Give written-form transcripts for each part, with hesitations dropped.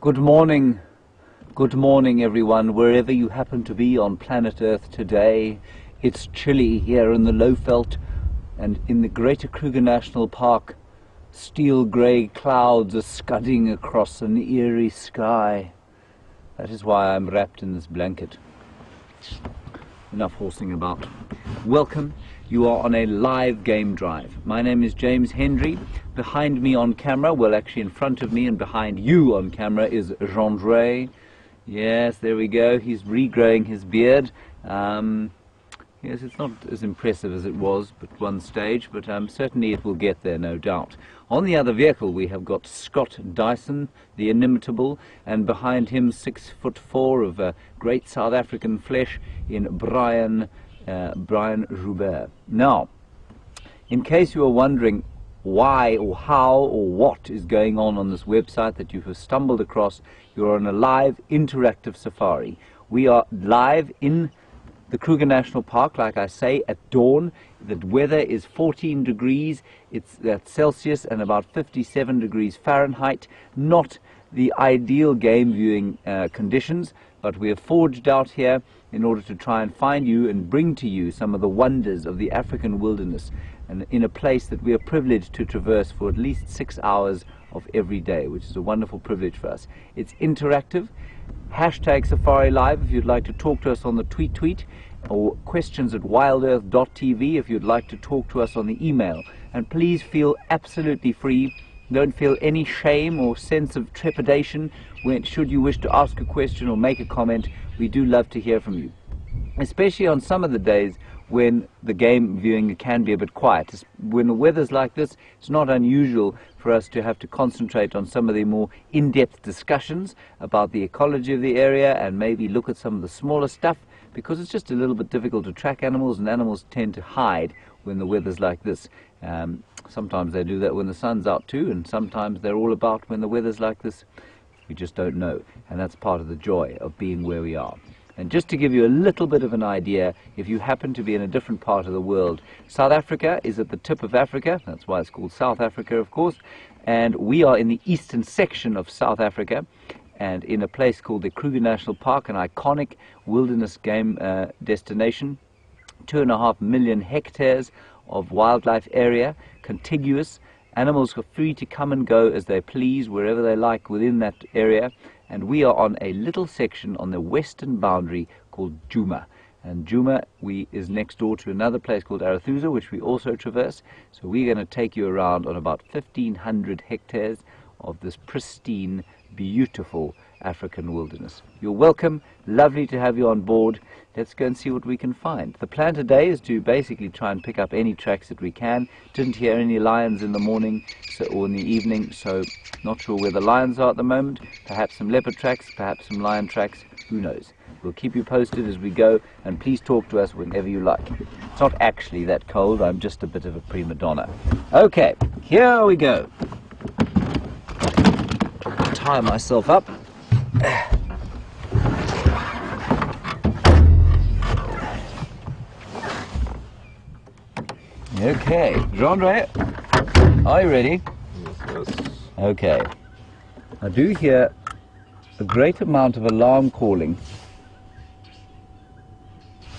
Good morning everyone, wherever you happen to be on planet Earth today. It's chilly here in the Lowveld and in the Greater Kruger National Park. Steel grey clouds are scudding across an eerie sky. That is why I'm wrapped in this blanket. Enough horsing about. Welcome. You are on a live game drive. My name is James Hendry. Behind me on camera, well actually in front of me and behind you on camera, is Jean-Dre. Yes, there we go. He's regrowing his beard. Yes, it's not as impressive as it was at one stage, but certainly it will get there, no doubt. On the other vehicle we have got Scott Dyson, the inimitable, and behind him 6'4" of great South African flesh in Brian Joubert. Now, in case you are wondering why or how or what is going on this website that you have stumbled across, you're on a live interactive safari. We are live in the Kruger National Park, like I say, at dawn. The weather is 14 degrees, it's Celsius and about 57 degrees Fahrenheit. Not the ideal game viewing conditions, but we have forged out here in order to try and find you and bring to you some of the wonders of the African wilderness, and in a place that we are privileged to traverse for at least 6 hours of every day, which is a wonderful privilege for us. It's interactive. Hashtag Safari Live if you'd like to talk to us on the tweet, or questions at wildearth.tv if you'd like to talk to us on the email. And please feel absolutely free. Don't feel any shame or sense of trepidation should you wish to ask a question or make a comment. We do love to hear from you, especially on some of the days when the game viewing can be a bit quiet. When the weather's like this, it's not unusual for us to have to concentrate on some of the more in-depth discussions about the ecology of the area and maybe look at some of the smaller stuff, because it's just a little bit difficult to track animals, and animals tend to hide when the weather's like this. Sometimes they do that when the sun's out too, and sometimes they're all about when the weather's like this. We just don't know, and that's part of the joy of being where we are. And just to give you a little bit of an idea, if you happen to be in a different part of the world, South Africa is at the tip of Africa. That's why it's called South Africa, of course. And we are in the eastern section of South Africa, and in a place called the Kruger National Park, an iconic wilderness game destination. 2.5 million hectares of wildlife area, contiguous. Animals are free to come and go as they please, wherever they like within that area. And we are on a little section on the western boundary called Djuma. And Djuma is next door to another place called Arathusa, which we also traverse. So we're going to take you around on about 1,500 hectares of this pristine, beautiful African wilderness. You're welcome. Lovely to have you on board. Let's go and see what we can find. The plan today is to basically try and pick up any tracks that we can. Didn't hear any lions in the morning or in the evening, so not sure where the lions are at the moment. Perhaps some leopard tracks, perhaps some lion tracks, who knows. We'll keep you posted as we go, and please talk to us whenever you like. It's not actually that cold, I'm just a bit of a prima donna. Okay, here we go. Tie myself up. Okay, Jean-Dre, are you ready? Yes. Okay. I do hear a great amount of alarm calling.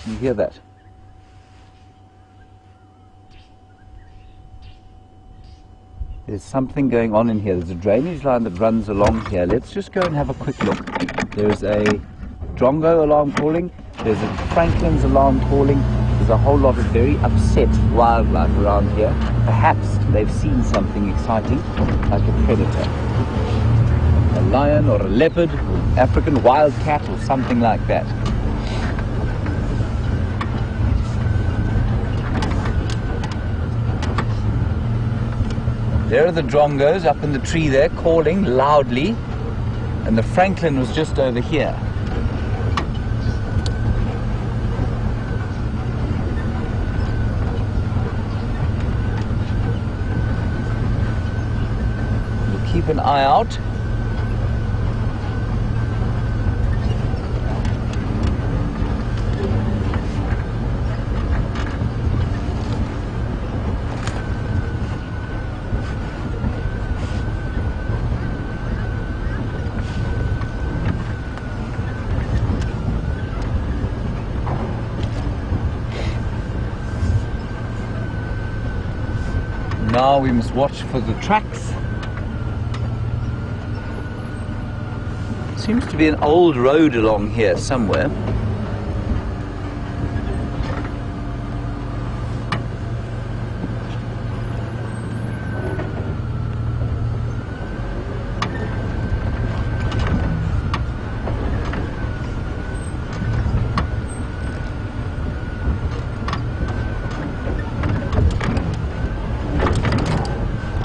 Can you hear that? There's something going on in here. There's a drainage line that runs along here. Let's just go and have a quick look. There's a Drongo alarm calling. There's a Franklin's alarm calling. There's a whole lot of very upset wildlife around here. Perhaps they've seen something exciting, like a predator. A lion or a leopard, or African wildcat or something like that. There are the Drongos up in the tree there, calling loudly, and the Franklin was just over here. We'll keep an eye out. Now we must watch for the tracks. Seems to be an old road along here somewhere.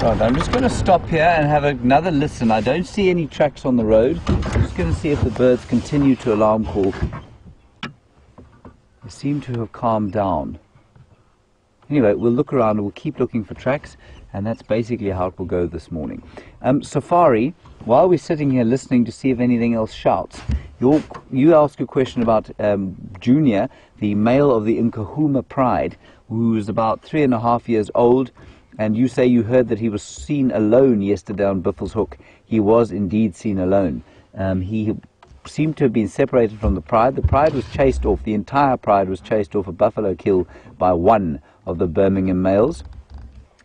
Right, I'm just going to stop here and have another listen. I don't see any tracks on the road. I'm just going to see if the birds continue to alarm call. They seem to have calmed down. Anyway, we'll look around and we'll keep looking for tracks, and that's basically how it will go this morning. Safari, while we're sitting here listening to see if anything else shouts, you ask a question about Junior, the male of the Nkuhuma pride, who is about 3.5 years old. And you say you heard that he was seen alone yesterday on Biffle's Hook. He was indeed seen alone. He seemed to have been separated from the pride. The pride was chased off. The entire pride was chased off a buffalo kill by one of the Birmingham males.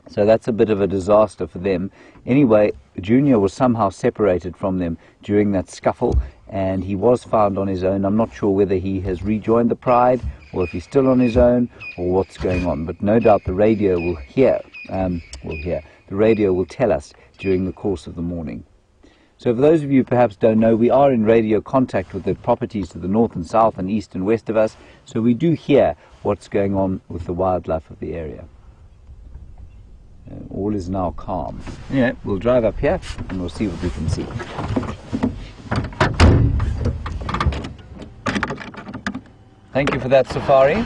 So that's a bit of a disaster for them. Anyway, Junior was somehow separated from them during that scuffle, and he was found on his own. I'm not sure whether he has rejoined the pride or if he's still on his own or what's going on, but no doubt the radio will hear. The radio will tell us during the course of the morning. So for those of you who perhaps don't know, we are in radio contact with the properties to the north and south and east and west of us, so we do hear what's going on with the wildlife of the area. All is now calm. Anyway, we'll drive up here and we'll see what we can see. Thank you for that, Safari.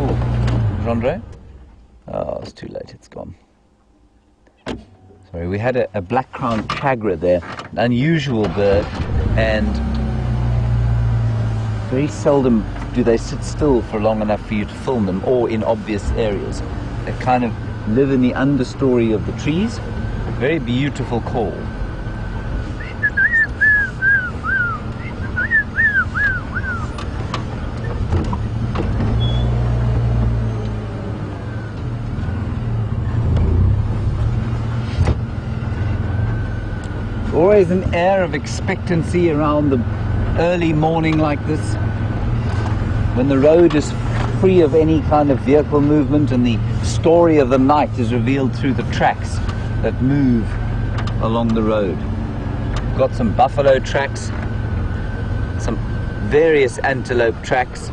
Oh, Jandre? Oh, it's too late, it's gone. Sorry, we had a black-crowned chagra there, an unusual bird, and very seldom do they sit still for long enough for you to film them, or in obvious areas. They kind of live in the understory of the trees. Very beautiful call. Always an air of expectancy around the early morning like this, when the road is free of any kind of vehicle movement and the story of the night is revealed through the tracks that move along the road. Got some buffalo tracks, some various antelope tracks,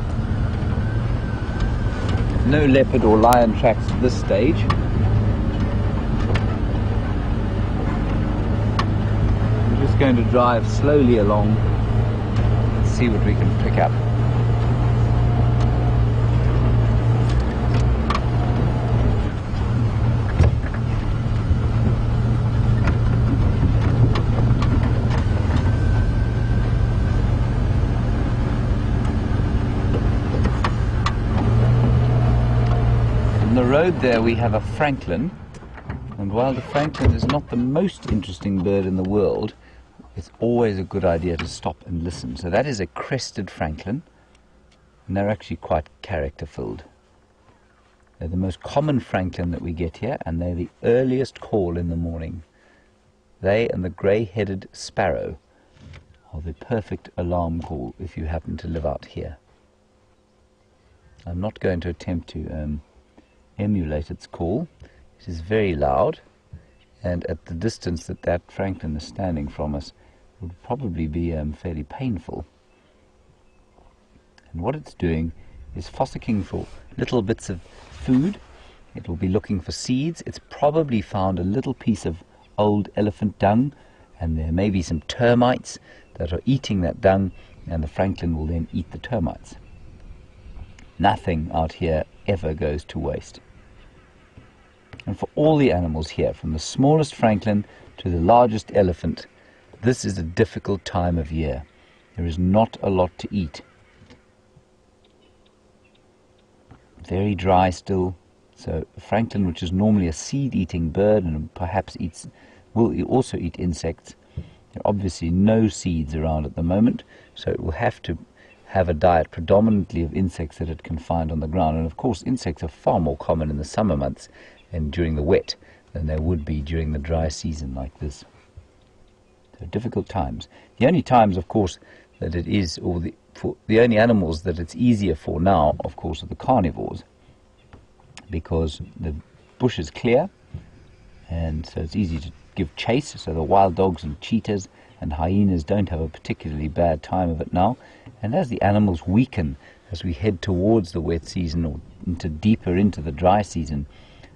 no leopard or lion tracks at this stage. Going to drive slowly along and see what we can pick up. On the road there we have a francolin, and while the francolin is not the most interesting bird in the world, it's always a good idea to stop and listen. So that is a crested francolin, and they're actually quite character-filled. They're the most common francolin that we get here, and they're the earliest call in the morning. They and the grey-headed sparrow are the perfect alarm call if you happen to live out here. I'm not going to attempt to emulate its call. It is very loud, and at the distance that that francolin is standing from us, would probably be fairly painful. And what it's doing is fossicking for little bits of food. It will be looking for seeds. It's probably found a little piece of old elephant dung, and there may be some termites that are eating that dung, and the francolin will then eat the termites. Nothing out here ever goes to waste. And for all the animals here, from the smallest francolin to the largest elephant, this is a difficult time of year. There is not a lot to eat. Very dry still. So a francolin, which is normally a seed-eating bird and perhaps will also eat insects, there are obviously no seeds around at the moment, so it will have to have a diet predominantly of insects that it can find on the ground. And of course, insects are far more common in the summer months and during the wet than they would be during the dry season like this. So difficult times. The only times, of course, that it is, or the only animals that it's easier for now, of course, are the carnivores, because the bush is clear, and so it's easy to give chase. So the wild dogs and cheetahs and hyenas don't have a particularly bad time of it now. And as the animals weaken, as we head towards the wet season or deeper into the dry season,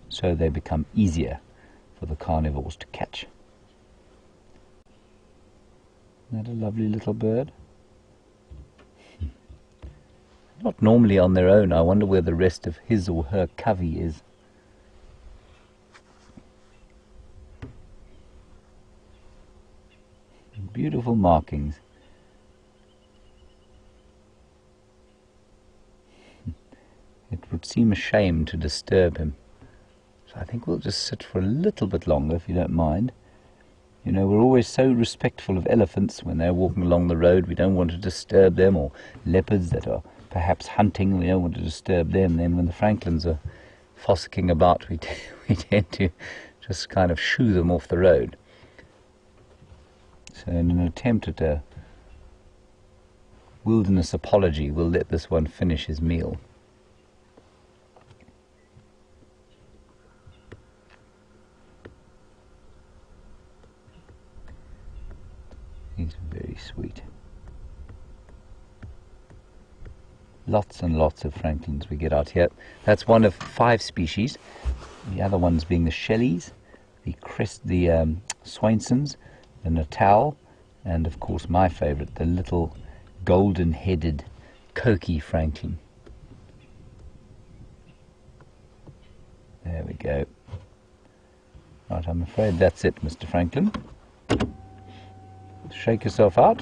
so they become easier for the carnivores to catch. Isn't that a lovely little bird? Not normally on their own. I wonder where the rest of his or her covey is. Beautiful markings. It would seem a shame to disturb him. So I think we'll just sit for a little bit longer, if you don't mind. You know, we're always so respectful of elephants when they're walking along the road. We don't want to disturb them, or leopards that are perhaps hunting. We don't want to disturb them. Then when the francolins are fossicking about, we tend to just kind of shoo them off the road. So in an attempt at a wilderness apology, we'll let this one finish his meal. He's very sweet. Lots and lots of francolins we get out here. That's one of 5 species. The other ones being the Shelleys, the Swainsons, the Natal, and of course my favorite, the little golden-headed Coqui francolin. There we go. Right, I'm afraid that's it, Mr. Francolin. Shake yourself out.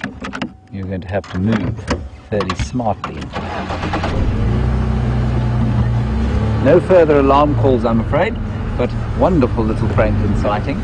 You're going to have to move fairly smartly. No further alarm calls, I'm afraid, but wonderful little francolin sighting.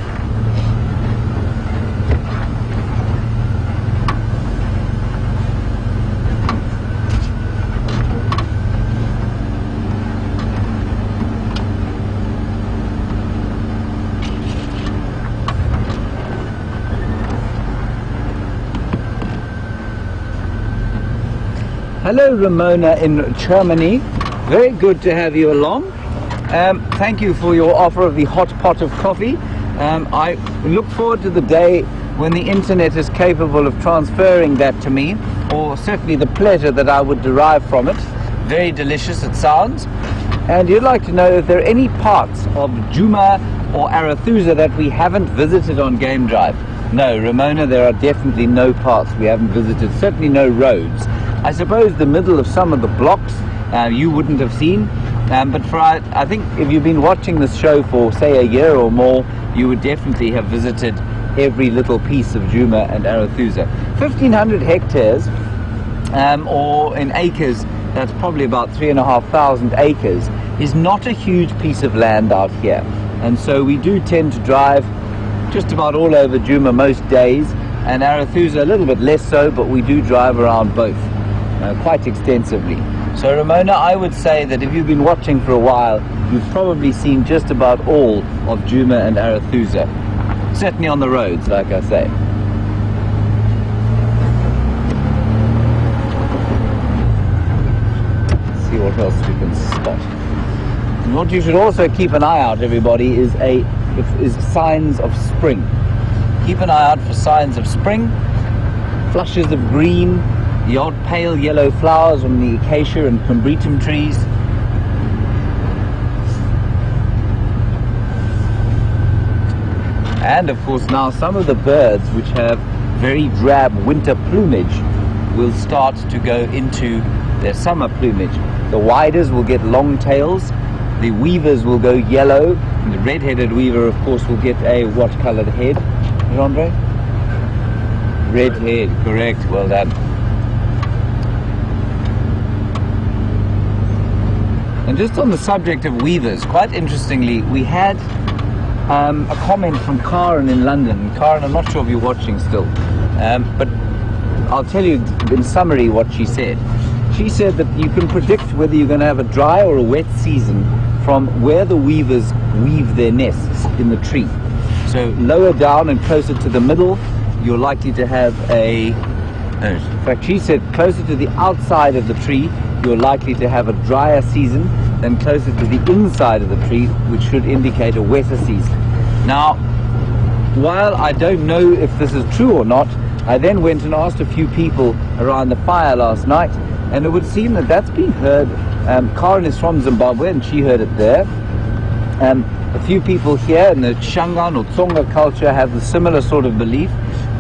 Hello, Ramona in Germany. Very good to have you along. Thank you for your offer of the hot pot of coffee. I look forward to the day when the internet is capable of transferring that to me, or certainly the pleasure that I would derive from it. Very delicious it sounds. And you'd like to know if there are any parts of Djuma or Arathusa that we haven't visited on Game Drive. No, Ramona, there are definitely no parts we haven't visited, certainly no roads. I suppose the middle of some of the blocks you wouldn't have seen, but I think if you've been watching this show for, say, a year or more, you would definitely have visited every little piece of Djuma and Arathusa. 1,500 hectares, or in acres, that's probably about 3,500 acres, is not a huge piece of land out here. And so we do tend to drive just about all over Djuma most days, and Arathusa a little bit less so, but we do drive around both quite extensively. So Ramona, I would say that if you've been watching for a while, you've probably seen just about all of Djuma and Arathusa. Certainly on the roads, like I say. Let's see what else we can spot. And what you should also keep an eye out, everybody, is signs of spring. Keep an eye out for signs of spring, flushes of green, the odd pale yellow flowers on the acacia and combretum trees. And of course now some of the birds which have very drab winter plumage will start to go into their summer plumage. The widers will get long tails, the weavers will go yellow, and the red-headed weaver of course will get a what coloured head, Andre? Red head, correct, well done. And just on the subject of weavers, quite interestingly, we had a comment from Karen in London. Karen, I'm not sure if you're watching still, but I'll tell you in summary what she said. She said that you can predict whether you're going to have a dry or a wet season from where the weavers weave their nests in the tree. So lower down and closer to the middle, you're likely to have in fact, she said closer to the outside of the tree, you're likely to have a drier season than closer to the inside of the tree, which should indicate a wetter season. Now, while I don't know if this is true or not, I then went and asked a few people around the fire last night, and it would seem that that's been heard. Karen is from Zimbabwe, and she heard it there. A few people here in the Shangan or Tsonga culture have a similar sort of belief.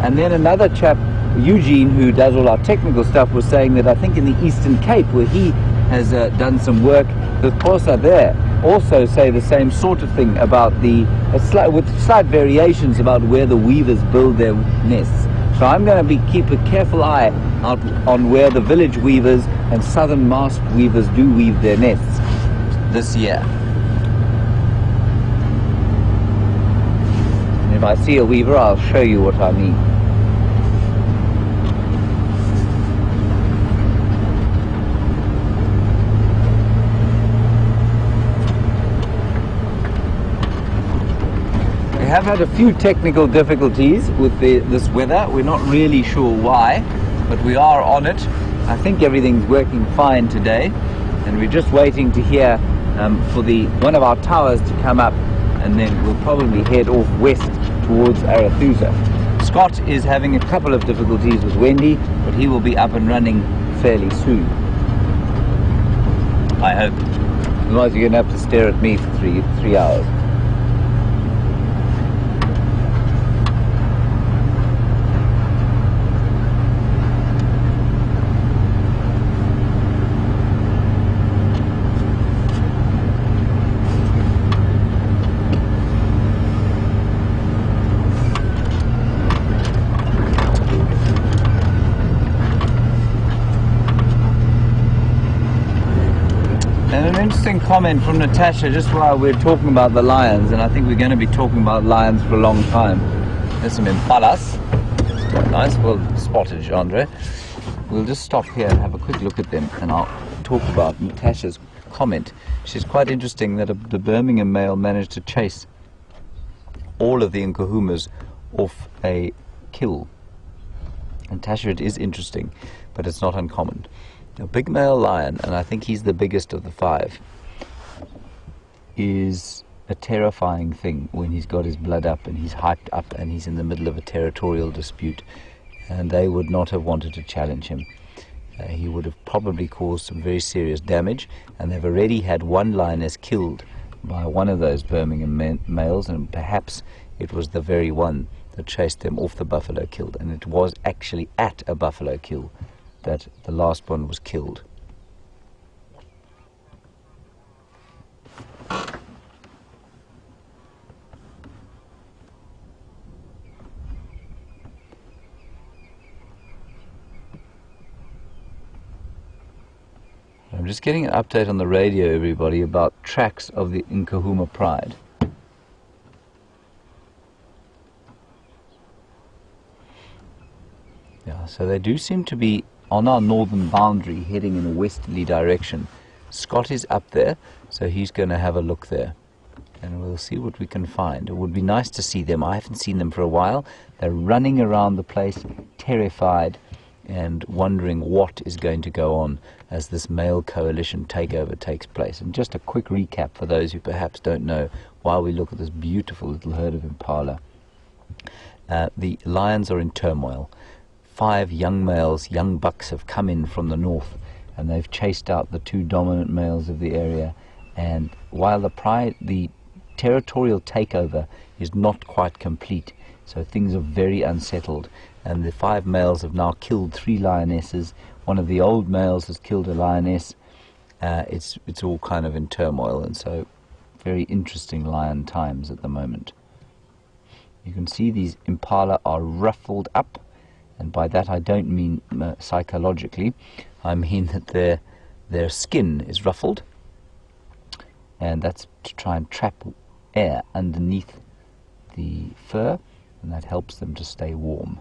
And then another chap, Eugene, who does all our technical stuff, was saying that I think in the Eastern Cape, where he has done some work, the Xhosa there also say the same sort of thing about with slight variations about where the weavers build their nests. So I'm going to keep a careful eye out on where the village weavers and southern masked weavers do weave their nests this year. And if I see a weaver, I'll show you what I mean. We have had a few technical difficulties with this weather. We're not really sure why, but we are on it. I think everything's working fine today, and we're just waiting to hear for one of our towers to come up, and then we'll probably head off west towards Arathusa. Scott is having a couple of difficulties with Wendy, but he will be up and running fairly soon, I hope. Otherwise you're going to have to stare at me for three hours. Interesting comment from Natasha just while we're talking about the lions, and I think we're going to be talking about lions for a long time. There's some impalas. Nice, well spotted, Andre. We'll just stop here and have a quick look at them, and I'll talk about Natasha's comment. She's quite interesting that the Birmingham male managed to chase all of the Nkuhumas off a kill. Natasha, it is interesting, but it's not uncommon. A big male lion, and I think he's the biggest of the five, is a terrifying thing when he's got his blood up and he's hyped up and he's in the middle of a territorial dispute, and they would not have wanted to challenge him. He would have probably caused some very serious damage, and they've already had one lioness killed by one of those Birmingham males, and perhaps it was the very one that chased them off the buffalo kill, and it was actually at a buffalo kill that the last one was killed. I'm just getting an update on the radio, everybody, about tracks of the Nkuhuma Pride. Yeah, so they do seem to be on our northern boundary, heading in a westerly direction. Scott is up there, so he's going to have a look there, and we'll see what we can find. It would be nice to see them. I haven't seen them for a while. They're running around the place, terrified, and wondering what is going to go on as this male coalition takeover takes place. And just a quick recap for those who perhaps don't know, while we look at this beautiful little herd of impala. The lions are in turmoil. 5 young males, young bucks, have come in from the north, and they've chased out the 2 dominant males of the area. And while the territorial takeover is not quite complete, so things are very unsettled, and the 5 males have now killed 3 lionesses. One of the old males has killed a lioness. It's all kind of in turmoil, and so very interesting lion times at the moment. You can see these impala are ruffled up, and by that I don't mean psychologically. I mean that their skin is ruffled, and that's to try and trap air underneath the fur, and that helps them to stay warm.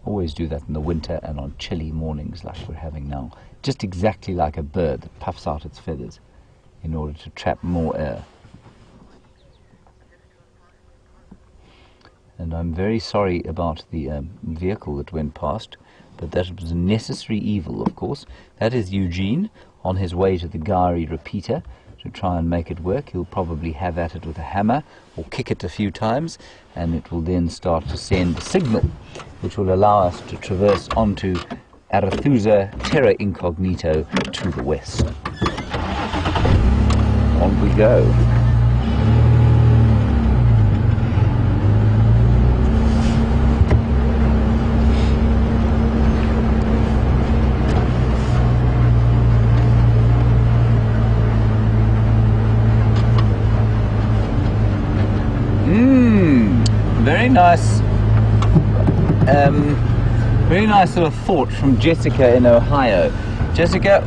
Always do that in the winter and on chilly mornings like we're having now. Just exactly like a bird that puffs out its feathers in order to trap more air. And I'm very sorry about the vehicle that went past, but that was a necessary evil, of course. That is Eugene on his way to the Gari repeater to try and make it work. He'll probably have at it with a hammer or kick it a few times, and it will then start to send a signal which will allow us to traverse onto Arathusa Terra Incognito to the west. On we go. Very nice sort of thought from Jessica in Ohio. Jessica,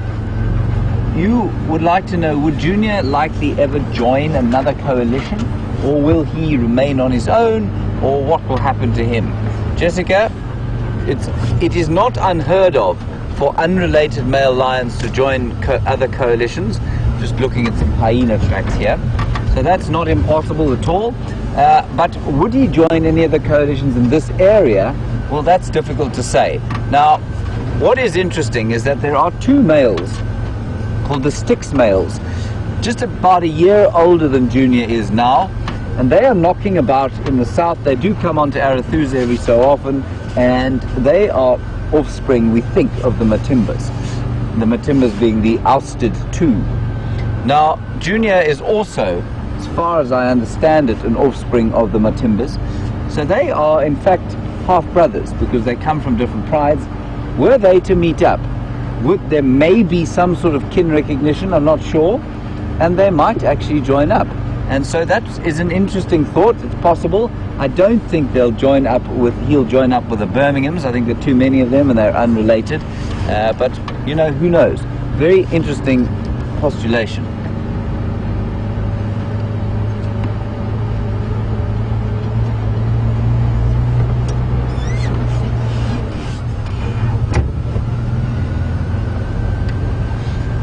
you would like to know, would Junior likely ever join another coalition, or will he remain on his own, or what will happen to him? Jessica, it is not unheard of for unrelated male lions to join other coalitions. Just looking at some hyena tracks here. So that's not impossible at all. But would he join any of the coalitions in this area? Well, that's difficult to say. Now, what is interesting is that there are two males called the Styx males, just about a year older than Junior is now, and they are knocking about in the south. They do come onto Arathusa every so often, and they are offspring, we think, of the Madimbas. The Madimbas being the ousted two. Now, Junior is also, as far as I understand it, an offspring of the Madimbas. So they are, in fact, half-brothers, because they come from different prides. Were they to meet up, there may be some sort of kin recognition, I'm not sure, and they might actually join up. And so that is an interesting thought. It's possible. I don't think he'll join up with the Birminghams. I think there are too many of them and they're unrelated. But, you know, who knows? Very interesting postulation.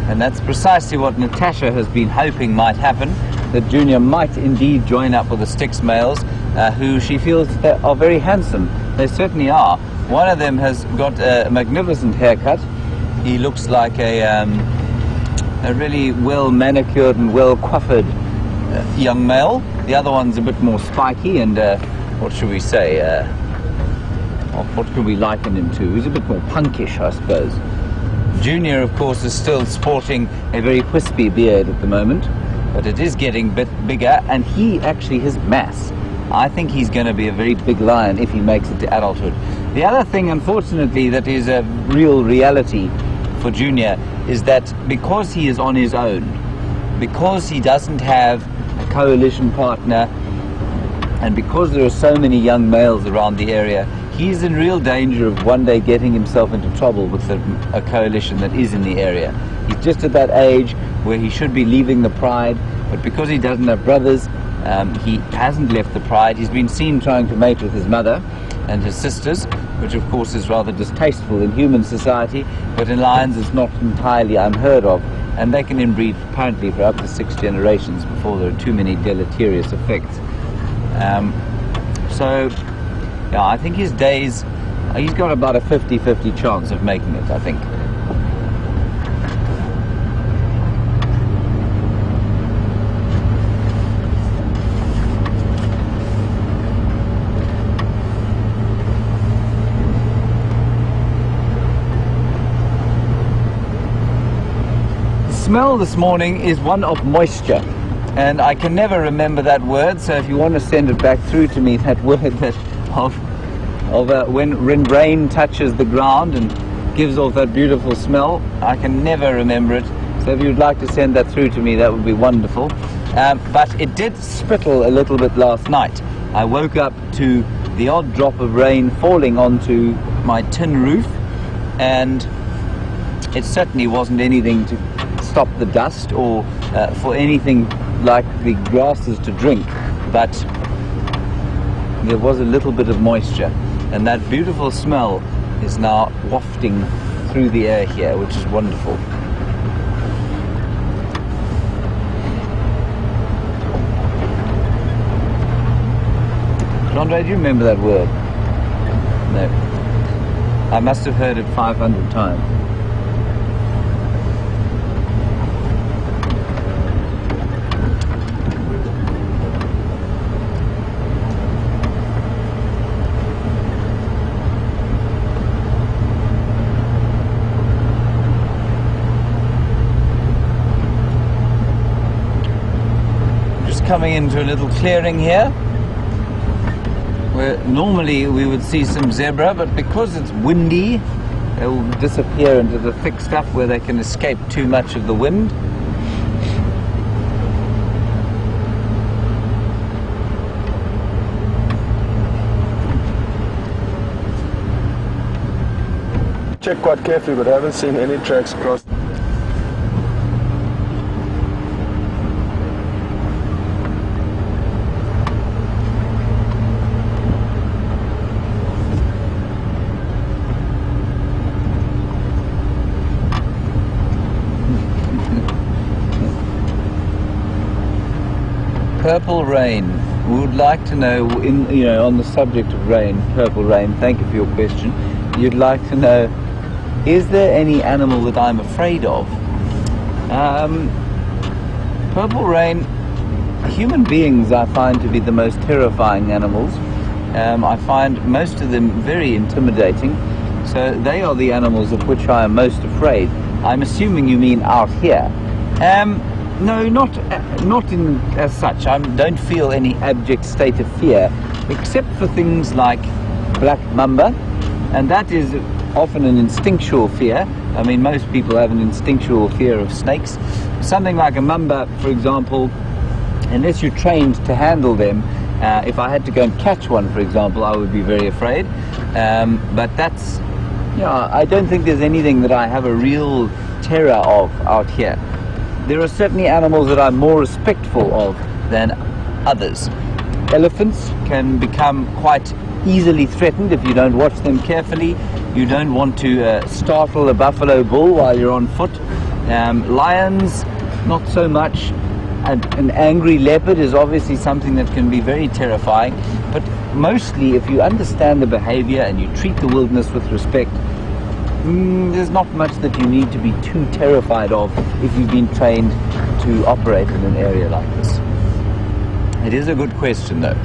And that's precisely what Natasha has been hoping might happen, that Junior might indeed join up with the Styx males, who she feels are very handsome. They certainly are. One of them has got a magnificent haircut. He looks like a really well manicured and well coiffured young male. The other one's a bit more spiky and, what should we say, what could we liken him to? He's a bit more punkish, I suppose. Junior, of course, is still sporting a very wispy beard at the moment, but it is getting a bit bigger, and he actually, his mass, I think he's going to be a very big lion if he makes it to adulthood. The other thing, unfortunately, that is a real reality for Junior is that because he is on his own, because he doesn't have a coalition partner, and because there are so many young males around the area, he's in real danger of one day getting himself into trouble with a coalition that is in the area. He's just at that age where he should be leaving the pride, but because he doesn't have brothers, he hasn't left the pride. He's been seen trying to mate with his mother and his sisters, which of course is rather distasteful in human society, but in lions it's not entirely unheard of, and they can inbreed apparently for up to 6 generations before there are too many deleterious effects. So yeah, I think his days, he's got about a 50-50 chance of making it, I think. The smell this morning is one of moisture, and I can never remember that word, so if you want to send it back through to me, that word that when rain touches the ground and gives off that beautiful smell, I can never remember it. So if you'd like to send that through to me, that would be wonderful. But it did spittle a little bit last night. I woke up to the odd drop of rain falling onto my tin roof, and it certainly wasn't anything to stop the dust or for anything like the grasses to drink, but there was a little bit of moisture. And that beautiful smell is now wafting through the air here, which is wonderful. Andre, do you remember that word? No. I must have heard it 500 times. Just coming into a little clearing here, where normally we would see some zebra, but because it's windy, they will disappear into the thick stuff where they can escape too much of the wind. Check quite carefully, but I haven't seen any tracks cross. Purple rain. We would like to know, on the subject of rain, purple rain, thank you for your question. You'd like to know, is there any animal that I'm afraid of? Purple rain, human beings I find to be the most terrifying animals. I find most of them very intimidating, so they are the animals of which I am most afraid. I'm assuming you mean out here. No, not in as such. I don't feel any abject state of fear, except for things like black mamba, and that is often an instinctual fear. I mean, most people have an instinctual fear of snakes. Something like a mamba, for example, unless you're trained to handle them, if I had to go and catch one, for example, I would be very afraid. But that's, I don't think there's anything that I have a real terror of out here. There are certainly animals that I'm more respectful of than others. Elephants can become quite easily threatened if you don't watch them carefully. You don't want to startle a buffalo bull while you're on foot. Lions, not so much. An angry leopard is obviously something that can be very terrifying, but mostly if you understand the behavior and you treat the wilderness with respect, there's not much that you need to be too terrified of if you've been trained to operate in an area like this. It is a good question, though.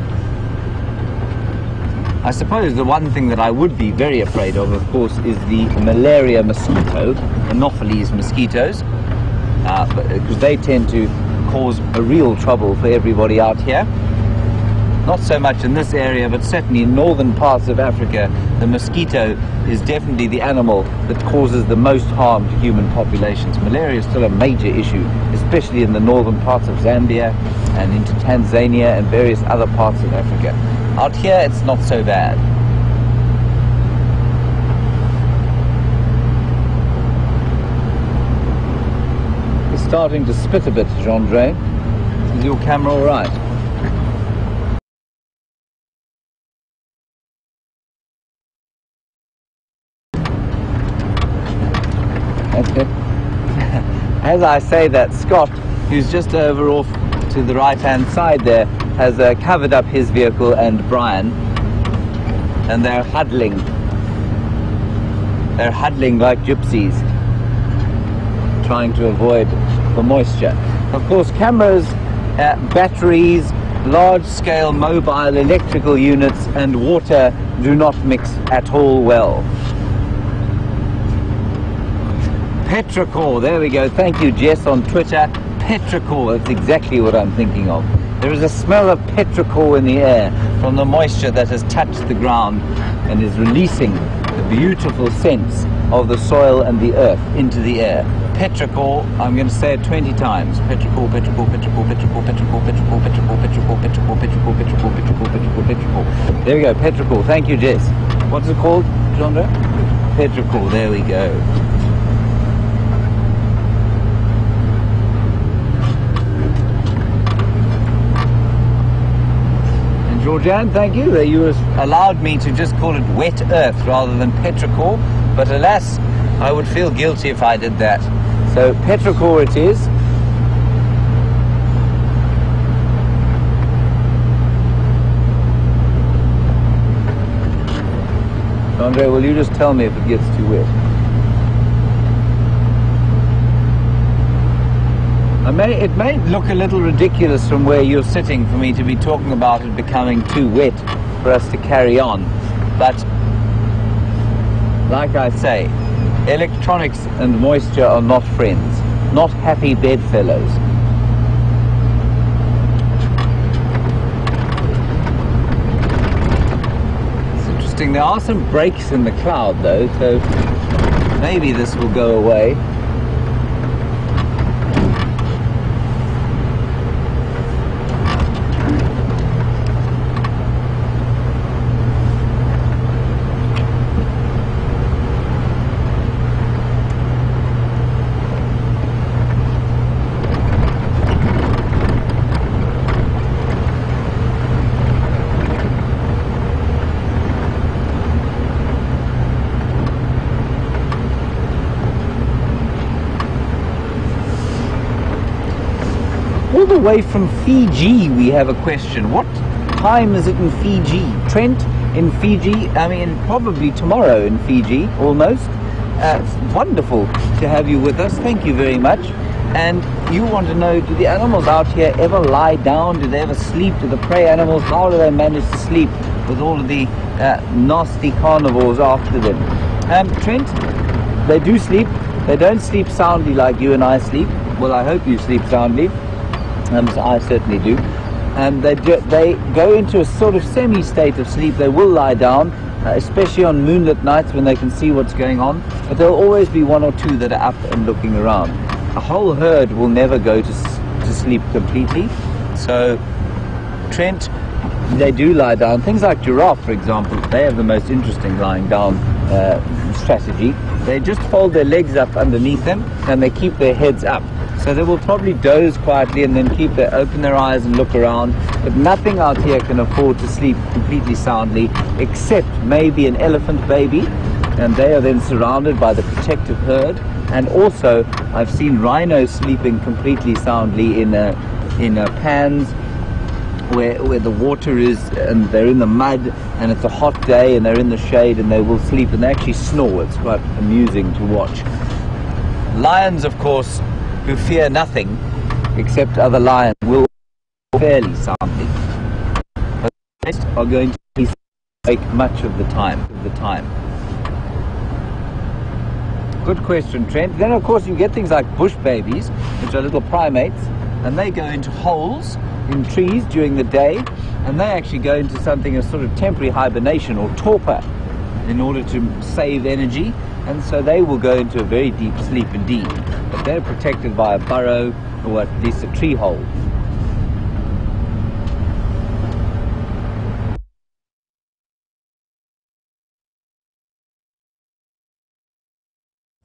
I suppose the one thing that I would be very afraid of course, is the malaria mosquito, Anopheles mosquitoes, because they tend to cause a real trouble for everybody out here. Not so much in this area, but certainly in northern parts of Africa, the mosquito is definitely the animal that causes the most harm to human populations. Malaria is still a major issue, especially in the northern parts of Zambia and into Tanzania and various other parts of Africa. Out here, it's not so bad. It's starting to spit a bit, Jean-Dre. Is your camera all right? As I say that, Scott, who's just over off to the right-hand side there, has covered up his vehicle and Brian, and they're huddling. They're huddling like gypsies, trying to avoid the moisture. Of course, cameras, batteries, large-scale mobile electrical units and water do not mix at all well. Petrichor, there we go. Thank you, Jess, on Twitter. Petrichor, that's exactly what I'm thinking of. There is a smell of petrichor in the air from the moisture that has touched the ground and is releasing the beautiful scents of the soil and the earth into the air. Petrichor, I'm going to say it 20 times. Petrichor, petrichor, petrichor, petrichor, petrichor, petrichor, petrichor, petrichor, petrichor, petrichor, petrichor, petrichor, petrichor, petrichor. There we go, petrichor. Thank you, Jess. What's it called, Chandra? Petrichor, there we go. Georgianne, thank you. You allowed me to just call it wet earth rather than petrichor, but alas, I would feel guilty if I did that. So petrichor it is. Andre, will you just tell me if it gets too wet? It may look a little ridiculous from where you're sitting for me to be talking about it becoming too wet for us to carry on, but like I say, electronics and moisture are not friends, not happy bedfellows. It's interesting, there are some breaks in the cloud though, so maybe this will go away. All the way from Fiji we have a question. What time is it in Fiji? Trent, in Fiji, I mean probably tomorrow in Fiji, almost. It's wonderful to have you with us, thank you very much. And you want to know, do the animals out here ever lie down? Do they ever sleep? Do the prey animals, how do they manage to sleep with all of the nasty carnivores after them? Trent, they do sleep. They don't sleep soundly like you and I sleep. Well, I hope you sleep soundly. So I certainly do. And they go into a sort of semi-state of sleep. They will lie down, especially on moonlit nights when they can see what's going on. But there'll always be one or two that are up and looking around. A whole herd will never go to sleep completely. So, Trent, they do lie down. Things like giraffe, for example, they have the most interesting lying down strategy. They just fold their legs up underneath them and they keep their heads up. So they will probably doze quietly and then open their eyes and look around. But nothing out here can afford to sleep completely soundly, except maybe an elephant baby. And they are then surrounded by the protective herd. And also, I've seen rhinos sleeping completely soundly in pans where the water is, and they're in the mud, and it's a hot day, and they're in the shade, and they will sleep, and they actually snore. It's quite amusing to watch. Lions, of course, who fear nothing except other lions, will fairly soundly. But the rest are going to be awake much of the time. Good question, Trent. Then, of course, you get things like bush babies, which are little primates, and they go into holes in trees during the day, and they actually go into something, a sort of temporary hibernation or torpor, in order to save energy, and so they will go into a very deep sleep indeed. But they're protected by a burrow, or at least a tree hole.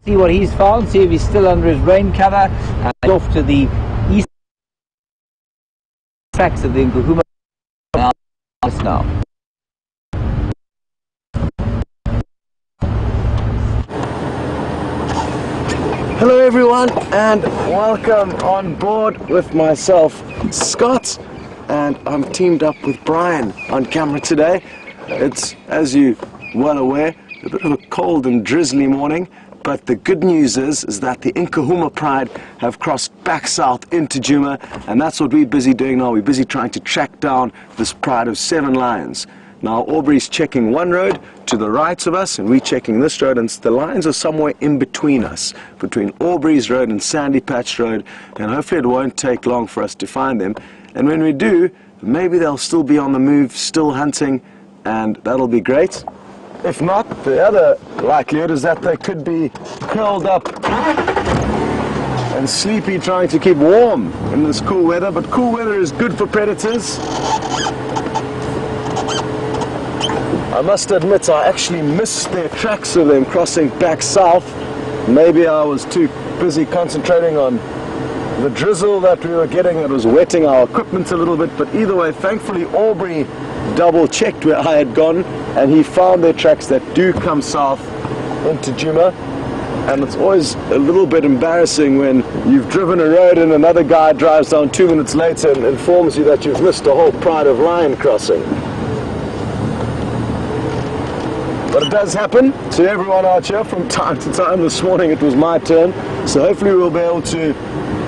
See what he's found, see if he's still under his rain cover. Off to the east tracks of the Nkuhuma now. Hello everyone, and welcome on board with myself, Scott, and I'm teamed up with Brian on camera today. It's, as you well aware, a bit of a cold and drizzly morning, but the good news is that the Nkuhuma Pride have crossed back south into Djuma, and that's what we're busy doing now. We're busy trying to track down this pride of 7 lions. Now Aubrey's checking one road to the right of us, and we're checking this road, and the lions are somewhere in between us, between Aubrey's road and Sandy Patch Road, and hopefully it won't take long for us to find them. And when we do, maybe they'll still be on the move, still hunting, and that'll be great. If not, the other likelihood is that they could be curled up and sleepy, trying to keep warm in this cool weather, but cool weather is good for predators. I must admit, I actually missed their tracks of them crossing back south. Maybe I was too busy concentrating on the drizzle that we were getting that was wetting our equipment a little bit, but either way, thankfully Aubrey double checked where I had gone and he found their tracks that do come south into Juma. And it's always a little bit embarrassing when you've driven a road and another guy drives down 2 minutes later and informs you that you've missed a whole Pride of Lion crossing. But it does happen to everyone out here from time to time. This morning it was my turn, so hopefully we'll be able to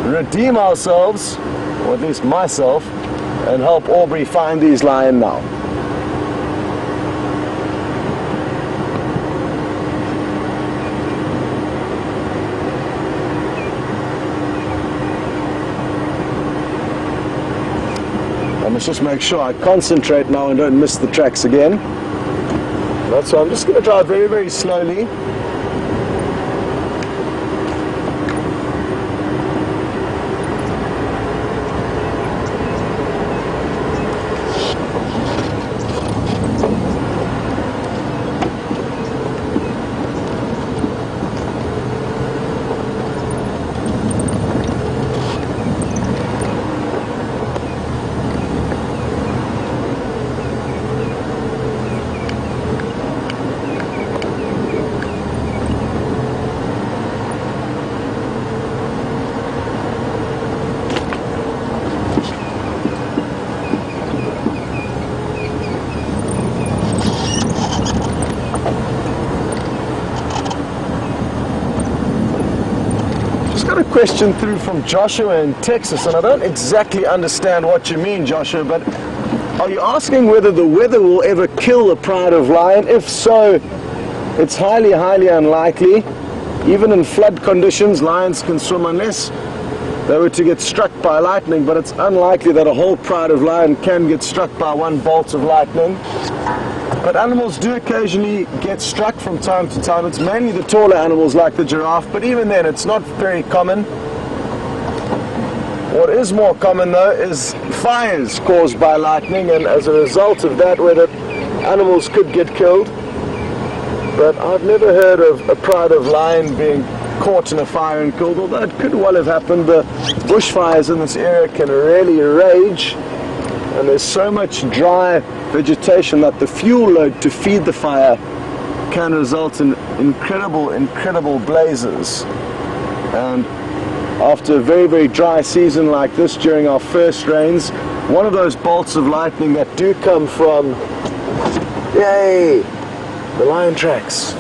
redeem ourselves, or at least myself, and help Aubrey find these lion now. I must just make sure I concentrate now and don't miss the tracks again. That's why I'm just going to drive very, very slowly. Question through from Joshua in Texas, and I don't exactly understand what you mean, Joshua, but are you asking whether the weather will ever kill the Pride of Lion? If so, it's highly, highly unlikely. Even in flood conditions, lions can swim unless they were to get struck by lightning, but it's unlikely that a whole Pride of Lion can get struck by one bolt of lightning. But animals do occasionally get struck from time to time. It's mainly the taller animals like the giraffe, but even then it's not very common. What is more common though is fires caused by lightning, and as a result of that, where the animals could get killed. But I've never heard of a Pride of Lion being caught in a fire and killed, although it could well have happened. The bushfires in this area can really rage, and there's so much dry vegetation that the fuel load to feed the fire can result in incredible blazes. And after a very, very dry season like this, during our first rains, one of those bolts of lightning that do come from, yay, the lion tracks.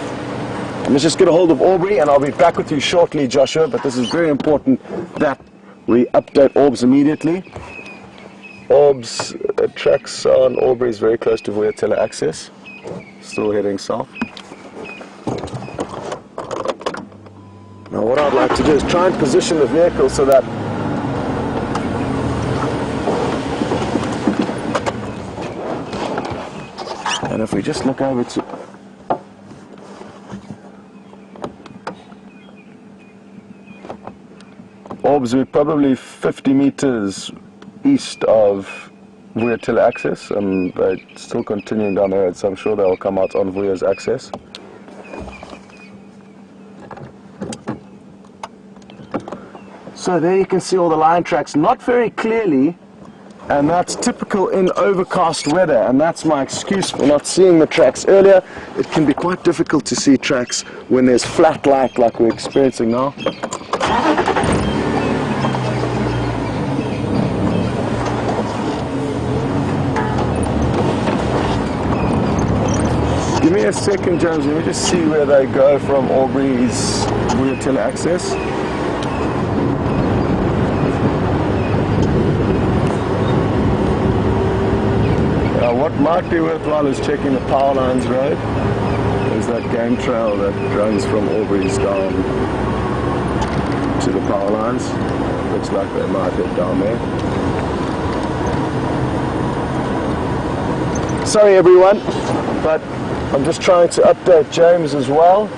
Let's just get a hold of Aubrey and I'll be back with you shortly, Joshua, but this is very important that we update Orbs immediately. Orbs tracks on Aubrey is very close to Vuyatela access, still heading south. Now what I'd like to do is try and position the vehicle so that and if we just look over to Orbs, we're probably 50 meters east of Vuyatela access, and they're still continuing down the road, so I'm sure they'll come out on Vuya's access. So there you can see all the lion tracks, not very clearly, and that's typical in overcast weather, and that's my excuse for not seeing the tracks earlier. It can be quite difficult to see tracks when there's flat light like we're experiencing now. Give me a second, James, let me just see where they go from Aubrey's Vuyatela access. What might be worthwhile is checking the Power Lines Road. There's that game trail that runs from Aubrey's down to the power lines. Looks like they might head down there. Sorry everyone, but I'm just trying to update James as well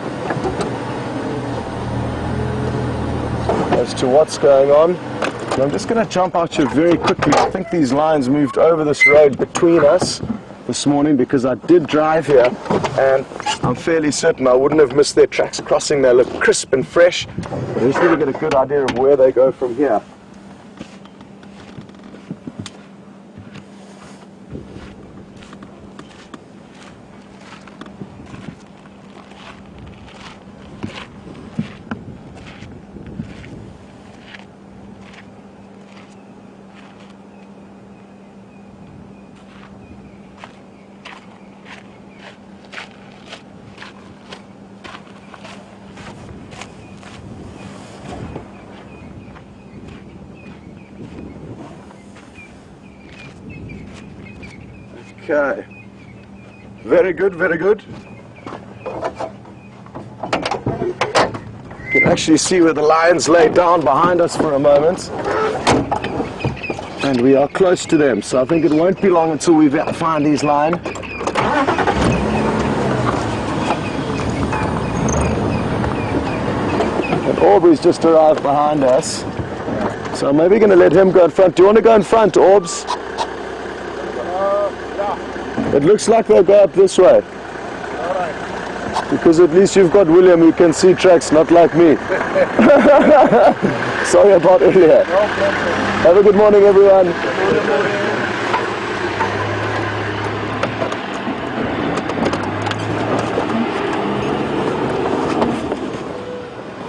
as to what's going on. And I'm just going to jump out here very quickly. I think these lions moved over this road between us this morning because I did drive here and I'm fairly certain I wouldn't have missed their tracks crossing. They look crisp and fresh. I just need to get a good idea of where they go from here. Okay. Very good, very good. You can actually see where the lions lay down behind us for a moment. And we are close to them, so I think it won't be long until we find these lions. And Aubrey's just arrived behind us. So I'm maybe going to let him go in front. Do you want to go in front, Orbs? It looks like they'll go up this way. Because at least you've got William who can see tracks, not like me. Sorry about earlier. Have a good morning, everyone.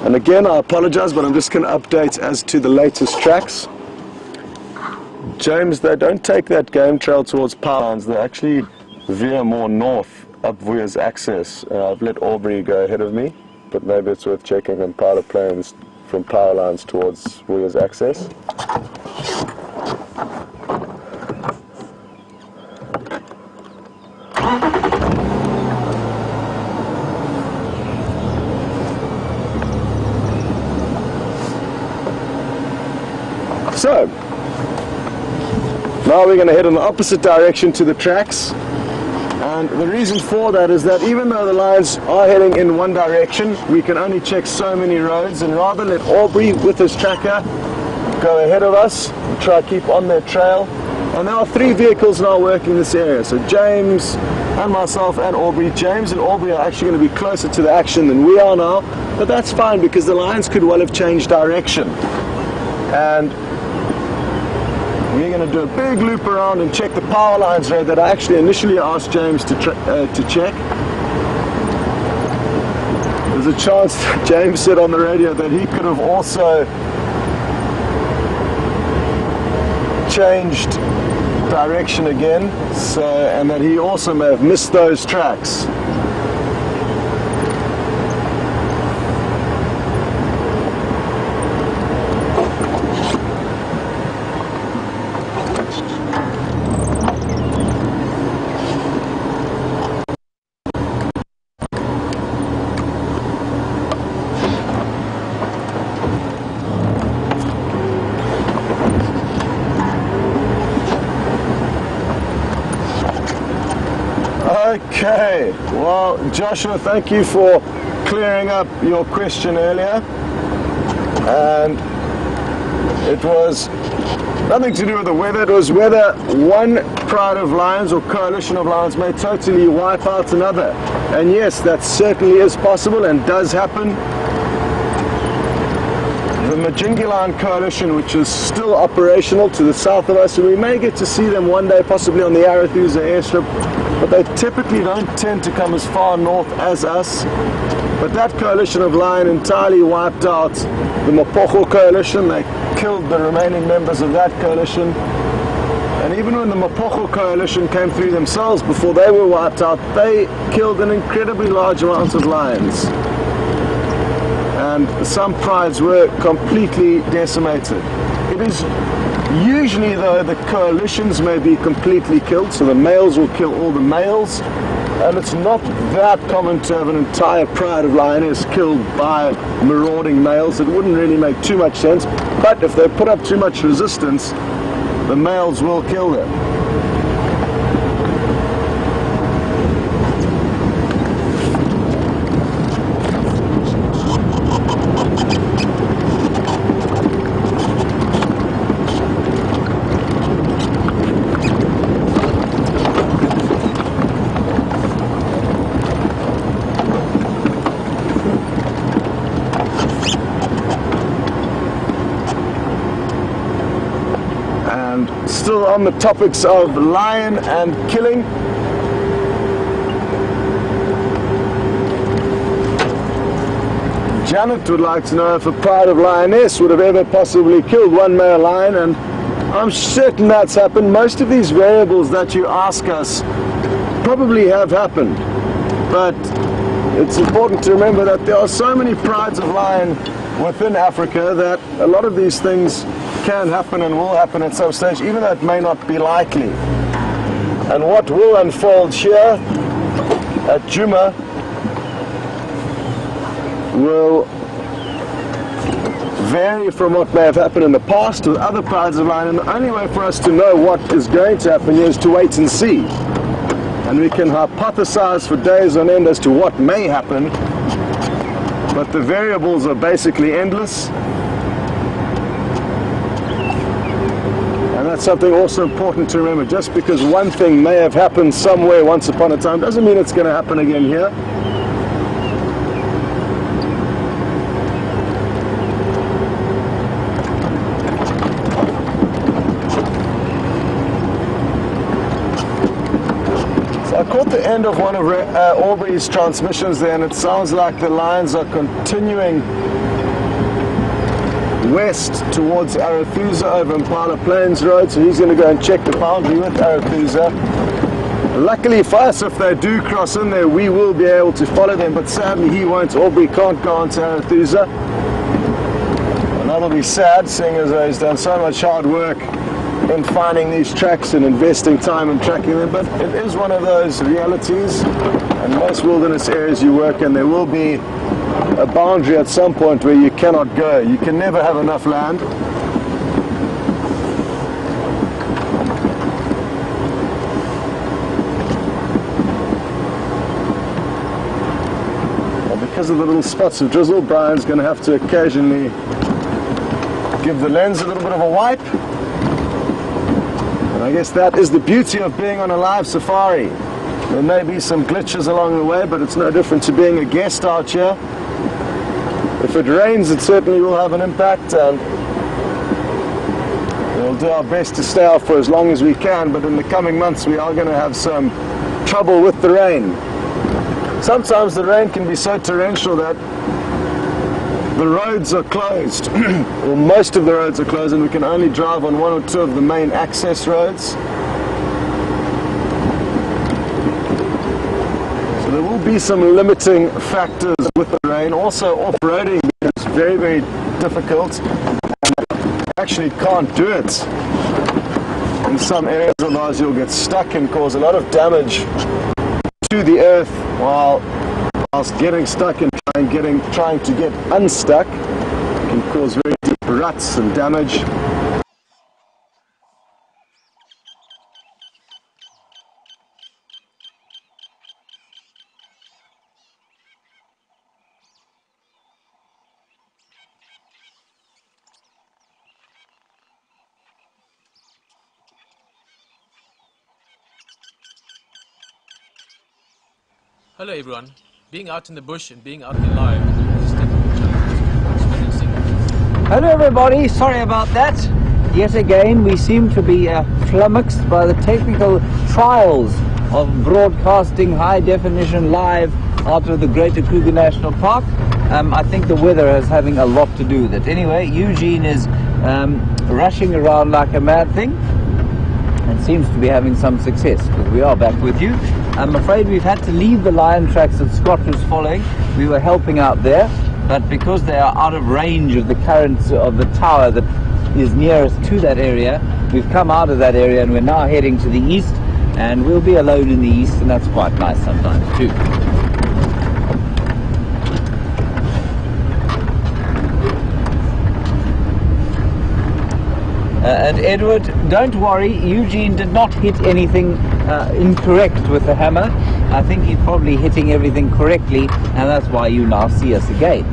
And again, I apologize, but I'm just going to update as to the latest tracks. James, they don't take that game trail towards power lines. They actually veer more north up Vuya's access. I've let Aubrey go ahead of me, but maybe it's worth checking on powder planes from power lines towards Vuya's access. So, now we're going to head in the opposite direction to the tracks. And the reason for that is that even though the lions are heading in one direction, we can only check so many roads, and rather let Aubrey with his tracker go ahead of us and try to keep on their trail. And there are 3 vehicles now working this area, so James and myself and Aubrey. James and Aubrey are actually going to be closer to the action than we are now, but that's fine because the lions could well have changed direction. And we're going to do a big loop around and check the power lines road that I actually initially asked James to check. There's a chance that James said on the radio that he could have also changed direction again, and that he also may have missed those tracks. Okay, well, Joshua, thank you for clearing up your question earlier. And it was nothing to do with the weather. It was whether one pride of lions or coalition of lions may totally wipe out another. And yes, that certainly is possible and does happen. The Majingilan coalition, which is still operational to the south of us, and we may get to see them one day, possibly on the Arathusa airstrip, but they typically don't tend to come as far north as us. But that coalition of lion entirely wiped out the Mapocho coalition. They killed the remaining members of that coalition. And even when the Mapocho coalition came through themselves before they were wiped out, they killed an incredibly large amount of lions. And some prides were completely decimated. It is usually, though, the coalitions may be completely killed, so the males will kill all the males, and it's not that common to have an entire pride of lioness killed by marauding males. It wouldn't really make too much sense, but if they put up too much resistance, the males will kill them. Still on the topics of lion and killing, Janet would like to know if a pride of lioness would have ever possibly killed one male lion, and I'm certain that's happened. Most of these variables that you ask us probably have happened, but it's important to remember that there are so many prides of lion within Africa that a lot of these things can happen and will happen at some stage, even though it may not be likely. And what will unfold here at Juma will vary from what may have happened in the past with other prides of lion, and the only way for us to know what is going to happen here is to wait and see. And we can hypothesize for days on end as to what may happen, but the variables are basically endless. And that's something also important to remember. Just because one thing may have happened somewhere once upon a time doesn't mean it's going to happen again here. So I caught the end of one of Aubrey's transmissions there, and it sounds like the lions are continuing west towards Arethusa over Impala Plains Road, so he's going to go and check the boundary with Arethusa. Luckily for us, if they do cross in there, we will be able to follow them, but sadly he won't. Aubrey can't go on to Arethusa. And that'll be sad, seeing as he's done so much hard work in finding these tracks and investing time in tracking them, but it is one of those realities. In most wilderness areas you work in, there will be a boundary at some point where you cannot go. You can never have enough land. And because of the little spots of drizzle, Brian's going to have to occasionally give the lens a little bit of a wipe. And I guess that is the beauty of being on a live safari. There may be some glitches along the way, but it's no different to being a guest out here. If it rains, it certainly will have an impact, and we'll do our best to stay out for as long as we can, but in the coming months we are going to have some trouble with the rain. Sometimes the rain can be so torrential that the roads are closed, or most of the roads are closed, and we can only drive on one or two of the main access roads. There will be some limiting factors with the rain. Also, off-roading is very, very difficult, and you actually can't do it. In some areas, otherwise you'll get stuck and cause a lot of damage to the earth whilst getting stuck and trying to get unstuck. It can cause very deep ruts and damage. Hello everyone. Being out in the bush and being out there live is a difficult challenge. Hello everybody, sorry about that. Yet again we seem to be flummoxed by the technical trials of broadcasting high definition live out of the Greater Kruger National Park. I think the weather is having a lot to do with it. Anyway, Eugene is rushing around like a mad thing and seems to be having some success, but we are back with you. I'm afraid we've had to leave the lion tracks that Scott was following. We were helping out there, but because they are out of range of the currents of the tower that is nearest to that area, we've come out of that area and we're now heading to the east, and we'll be alone in the east, and that's quite nice sometimes too. And Edward, don't worry, Eugene did not hit anything incorrect with the hammer. I think he's probably hitting everything correctly, and that's why you now see us again.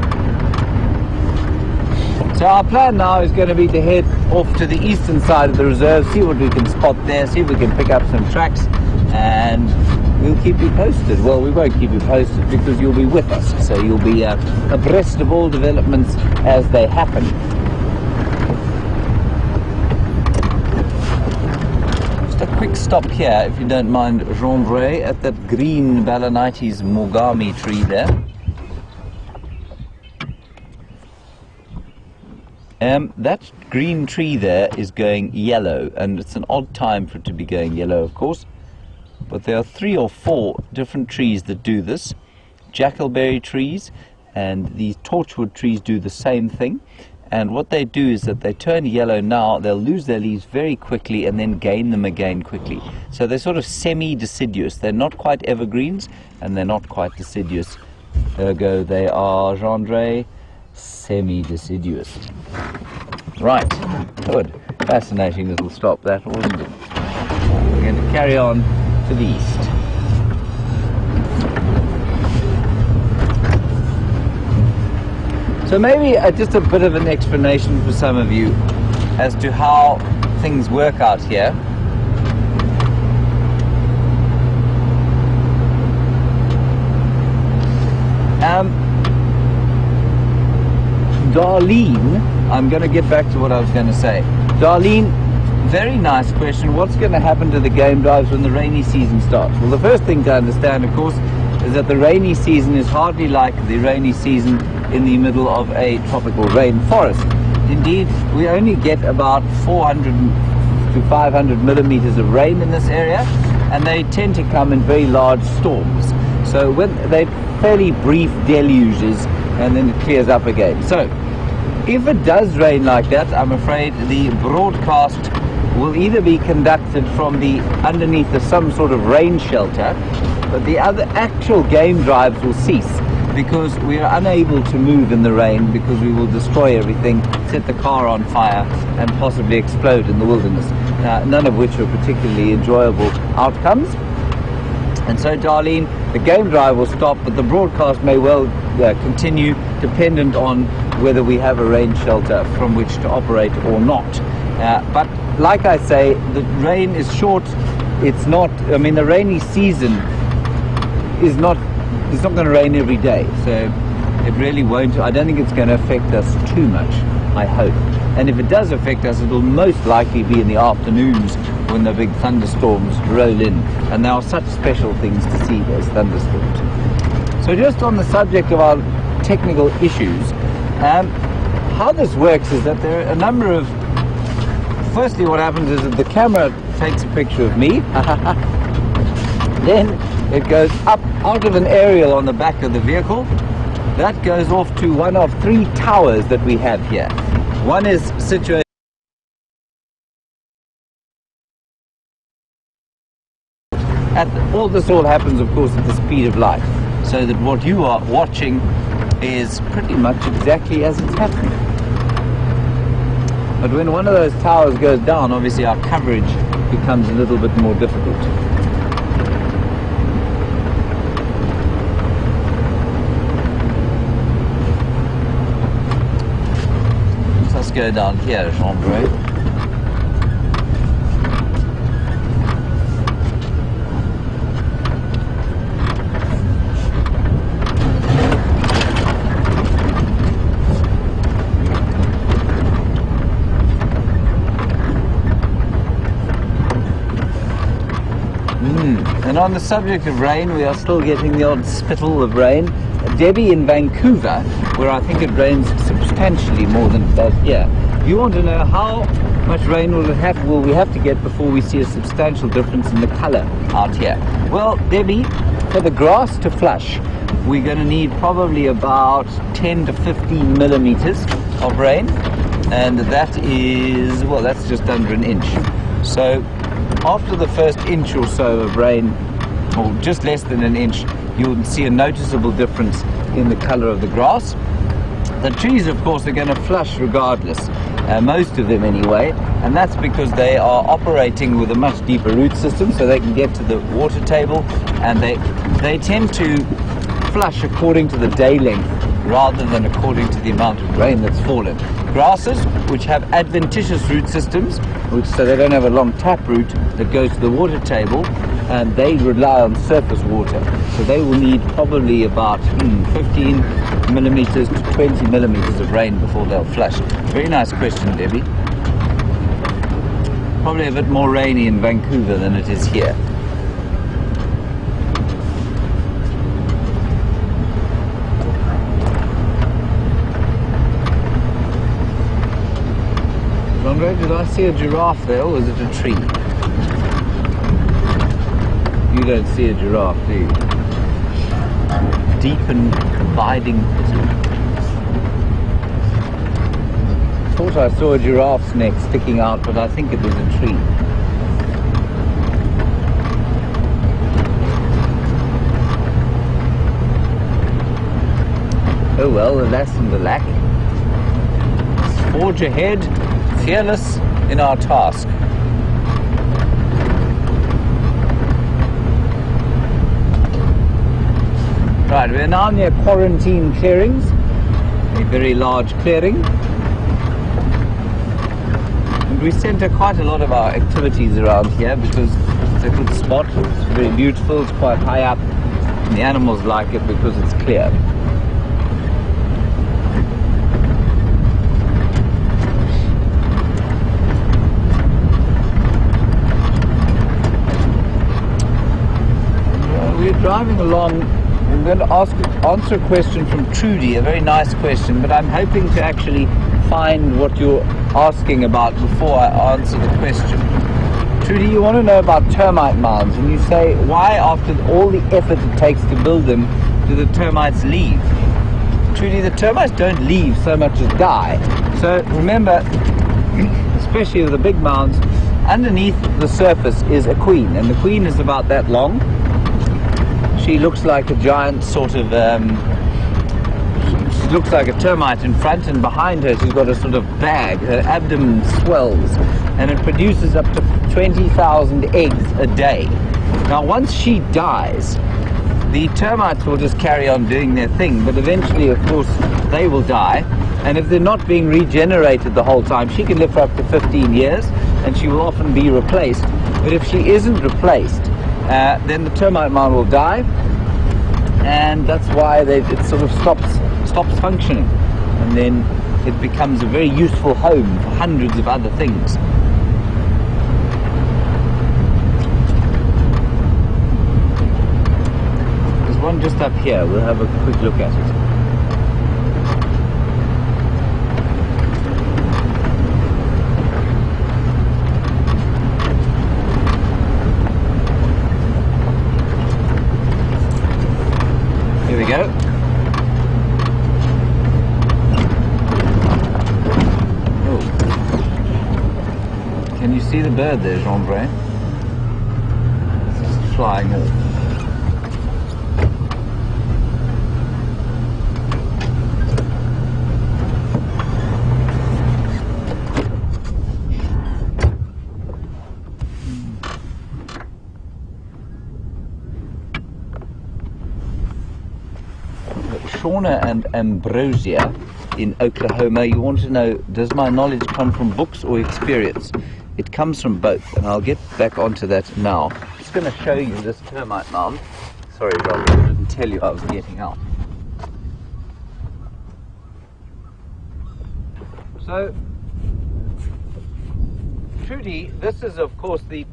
So our plan now is going to be to head off to the eastern side of the reserve, see what we can spot there, see if we can pick up some tracks, and we'll keep you posted. Well, we won't keep you posted because you'll be with us, so you'll be abreast of all developments as they happen. A quick stop here, if you don't mind, Jean-Bray, at that green Balanites Mogami tree there. That green tree there is going yellow, and it's an odd time for it to be going yellow, of course. But there are 3 or 4 different trees that do this. Jackalberry trees and these torchwood trees do the same thing. And what they do is that they turn yellow now, they'll lose their leaves very quickly and then gain them again quickly. So they're sort of semi-deciduous. They're not quite evergreens and they're not quite deciduous. Ergo, they are, Gendre, semi-deciduous. Right, good. Fascinating little stop that, wasn't it? We're going to carry on to the east. So maybe just a bit of an explanation for some of you as to how things work out here. Darlene, I'm going to get back to what I was going to say. Darlene, very nice question. What's going to happen to the game drives when the rainy season starts? Well, the first thing to understand, of course, is that the rainy season is hardly like the rainy season in the middle of a tropical rainforest. Indeed, we only get about 400 to 500 millimeters of rain in this area, and they tend to come in very large storms. So when they're fairly brief deluges, and then it clears up again. So if it does rain like that, I'm afraid the broadcast will either be conducted from the underneath of some sort of rain shelter, but the other actual game drives will cease because we are unable to move in the rain, because we will destroy everything, set the car on fire, and possibly explode in the wilderness. None of which are particularly enjoyable outcomes. And so, Darlene, the game drive will stop, but the broadcast may well continue, dependent on whether we have a rain shelter from which to operate or not. But like I say, the rain is short. It's not, I mean, the rainy season is not, it's not going to rain every day, so it really won't. I don't think it's going to affect us too much, I hope. And if it does affect us, it will most likely be in the afternoons when the big thunderstorms roll in. And there are such special things to see, those thunderstorms. So just on the subject of our technical issues, how this works is that there are a number of... Firstly, what happens is that the camera takes a picture of me. Then it goes up out of an aerial on the back of the vehicle. That goes off to one of 3 towers that we have here. One is situated... all this all happens, of course, at the speed of light, so that what you are watching is pretty much exactly as it's happening. But when one of those towers goes down, obviously our coverage becomes a little bit more difficult. Let's go down here, Jean-Bray. And on the subject of rain, we are still getting the odd spittle of rain. Debbie in Vancouver, where I think it rains substantially more than it does here. You want to know how much rain will we have to get before we see a substantial difference in the color out here? Well, Debbie, for the grass to flush, we're going to need probably about 10 to 15 millimeters of rain, and that is, well, that's just under an inch. So after the first inch or so of rain, or just less than an inch, you'll see a noticeable difference in the color of the grass. The trees, of course, are going to flush regardless, most of them anyway, and that's because they are operating with a much deeper root system, so they can get to the water table, and they tend to flush according to the day length rather than according to the amount of rain that's fallen. Grasses, which have adventitious root systems, so they don't have a long tap root that goes to the water table, and they rely on surface water. So they will need probably about 15 millimeters to 20 millimeters of rain before they'll flush. Very nice question, Debbie. Probably a bit more rainy in Vancouver than it is here. Did I see a giraffe there, or was it a tree? You don't see a giraffe, do you? Deep and abiding. thought I saw a giraffe's neck sticking out, but I think it was a tree. Oh well, alas and alack. Let's forge ahead, fearless in our task. Right, we're now near quarantine clearings, a very large clearing. And we centre quite a lot of our activities around here because it's a good spot, it's very beautiful, it's quite high up, and the animals like it because it's clear. We're driving along. I'm going to answer a question from Trudy, a very nice question, but I'm hoping to actually find what you're asking about before I answer the question. Trudy, you want to know about termite mounds, and you say, why after all the effort it takes to build them, do the termites leave? Trudy, the termites don't leave so much as die. So remember, especially with the big mounds, underneath the surface is a queen, and the queen is about that long. She looks like a giant sort of, she looks like a termite in front, and behind her she's got a sort of bag. Her abdomen swells and it produces up to 20,000 eggs a day. Now once she dies, the termites will just carry on doing their thing, but eventually of course they will die, and if they're not being regenerated the whole time, she can live for up to 15 years and she will often be replaced. But if she isn't replaced, then the termite mound will die, and that's why it sort of stops functioning, and then it becomes a very useful home for hundreds of other things. There's one just up here, we'll have a quick look at it. Here we go. Oh. Can you see the bird there, Jean-Bray? It's just flying off. Shauna and Ambrosia in Oklahoma, you want to know, does my knowledge come from books or experience? It comes from both, and I'll get back onto that now. I'm just going to show you this termite mound. Sorry, Rob, I didn't tell you I was getting out. So, Trudy, this is of course the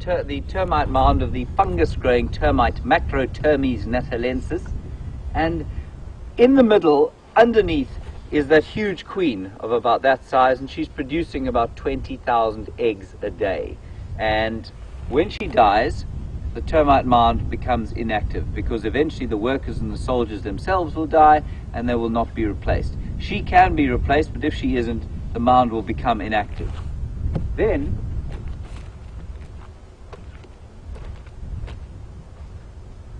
termite mound of the fungus-growing termite Macrotermes natalensis, and in the middle, underneath, is that huge queen of about that size, and she's producing about 20,000 eggs a day. And when she dies, the termite mound becomes inactive, because eventually the workers and the soldiers themselves will die and they will not be replaced. She can be replaced, but if she isn't, the mound will become inactive. Then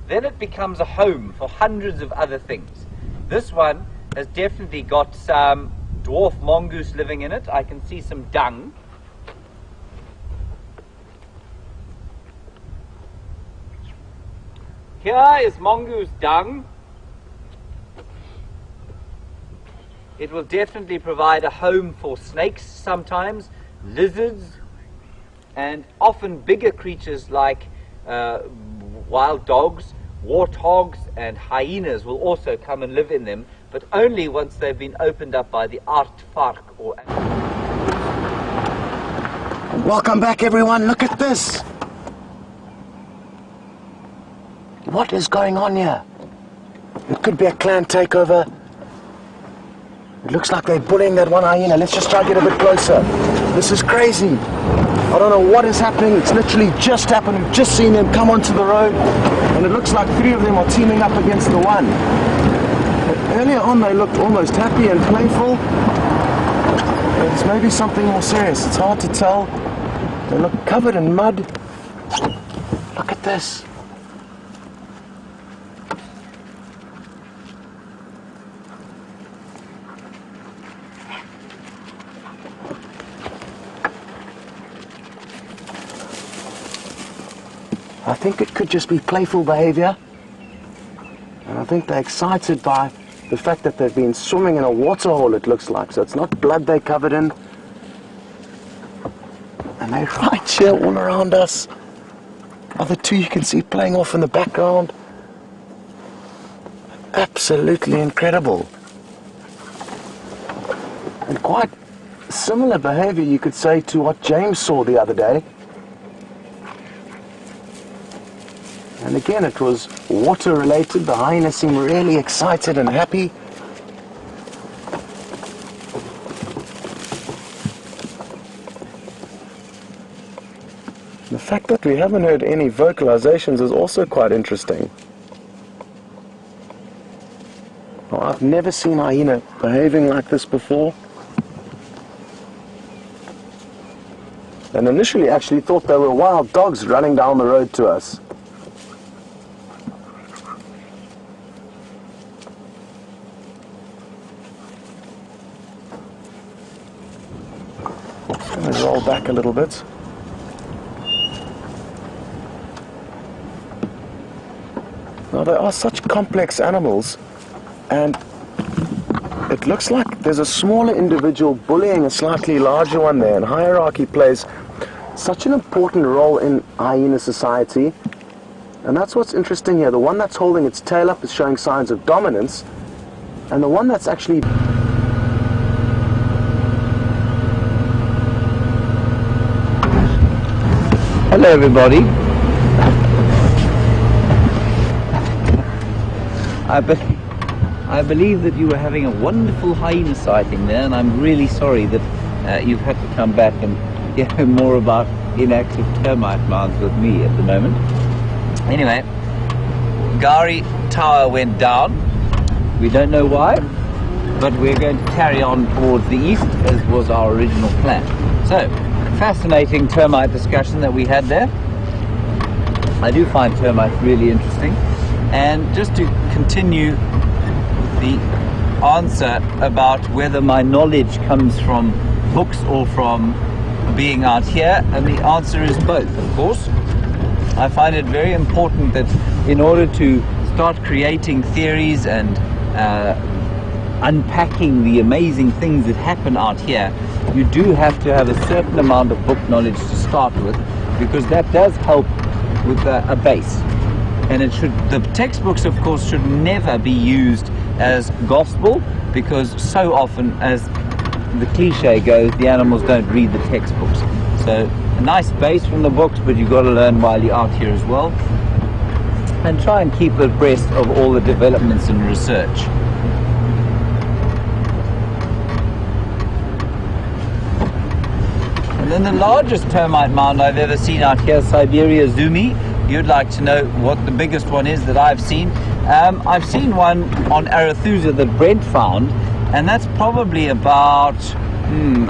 it becomes a home for hundreds of other things. This one has definitely got some dwarf mongoose living in it. I can see some dung. Here is mongoose dung. It will definitely provide a home for snakes sometimes, lizards, and often bigger creatures like wild dogs, warthogs and hyenas will also come and live in them, but only once they've been opened up by the aardvark or... Welcome back, everyone. Look at this. What is going on here? It could be a clan takeover. It looks like they're bullying that one hyena. Let's just try to get a bit closer. This is crazy. I don't know what is happening. It's literally just happened. We've just seen them come onto the road, and it looks like 3 of them are teaming up against the one. But earlier on they looked almost happy and playful. It's maybe something more serious. It's hard to tell. They look covered in mud. Look at this. I think it could just be playful behavior. And I think they're excited by the fact that they've been swimming in a waterhole, it looks like. So it's not blood they're covered in. And they're right here all around us. Other two you can see playing off in the background. Absolutely incredible. And quite similar behavior, you could say, to what James saw the other day. And again, it was water related. The hyenas seemed really excited and happy. The fact that we haven't heard any vocalizations is also quite interesting. Well, I've never seen a hyena behaving like this before. And initially actually thought they were wild dogs running down the road to us. Let me roll back a little bit. Now, they are such complex animals, and it looks like there's a smaller individual bullying a slightly larger one there, and hierarchy plays such an important role in hyena society. And that's what's interesting here. The one that's holding its tail up is showing signs of dominance, and the one that's actually Hello everybody. I believe that you were having a wonderful hyena sighting there, and I'm really sorry that you've had to come back and hear more about inactive termite mounds with me at the moment. Anyway, Gari Tower went down. We don't know why, but we're going to carry on towards the east as was our original plan. So, fascinating termite discussion that we had there. I do find termites really interesting. And just to continue the answer about whether my knowledge comes from books or from being out here, and the answer is both, of course. I find it very important that in order to start creating theories and unpacking the amazing things that happen out here, you do have to have a certain amount of book knowledge to start with, because that does help with a base. And the textbooks, of course, should never be used as gospel, because so often, as the cliche goes, the animals don't read the textbooks. So a nice base from the books, but you've got to learn while you're out here as well, and try and keep abreast of all the developments in research. And then the largest termite mound I've ever seen out here, Siberia Zumi. You'd like to know what the biggest one is that I've seen. I've seen one on Arathusa that Brent found, and that's probably about,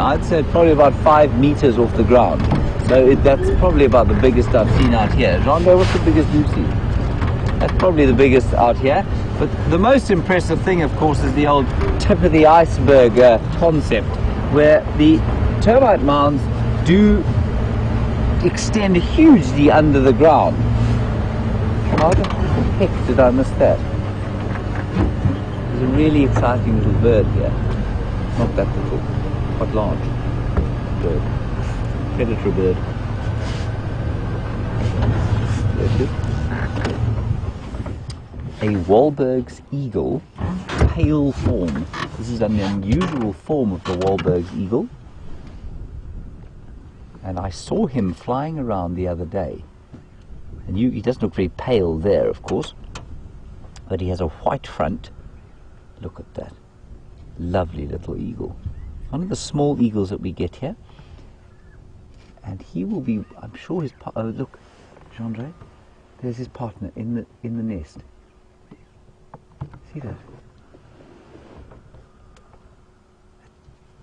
I'd say probably about 5 meters off the ground. So that's probably about the biggest I've seen out here. Jean-Pierre, what's the biggest you've seen? That's probably the biggest out here. But the most impressive thing, of course, is the old tip of the iceberg concept, where the termite mounds do extend hugely under the ground. How the heck did I miss that? There's a really exciting little bird here. Not that little, quite large bird. Predator bird. There it is. A Wahlberg's eagle, pale form. This is an unusual form of the Wahlberg's eagle. And I saw him flying around the other day. And he doesn't look very pale there, of course, but he has a white front. Look at that. Lovely little eagle. One of the small eagles that we get here. And he will be, I'm sure his, oh look, Jean-Andre, there's his partner in the nest. See that?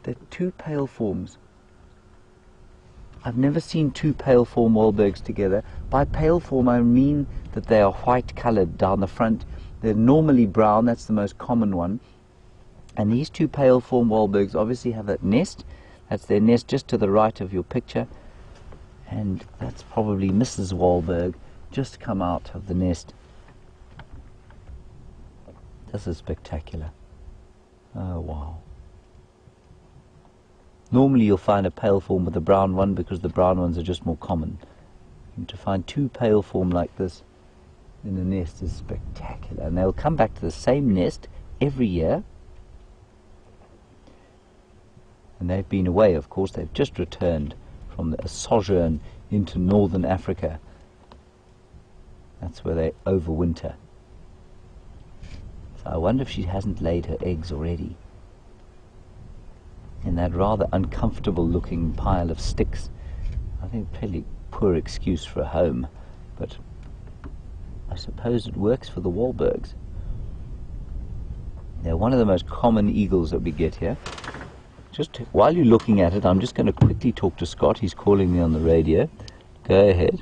They're two pale forms. I've never seen two pale form Wahlbergs together. By pale form I mean that they are white coloured down the front. They're normally brown, that's the most common one. And these two pale form Wahlbergs obviously have a nest. That's their nest just to the right of your picture. And that's probably Mrs. Wahlberg just come out of the nest. This is spectacular. Oh wow. Normally you'll find a pale form with a brown one because the brown ones are just more common. And to find two pale form like this in a nest is spectacular. And they'll come back to the same nest every year. And they've been away, of course. They've just returned from a sojourn into northern Africa. That's where they overwinter. So I wonder if she hasn't laid her eggs already in that rather uncomfortable looking pile of sticks. I think a fairly poor excuse for a home, but I suppose it works for the Wahlbergs. They're one of the most common eagles that we get here. Just while you're looking at it, I'm just going to quickly talk to Scott. He's calling me on the radio. Go ahead.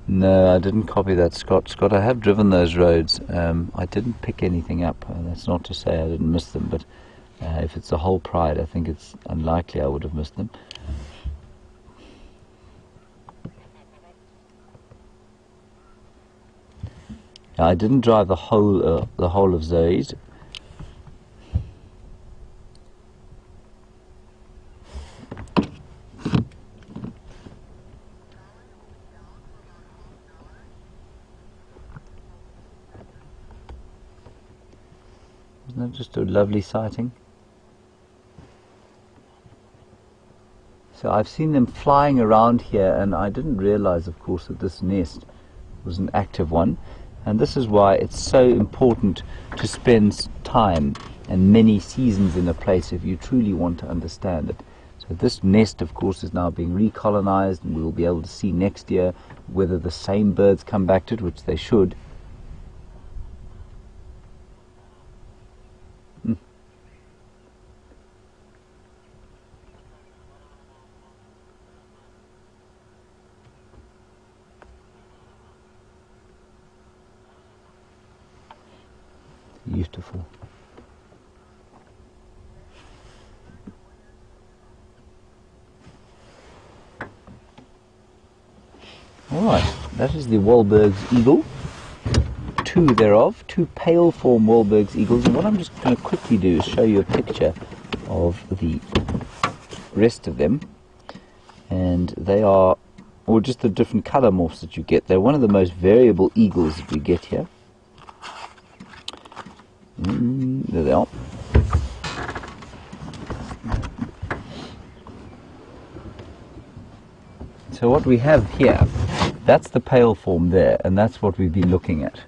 No, I didn't copy that, Scott. Scott, I have driven those roads. I didn't pick anything up. That's not to say I didn't miss them, but if it's the whole Pride, I think it's unlikely I would have missed them. I didn't drive the whole of Zoe's. Isn't that just a lovely sighting? So I've seen them flying around here, and I didn't realize, of course, that this nest was an active one. And this is why it's so important to spend time and many seasons in a place if you truly want to understand it. So this nest, of course, is now being recolonized, and we will be able to see next year whether the same birds come back to it, which they should. Beautiful. Alright, that is the Wahlberg's eagle. Two thereof, two pale form Wahlberg's eagles. And what I'm just going to quickly do is show you a picture of the rest of them. And they are, or just the different colour morphs that you get. They're one of the most variable eagles that we get here. There they are. So what we have here, that's the pale form there, and that's what we've been looking at.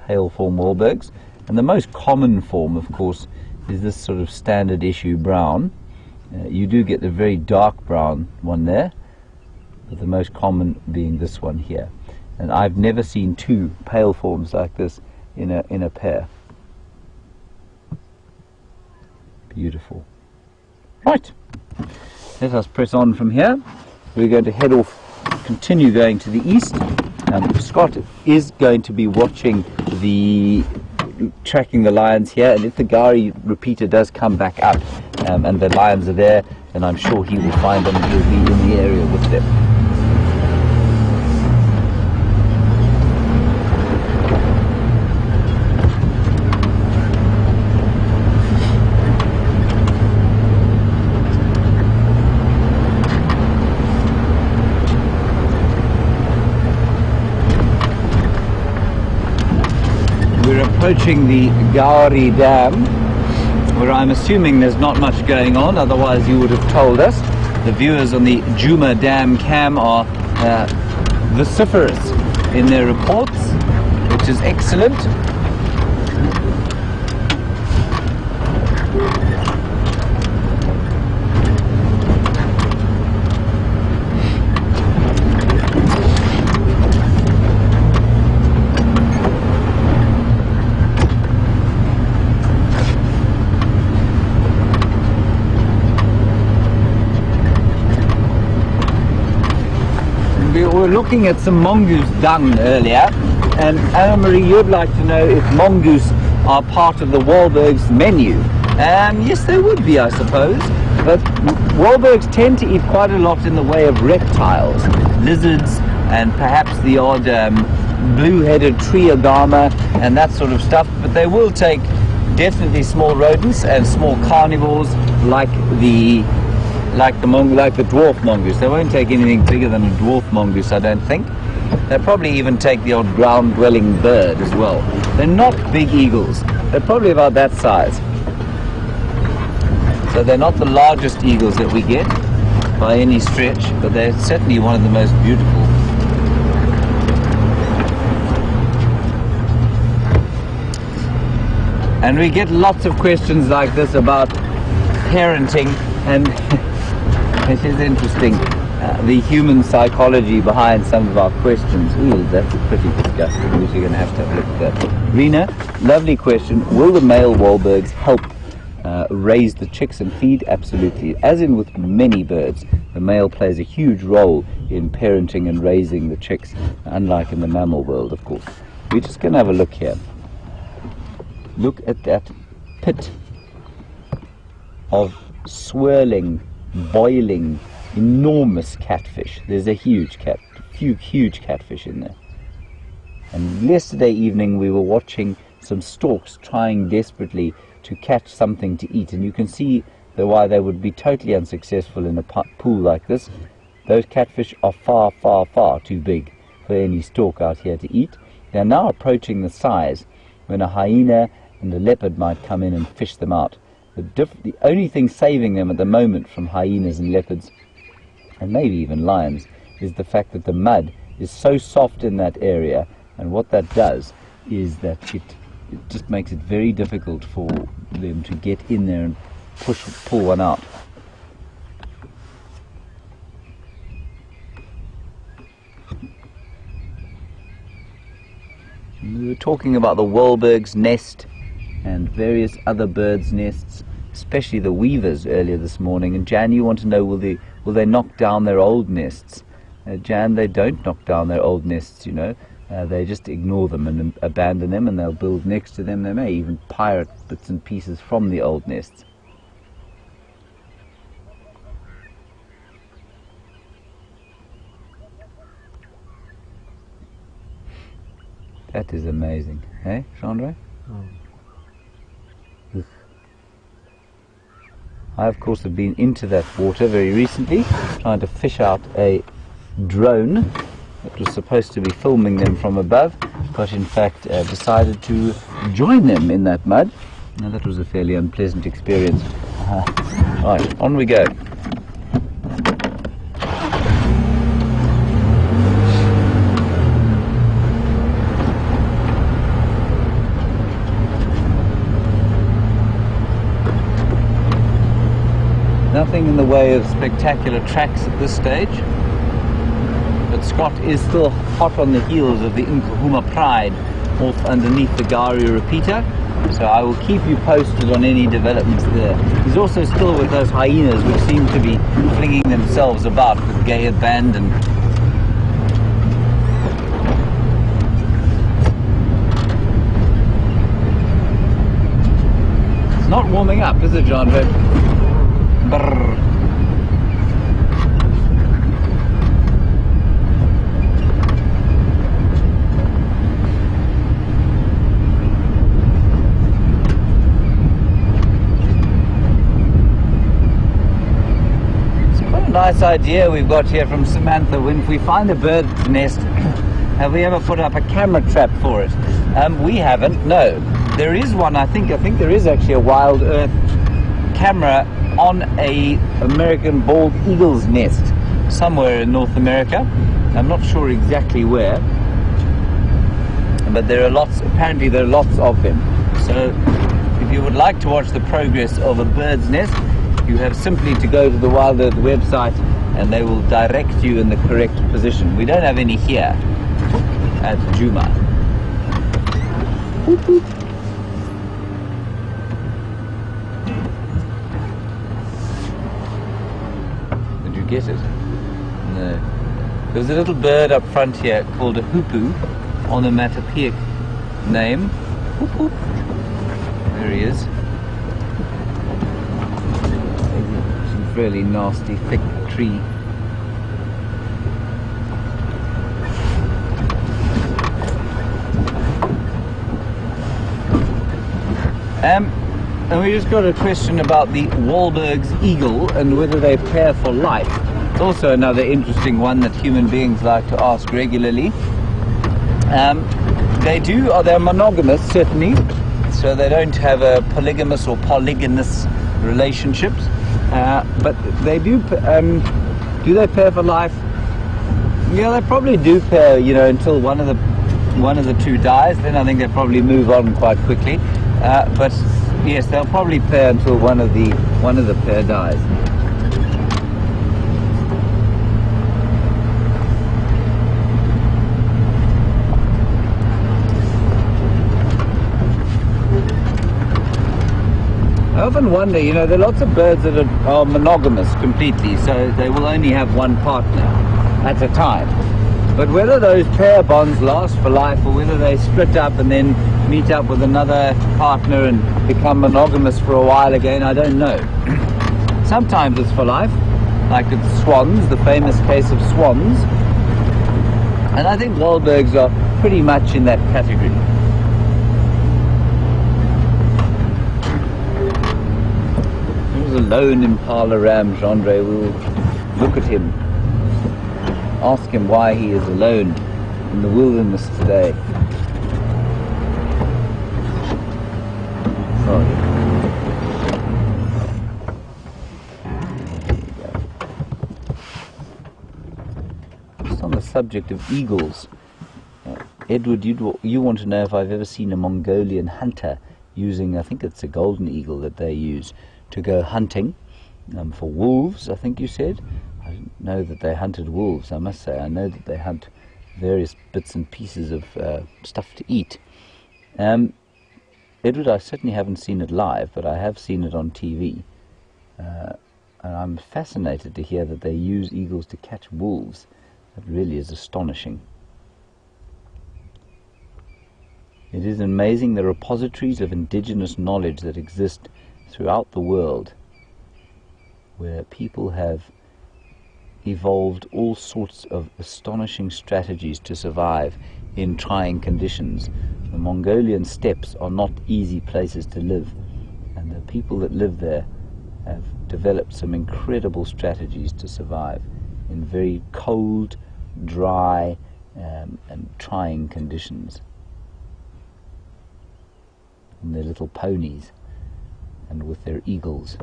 Pale form Wahlbergs. And the most common form, of course, is this sort of standard issue brown. You do get the very dark brown one there, but the most common being this one here. And I've never seen two pale forms like this in a pair. Beautiful. Right, let us press on from here. We're going to head off, continue going to the east. Scott is going to be watching tracking the lions here, and if the Gari repeater does come back up and the lions are there, then I'm sure he will find them and he'll be in the area with them. Approaching the Gari Dam, where I'm assuming there's not much going on, otherwise you would have told us. The viewers on the Nkuhuma Dam cam are vociferous in their reports, which is excellent. looking at some mongoose dung earlier, and Anna-Marie, you'd like to know if mongoose are part of the Wahlberg's menu. Yes, they would be, I suppose, but Wahlbergs tend to eat quite a lot in the way of reptiles, lizards, and perhaps the odd blue-headed tree agama and that sort of stuff, but they will take definitely small rodents and small carnivores like the dwarf mongoose. They won't take anything bigger than a dwarf mongoose, I don't think. They'll probably even take the odd ground-dwelling bird as well. They're not big eagles. They're probably about that size. So they're not the largest eagles that we get by any stretch, but they're certainly one of the most beautiful. And we get lots of questions like this about parenting, and it is interesting, the human psychology behind some of our questions. Ooh, that's pretty disgusting. We're going to have a look at that. Rena, lovely question. Will the male Wahlbergs help raise the chicks and feed? Absolutely. As in with many birds, the male plays a huge role in parenting and raising the chicks, unlike in the mammal world, of course. We're just going to have a look here. Look at that pit of swirling, boiling, enormous catfish. There's a huge catfish in there. And yesterday evening we were watching some storks trying desperately to catch something to eat, and you can see why they would be totally unsuccessful in a pool like this. Those catfish are far, far, far too big for any stork out here to eat. They're now approaching the size when a hyena and a leopard might come in and fish them out. The only thing saving them at the moment from hyenas and leopards, and maybe even lions, is the fact that the mud is so soft in that area, and what that does is that it just makes it very difficult for them to get in there and pull one out. We were talking about the Wahlberg's nest and various other birds' nests, especially the weavers earlier this morning. And Jan, you want to know, will they knock down their old nests? Jan, they don't knock down their old nests, you know. They just ignore them and abandon them, and they'll build next to them. They may even pirate bits and pieces from the old nests. That is amazing, eh, Chandra? I, of course, have been into that water very recently, trying to fish out a drone that was supposed to be filming them from above, but in fact decided to join them in that mud. Now, that was a fairly unpleasant experience. Right, on we go. Nothing in the way of spectacular tracks at this stage, but Scott is still hot on the heels of the Nkuhuma Pride off underneath the Gari repeater, so I will keep you posted on any developments there. He's also still with those hyenas, which seem to be flinging themselves about with gay abandon. It's not warming up, is it, John? Brrr. It's quite a nice idea we've got here from Samantha. When we find a bird's nest, have we ever put up a camera trap for it? We haven't, no. There is one, I think there is actually a WildEarth camera on a American bald eagle's nest somewhere in North America. I'm not sure exactly where, but there are apparently there are lots of them. So if you would like to watch the progress of a bird's nest, you have simply to go to the WildEarth website and they will direct you in the correct position. We don't have any here at Juma. Boop, boop. Get it? No. There's a little bird up front here called a hoopoe, onomatopoeic name. Whoop, whoop. There he is. Some really nasty thick tree. And we just got a question about the Wahlberg's eagle and whether they pair for life. It's also another interesting one that human beings like to ask regularly. They're monogamous, certainly, so they don't have a polygamous or polygynous relationships, but they do they pair for life? Yeah, they probably do pair, you know, until one of the two dies. Then I think they probably move on quite quickly. But yes, they'll probably pair until one of the pair dies. I often wonder, you know, there are lots of birds that are monogamous completely, so they will only have one partner at a time. But whether those pair bonds last for life or whether they split up and then meet up with another partner and become monogamous for a while again, I don't know. Sometimes it's for life, like it's swans, the famous case of swans. And I think Wahlbergs are pretty much in that category. There's a lone impala ram, Gendre. We'll look at him. Ask him why he is alone in the wilderness today. Just on the subject of eagles, Edward, you want to know if I've ever seen a Mongolian hunter using, I think it's a golden eagle that they use to go hunting for wolves, I think you said. I didn't know that they hunted wolves, I must say. I know that they hunt various bits and pieces of stuff to eat. Edward, I certainly haven't seen it live, but I have seen it on TV. And I'm fascinated to hear that they use eagles to catch wolves. That really is astonishing. It is amazing the repositories of indigenous knowledge that exist throughout the world, where people have evolved all sorts of astonishing strategies to survive in trying conditions. The Mongolian steppes are not easy places to live, and the people that live there have developed some incredible strategies to survive in very cold, dry, and trying conditions. And their little ponies, and with their eagles.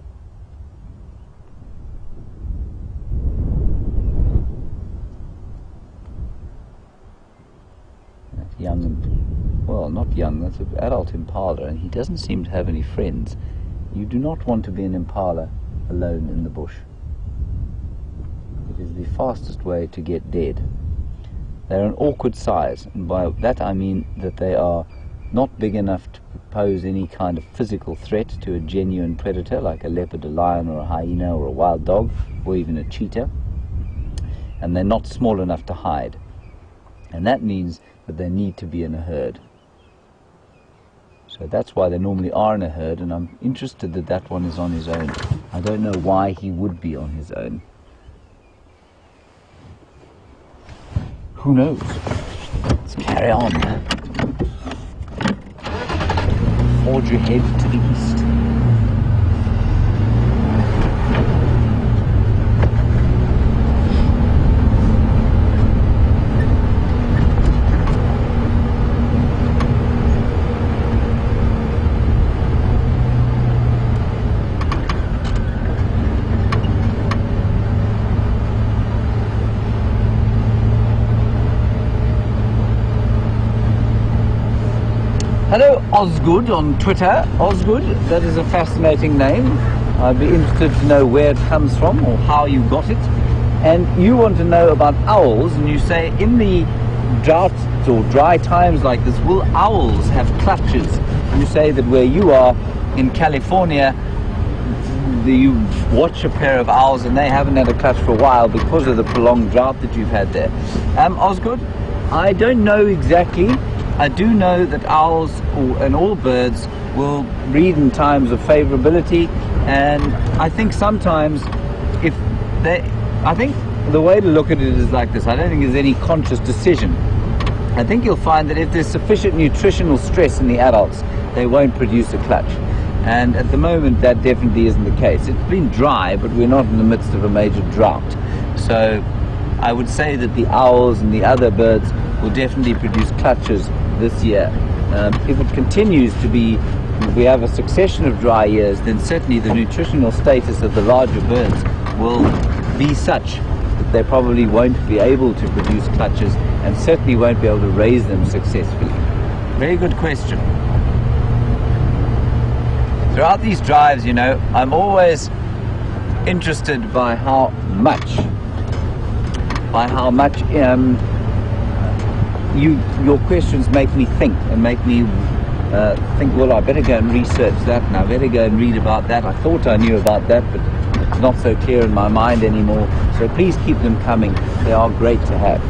That young, well, not young, that's an adult impala, and he doesn't seem to have any friends. You do not want to be an impala alone in the bush. It is the fastest way to get dead. They're an awkward size, and by that I mean that they are not big enough to pose any kind of physical threat to a genuine predator like a leopard, a lion, or a hyena, or a wild dog, or even a cheetah. And they're not small enough to hide. And that means that they need to be in a herd. So that's why they normally are in a herd, and I'm interested that that one is on his own. I don't know why he would be on his own. Who knows? Let's carry on. Forge ahead to the east. Hello, Osgood on Twitter. Osgood, that is a fascinating name. I'd be interested to know where it comes from or how you got it. And you want to know about owls, and you say in the droughts or dry times like this, will owls have clutches? You say that where you are in California, you watch a pair of owls and they haven't had a clutch for a while because of the prolonged drought that you've had there. Osgood, I don't know exactly. I do know that owls and all birds will breed in times of favorability, and I think sometimes I think the way to look at it is like this. I don't think there's any conscious decision. I think you'll find that if there's sufficient nutritional stress in the adults, they won't produce a clutch. And at the moment, that definitely isn't the case. It's been dry, but we're not in the midst of a major drought. So I would say that the owls and the other birds will definitely produce clutches this year. If it continues to be, if we have a succession of dry years, then certainly the nutritional status of the larger birds will be such that they probably won't be able to produce clutches and certainly won't be able to raise them successfully. Very good question. Throughout these drives, you know, I'm always interested by how much your questions make me think and make me think, well, I better go and research that and I better go and read about that. I thought I knew about that, but it's not so clear in my mind anymore. So please keep them coming. They are great to have.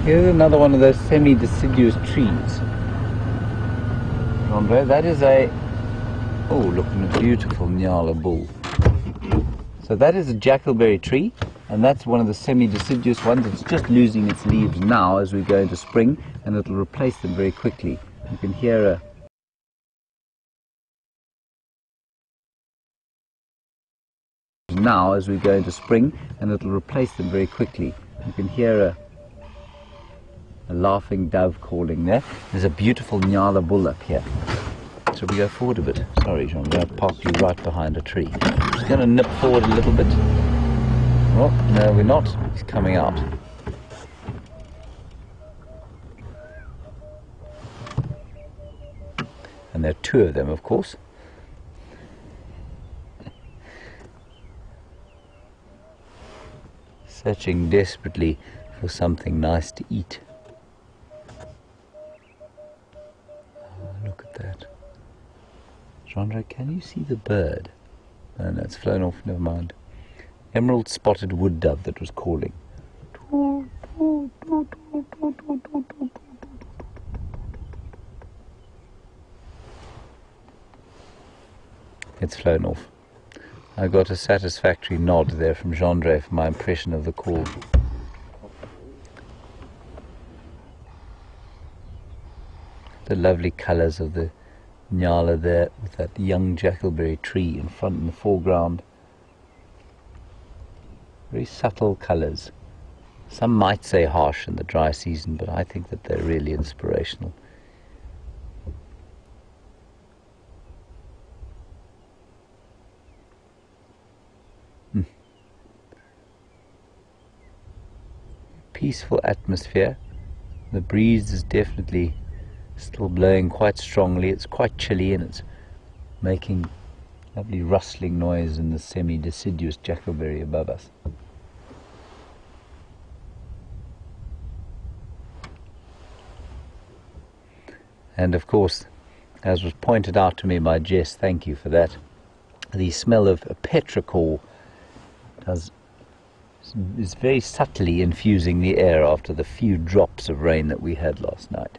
Here's another one of those semi-deciduous trees. Andre, that is a, oh, looking at a beautiful Nyala bull. So that is a jackalberry tree, and that's one of the semi-deciduous ones. It's just losing its leaves now as we go into spring, and it'll replace them very quickly. You can hear a now as we go into spring, and it'll replace them very quickly. You can hear a laughing dove calling there. There's a beautiful Nyala bull up here. So we go forward a bit. Sorry, Jean, I'm going to park you right behind a tree. Just going to nip forward a little bit. Oh, no, we're not. He's coming out. And there are two of them, of course. Searching desperately for something nice to eat. Look at that. Chandra, can you see the bird? Oh, no, it's flown off, never mind. Emerald spotted wood dove that was calling. It's flown off. I got a satisfactory nod there from Chandra for my impression of the call. The lovely colours of the Nyala there with that young jackalberry tree in front in the foreground. Very subtle colours. Some might say harsh in the dry season, but I think that they're really inspirational. Peaceful atmosphere. The breeze is definitely still blowing quite strongly. It's quite chilly and it's making lovely rustling noise in the semi-deciduous jackalberry above us. And of course, as was pointed out to me by Jess, thank you for that, the smell of a petrichor is very subtly infusing the air after the few drops of rain that we had last night.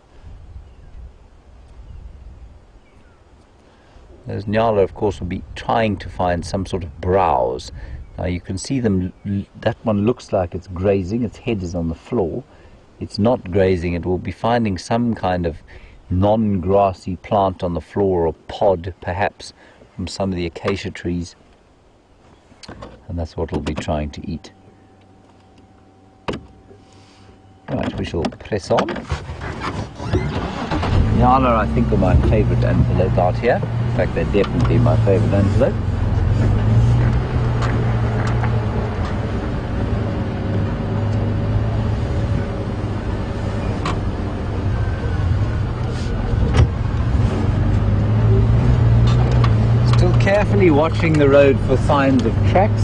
Those Nyala, of course, will be trying to find some sort of browse. Now you can see them, that one looks like it's grazing, its head is on the floor. It's not grazing, it will be finding some kind of non-grassy plant on the floor, or pod perhaps from some of the acacia trees. and that's what we'll be trying to eat. Right, we shall press on. Nyala, I think, are my favourite antelope out here. In fact, they're definitely my favourite antelope. Still carefully watching the road for signs of tracks.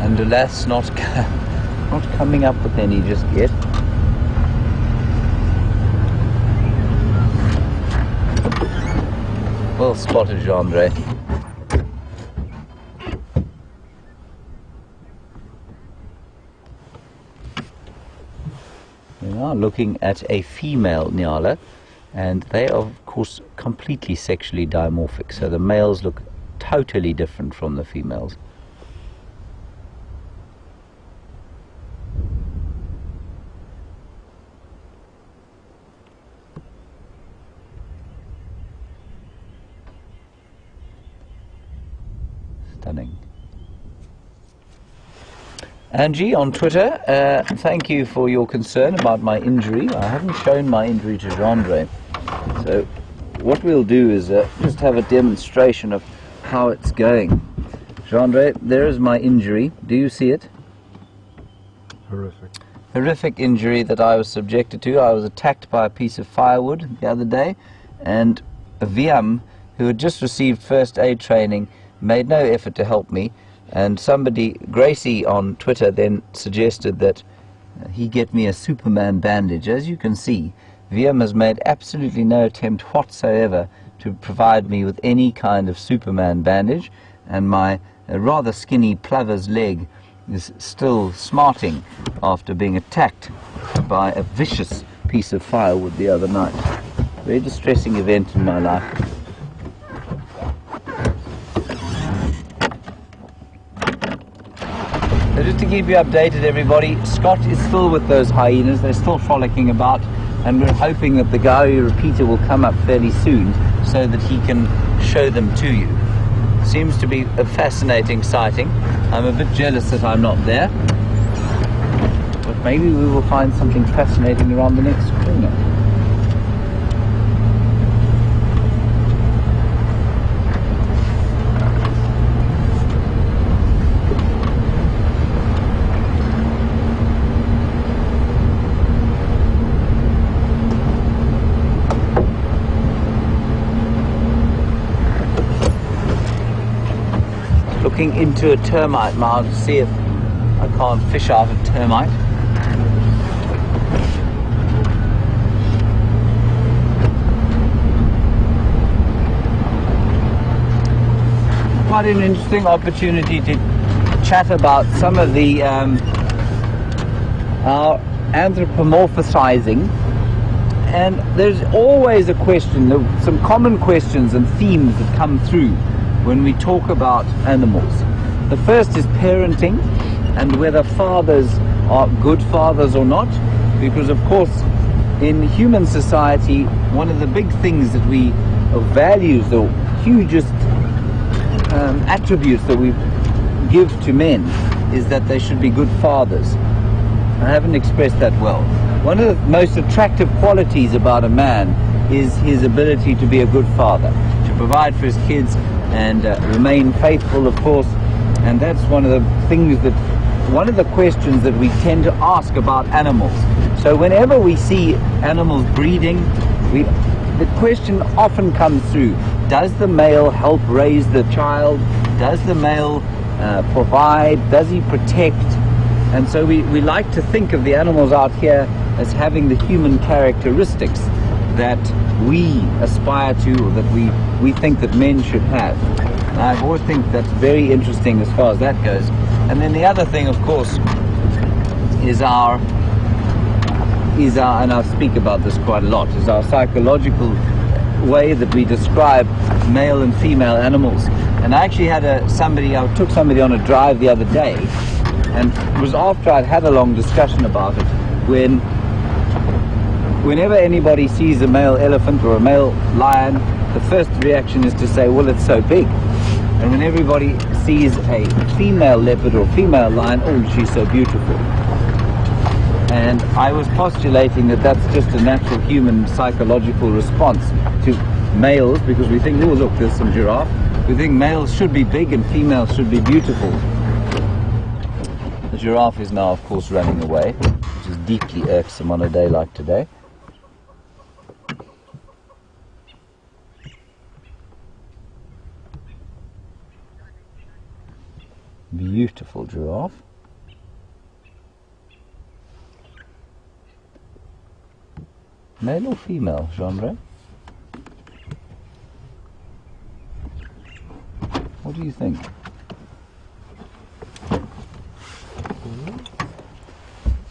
And alas, not coming up with any just yet. Well spotted, Jean-Andre. We are looking at a female Nyala, and they are of course completely sexually dimorphic, so the males look totally different from the females. Stunning. Angie on Twitter, thank you for your concern about my injury. I haven't shown my injury to Jean-Andre. So what we'll do is just have a demonstration of how it's going. Jean-Andre, there is my injury. Do you see it? Horrific. Horrific injury that I was subjected to. I was attacked by a piece of firewood the other day, and Viam, who had just received first aid training, made no effort to help me, and somebody, Gracie on Twitter, then suggested that he get me a Superman bandage. As you can see, Viam has made absolutely no attempt whatsoever to provide me with any kind of Superman bandage, and my rather skinny plover's leg is still smarting after being attacked by a vicious piece of firewood the other night. Very distressing event in my life. So just to keep you updated, everybody, Scott is still with those hyenas. They're still frolicking about, and we're hoping that the Gowrie repeater will come up fairly soon so that he can show them to you. Seems to be a fascinating sighting. I'm a bit jealous that I'm not there, but maybe we will find something fascinating around the next corner. Looking into a termite mound to see if I can't fish out a termite. Quite an interesting opportunity to chat about some of the our anthropomorphizing, and there's always a question, some common questions and themes that come through when we talk about animals. The first is parenting, and whether fathers are good fathers or not, because of course in human society one of the big things that we values, the hugest attributes that we give to men, is that they should be good fathers. I haven't expressed that well. One of the most attractive qualities about a man is his ability to be a good father, to provide for his kids and remain faithful, of course. And that's one of the things that, one of the questions that we tend to ask about animals. So whenever we see animals breeding, the question often comes through: does the male help raise the child? Does the male provide? Does he protect? And so we like to think of the animals out here as having the human characteristics that we aspire to, or that we think that men should have. And I always think that's very interesting as far as that goes. And then the other thing, of course, is our, and I'll speak about this quite a lot, is our psychological way that we describe male and female animals. And I actually had I took somebody on a drive the other day, and it was after I'd had a long discussion about it, when whenever anybody sees a male elephant or a male lion, the first reaction is to say, well, it's so big. And when everybody sees a female leopard or female lion, oh, she's so beautiful. And I was postulating that that's just a natural human psychological response to males, because we think, oh, look, there's some giraffe. We think males should be big and females should be beautiful. The giraffe is now, of course, running away, which is deeply irksome on a day like today. Beautiful giraffe. Male or female, Jean-Ray? What do you think?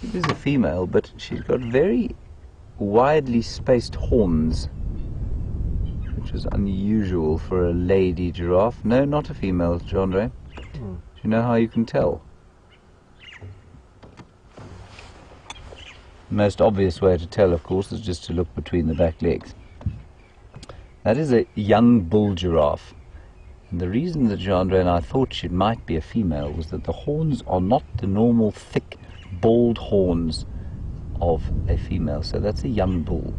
It is a female, but she's got very widely spaced horns, which is unusual for a lady giraffe. No, not a female, Jean-Ray. Do you know how you can tell? The most obvious way to tell, of course, is just to look between the back legs. That is a young bull giraffe. And the reason that Jean-Ray and I thought she might be a female was that the horns are not the normal thick, bald horns of a female. So that's a young bull.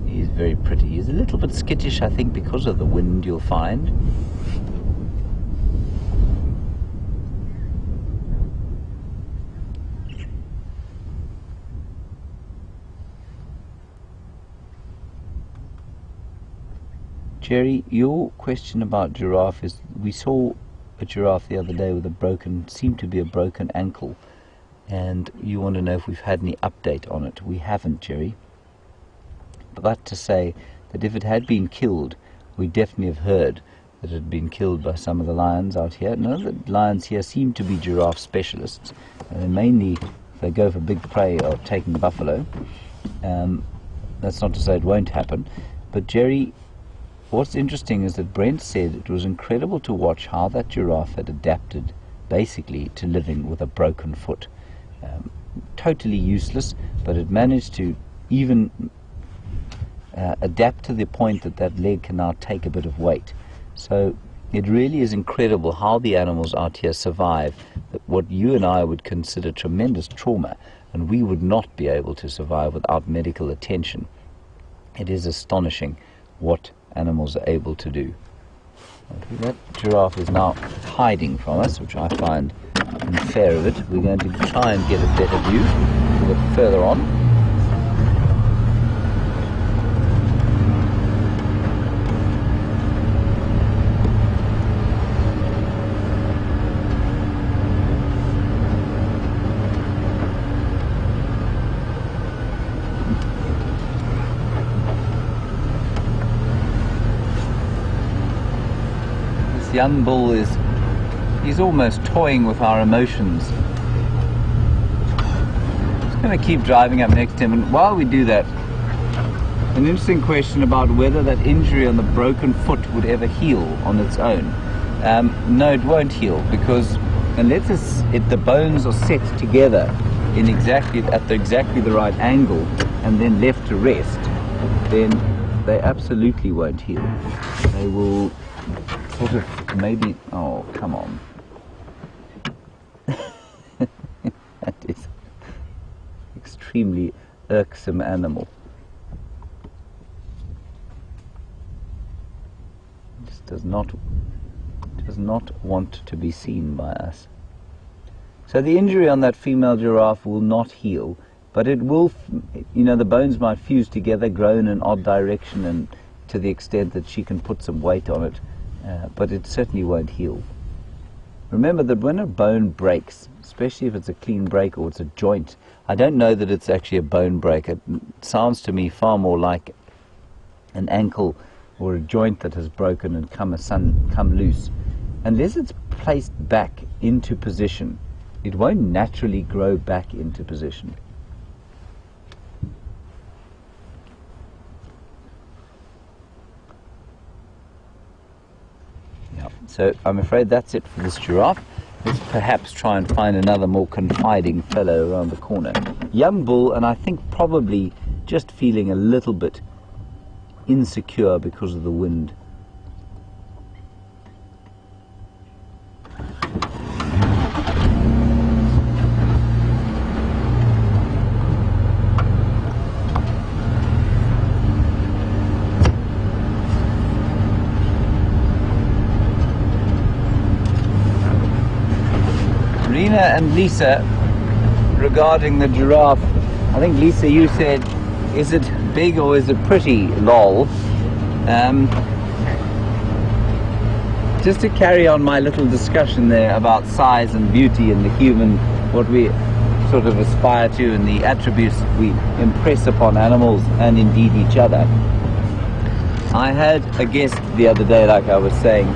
He's very pretty. He's a little bit skittish, I think, because of the wind, you'll find. Jerry, your question about giraffe is, we saw a giraffe the other day with seemed to be a broken ankle, and you want to know if we've had any update on it. We haven't, Jerry. But to say that if it had been killed, we definitely have heard that it had been killed by some of the lions out here. None of the lions here seem to be giraffe specialists. They mainly, if they go for big prey, are taking buffalo. That's not to say it won't happen. But Jerry, what's interesting is that Brent said it was incredible to watch how that giraffe had adapted basically to living with a broken foot. Totally useless, but it managed to even adapt to the point that that leg can now take a bit of weight. So it really is incredible how the animals out here survive what you and I would consider tremendous trauma, and we would not be able to survive without medical attention. It is astonishing what animals are able to do. That giraffe is now hiding from us, which I find unfair of it. We're going to try and get a better view a bit further on. Young bull he's almost toying with our emotions. I'm just going to keep driving up next to him, and while we do that, an interesting question about whether that injury on the broken foot would ever heal on its own. No, it won't heal, because unless the bones are set together in exactly the right angle and then left to rest, then they absolutely won't heal. They will sort of maybe, oh, come on. That is extremely irksome animal. Just does not want to be seen by us. So the injury on that female giraffe will not heal, but it will, the bones might fuse together, grow in an odd direction, and to the extent that she can put some weight on it. But it certainly won't heal. Remember that when a bone breaks, especially if it's a clean break or it's a joint, I don't know that it's actually a bone break. It sounds to me far more like an ankle or a joint that has broken and come loose. Unless it's placed back into position, it won't naturally grow back into position. So I'm afraid that's it for this giraffe. Let's perhaps try and find another more confiding fellow around the corner. Young bull, and I think probably just feeling a little bit insecure because of the wind. Rena and Lisa, regarding the giraffe, I think Lisa, you said, is it big or is it pretty? Lol. Just to carry on my little discussion there about size and beauty and the human, what we sort of aspire to and the attributes we impress upon animals and indeed each other. I had a guest the other day, like I was saying,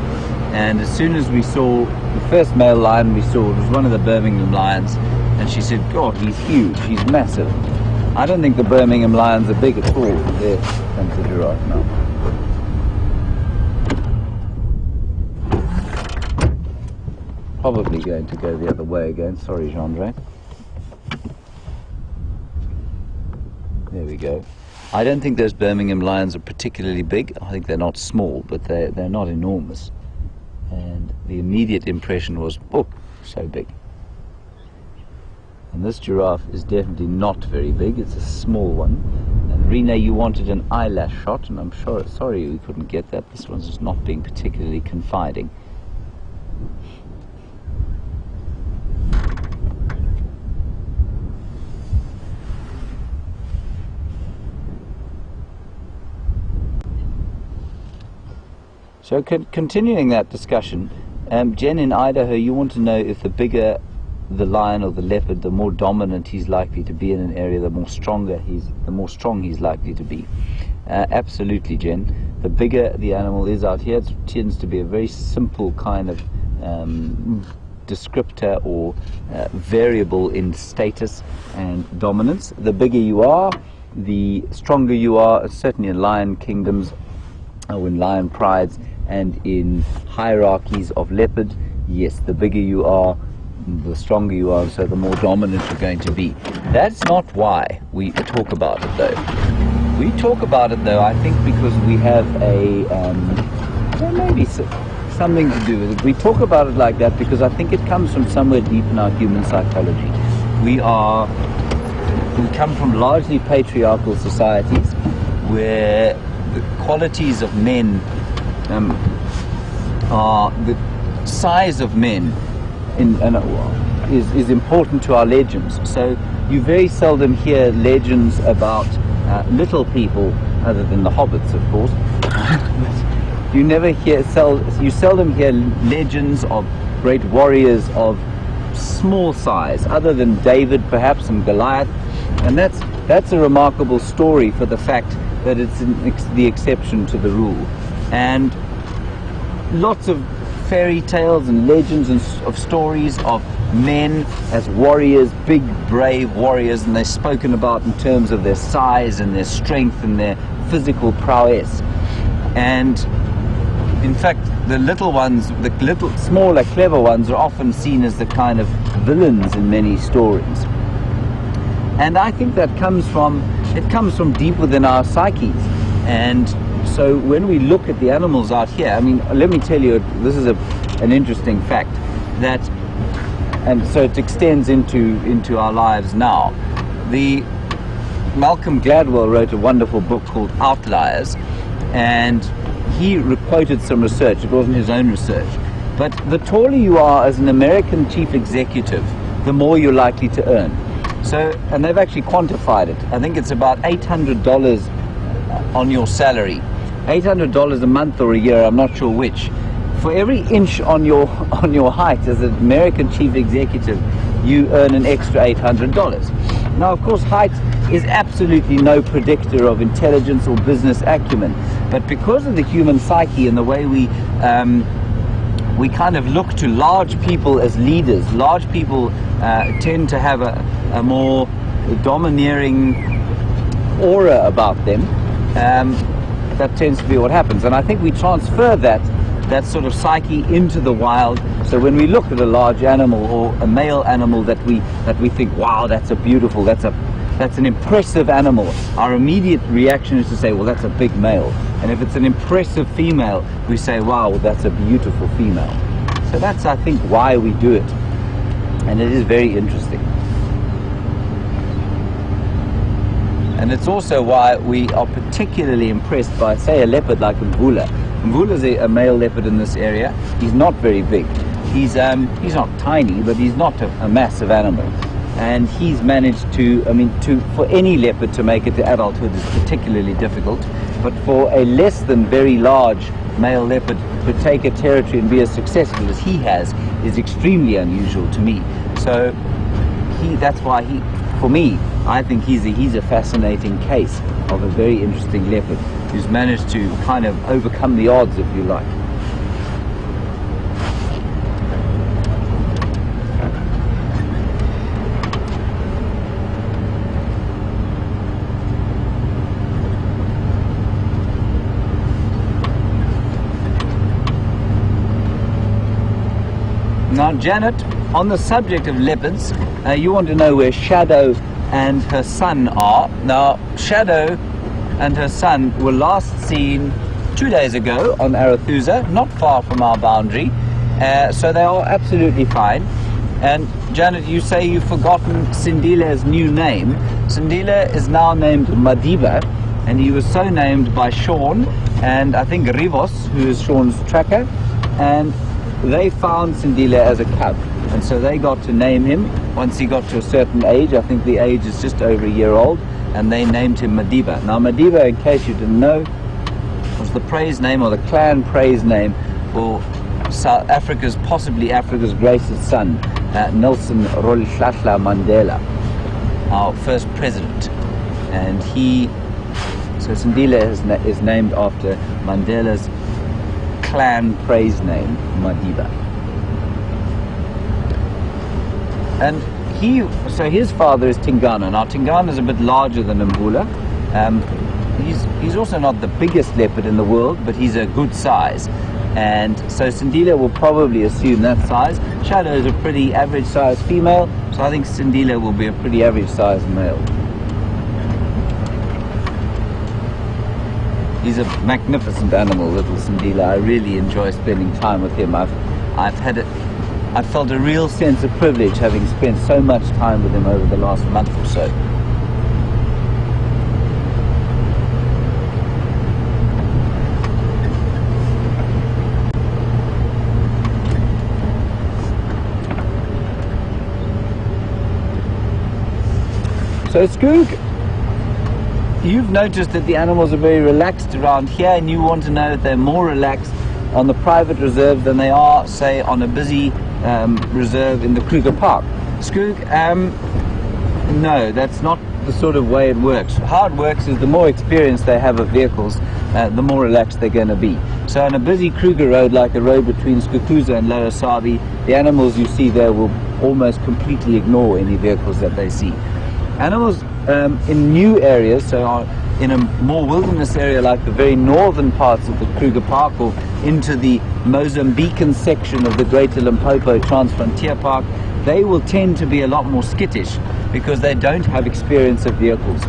and as soon as we saw the first male lion we saw, it was one of the Birmingham lions, and she said, God, he's huge, he's massive. I don't think the Birmingham lions are big at all. There comes the giraffe now. Probably going to go the other way again. Sorry, Jean-Andre. There we go. I don't think those Birmingham lions are particularly big. I think they're not small, but they're not enormous. And the immediate impression was, oh, so big. And this giraffe is definitely not very big. It's a small one. And Rena, you wanted an eyelash shot, and I'm sure, sorry we couldn't get that. This one's just not being particularly confiding. So continuing that discussion, Jen in Idaho, you want to know if the bigger the lion or the leopard, the more dominant he's likely to be in an area, the more strong he's likely to be. Absolutely, Jen. The bigger the animal is out here, it tends to be a very simple kind of descriptor or variable in status and dominance. The bigger you are, the stronger you are, certainly in lion kingdoms or in lion prides and in hierarchies of leopard. Yes, the bigger you are, the stronger you are, so the more dominant you're going to be. That's not why we talk about it, though. We talk about it, though, I think because we have a well, maybe something to do with it. We talk about it like that because I think it comes from somewhere deep in our human psychology. We come from largely patriarchal societies where the qualities of men are the size of men is important to our legends. So you very seldom hear legends about little people, other than the hobbits, of course. You seldom hear legends of great warriors of small size, other than David perhaps and Goliath, and that's a remarkable story for the fact that it's the exception to the rule. And lots of fairy tales and legends of stories of men as warriors, big brave warriors, and they're spoken about in terms of their size and their strength and their physical prowess. And in fact, the little ones, the little smaller clever ones, are often seen as the kind of villains in many stories. And I think that comes from deep within our psyches. And so when we look at the animals out here, I mean, let me tell you, this is an interesting fact, that, and so it extends into our lives now. Malcolm Gladwell wrote a wonderful book called Outliers, and he quoted some research. It wasn't his own research, but the taller you are as an American chief executive, the more you're likely to earn. So, and they've actually quantified it. I think it's about $800 on your salary, $800 a month or a year, I'm not sure which. For every inch on your height as an American chief executive, you earn an extra $800. Now, of course, height is absolutely no predictor of intelligence or business acumen, but because of the human psyche and the way we kind of look to large people as leaders, large people tend to have a more domineering aura about them. That tends to be what happens, and I think we transfer that sort of psyche into the wild, So when we look at a large animal or a male animal that we think, wow, that's an impressive animal, our immediate reaction is to say, well, that's a big male. And if it's an impressive female, we say, wow, that's a beautiful female. So that's, I think, why we do it. And it is very interesting. And it's also why we are particularly impressed by, say, a leopard like Nkuhuma. Nkuhuma is a male leopard in this area. He's not very big. He's not tiny, but he's not a massive animal. And he's managed to, for any leopard to make it to adulthood is particularly difficult. But for a less than very large male leopard to take a territory and be as successful as he has is extremely unusual to me. So that's why for me, I think he's a fascinating case of a very interesting leopard who's managed to kind of overcome the odds, if you like. Now, Janet, on the subject of leopards, you want to know where Shadow and her son are. Now, Shadow and her son were last seen 2 days ago on Arathusa, not far from our boundary, so they are absolutely fine. And Janet, you say you've forgotten Sindile's new name. Sindile is now named Madiba, and he was so named by Sean and I think Rivos, who is Sean's tracker, and they found Sindile as a cub, and so they got to name him once he got to a certain age. I think the age is just over a year old, and they named him Madiba. Now, Madiba, in case you didn't know, was the praise name, or the clan praise name, for South Africa's, possibly Africa's greatest son, Nelson Rolihlahla Mandela, our first president. And so Sindile is named after Mandela's clan praise name, Madiba. And his father is Tingana. Now, Tingana is a bit larger than Nkuhuma. He's also not the biggest leopard in the world, but he's a good size. And so Sindile will probably assume that size. Shadow is a pretty average size female, so I think Sindile will be a pretty average size male. He's a magnificent animal, little Sindile. I really enjoy spending time with him. I've felt a real sense of privilege having spent so much time with him over the last month or so. So Skoog, you've noticed that the animals are very relaxed around here, and you want to know if they're more relaxed on the private reserve than they are, say, on a busy reserve in the Kruger Park. Skoog, no, that's not the sort of way it works. How it works is the more experience they have of vehicles, the more relaxed they're going to be. So on a busy Kruger road, like a road between Skukuza and Lower Sabi, the animals you see there will almost completely ignore any vehicles that they see. Animals in new areas, so in a more wilderness area like the very northern parts of the Kruger Park, or into the Mozambican section of the Greater Limpopo Transfrontier Park, they will tend to be a lot more skittish because they don't have experience of vehicles.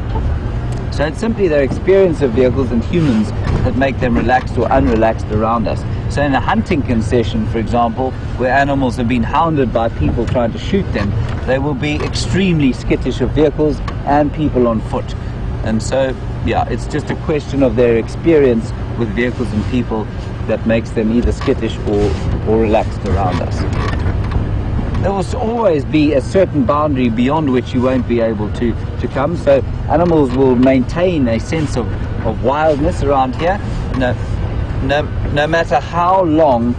So it's simply their experience of vehicles and humans that make them relaxed or unrelaxed around us. So in a hunting concession, for example, where animals have been hounded by people trying to shoot them, they will be extremely skittish of vehicles and people on foot. And so, yeah, it's just a question of their experience with vehicles and people that makes them either skittish or relaxed around us. There will always be a certain boundary beyond which you won't be able to come. So animals will maintain a sense of wildness around here. No matter how long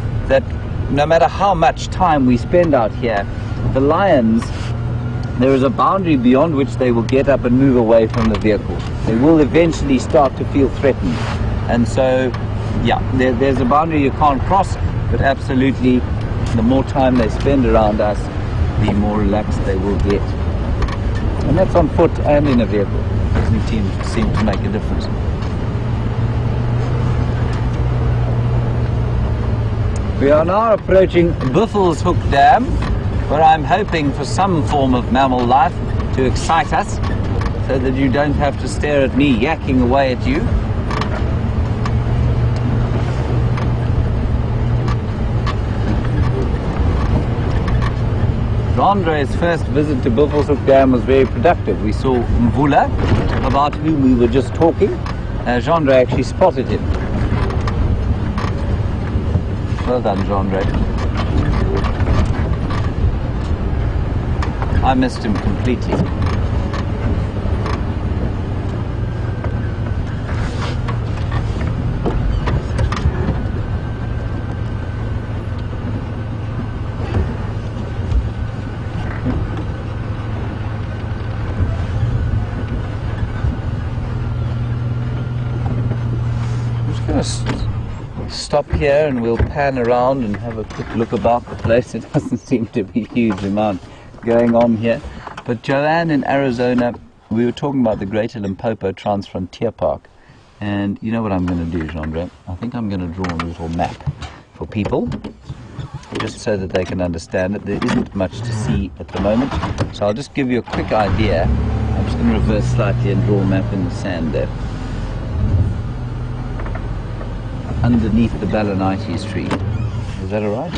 no matter how much time we spend out here, the lions, there is a boundary beyond which they will get up and move away from the vehicle. They will eventually start to feel threatened. And so, yeah, there's a boundary you can't cross, but absolutely, the more time they spend around us, the more relaxed they will get. And that's on foot and in a vehicle. It doesn't seem to make a difference. We are now approaching Buffels Hook Dam, where I'm hoping for some form of mammal life to excite us, so that you don't have to stare at me yakking away at you. Andre's first visit to Buffels Hook Dam was very productive. We saw Mvula, about whom we were just talking. Jean-Andre actually spotted him. Well done, Jean-Andre. I missed him completely. Stop here and we'll pan around and have a quick look about the place. It doesn't seem to be a huge amount going on here. But Joanne in Arizona, we were talking about the Greater Limpopo Transfrontier Park. And you know what I'm going to do, Jean-Andre? I think I'm going to draw a little map for people, just so that they can understand it. There isn't much to see at the moment. So I'll just give you a quick idea. I'm just going to reverse slightly and draw a map in the sand there. Underneath the Balanites tree. Is that alright?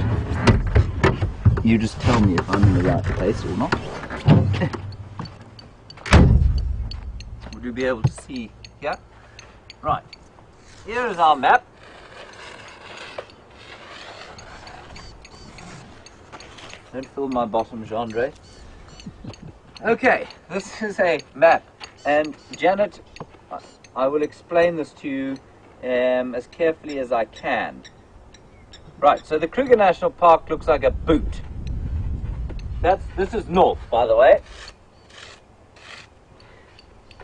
You just tell me if I'm in the right place or not. Would you be able to see here? Right. Here is our map. Don't fill my bottom, Jean-Andre. Okay, this is a map. And Janet, I will explain this to you as carefully as I can. Right, so the Kruger National Park looks like a boot. This is north, by the way.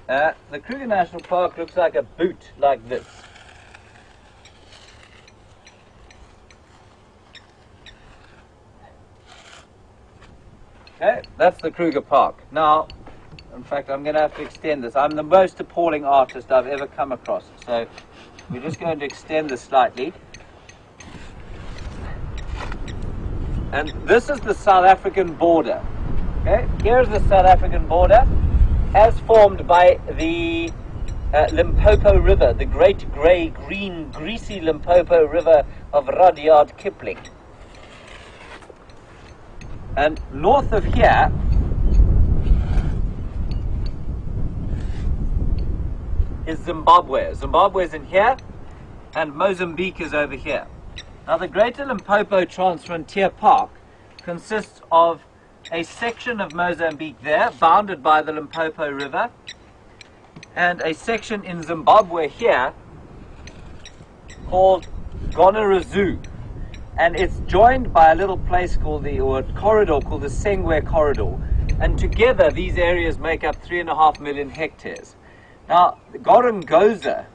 The Kruger National Park looks like a boot like this. Okay, that's the Kruger Park. Now, in fact, I'm going to have to extend this. I'm the most appalling artist I've ever come across. So we're just going to extend this slightly. And this is the South African border. Okay, here's the South African border as formed by the Limpopo River, the great grey, green, greasy Limpopo River of Rudyard Kipling. And north of here is Zimbabwe. Zimbabwe is in here, and Mozambique is over here. Now, the Greater Limpopo Transfrontier Park consists of a section of Mozambique there, bounded by the Limpopo River, and a section in Zimbabwe here called Gonerazu. And it's joined by a little place called or a corridor called the Sengwe Corridor. And together, these areas make up 3.5 million hectares. Now, the Gorongosa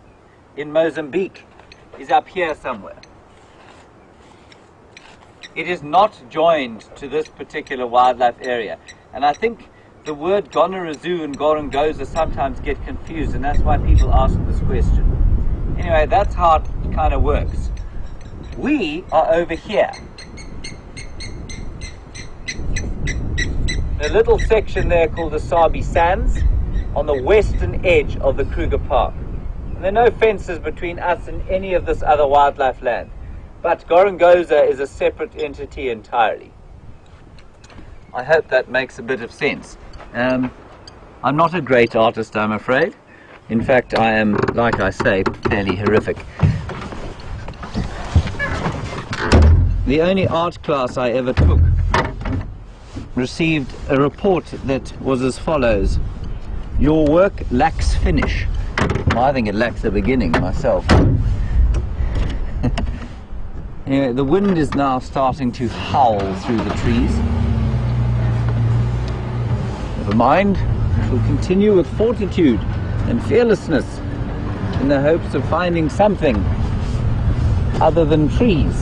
in Mozambique is up here somewhere. It is not joined to this particular wildlife area. And I think the word Gonerazu and Gorongosa sometimes get confused, and that's why people ask this question. Anyway, that's how it kind of works. We are over here. A little section there called the Sabi Sands on the western edge of the Kruger Park. And there are no fences between us and any of this other wildlife land. But Gorongosa is a separate entity entirely. I hope that makes a bit of sense. I'm not a great artist, I'm afraid. In fact, I am, like I say, fairly horrific. The only art class I ever took received a report that was as follows: your work lacks finish. Well, I think it lacks a beginning myself. Anyway, the wind is now starting to howl through the trees. Never mind, we'll continue with fortitude and fearlessness in the hopes of finding something other than trees.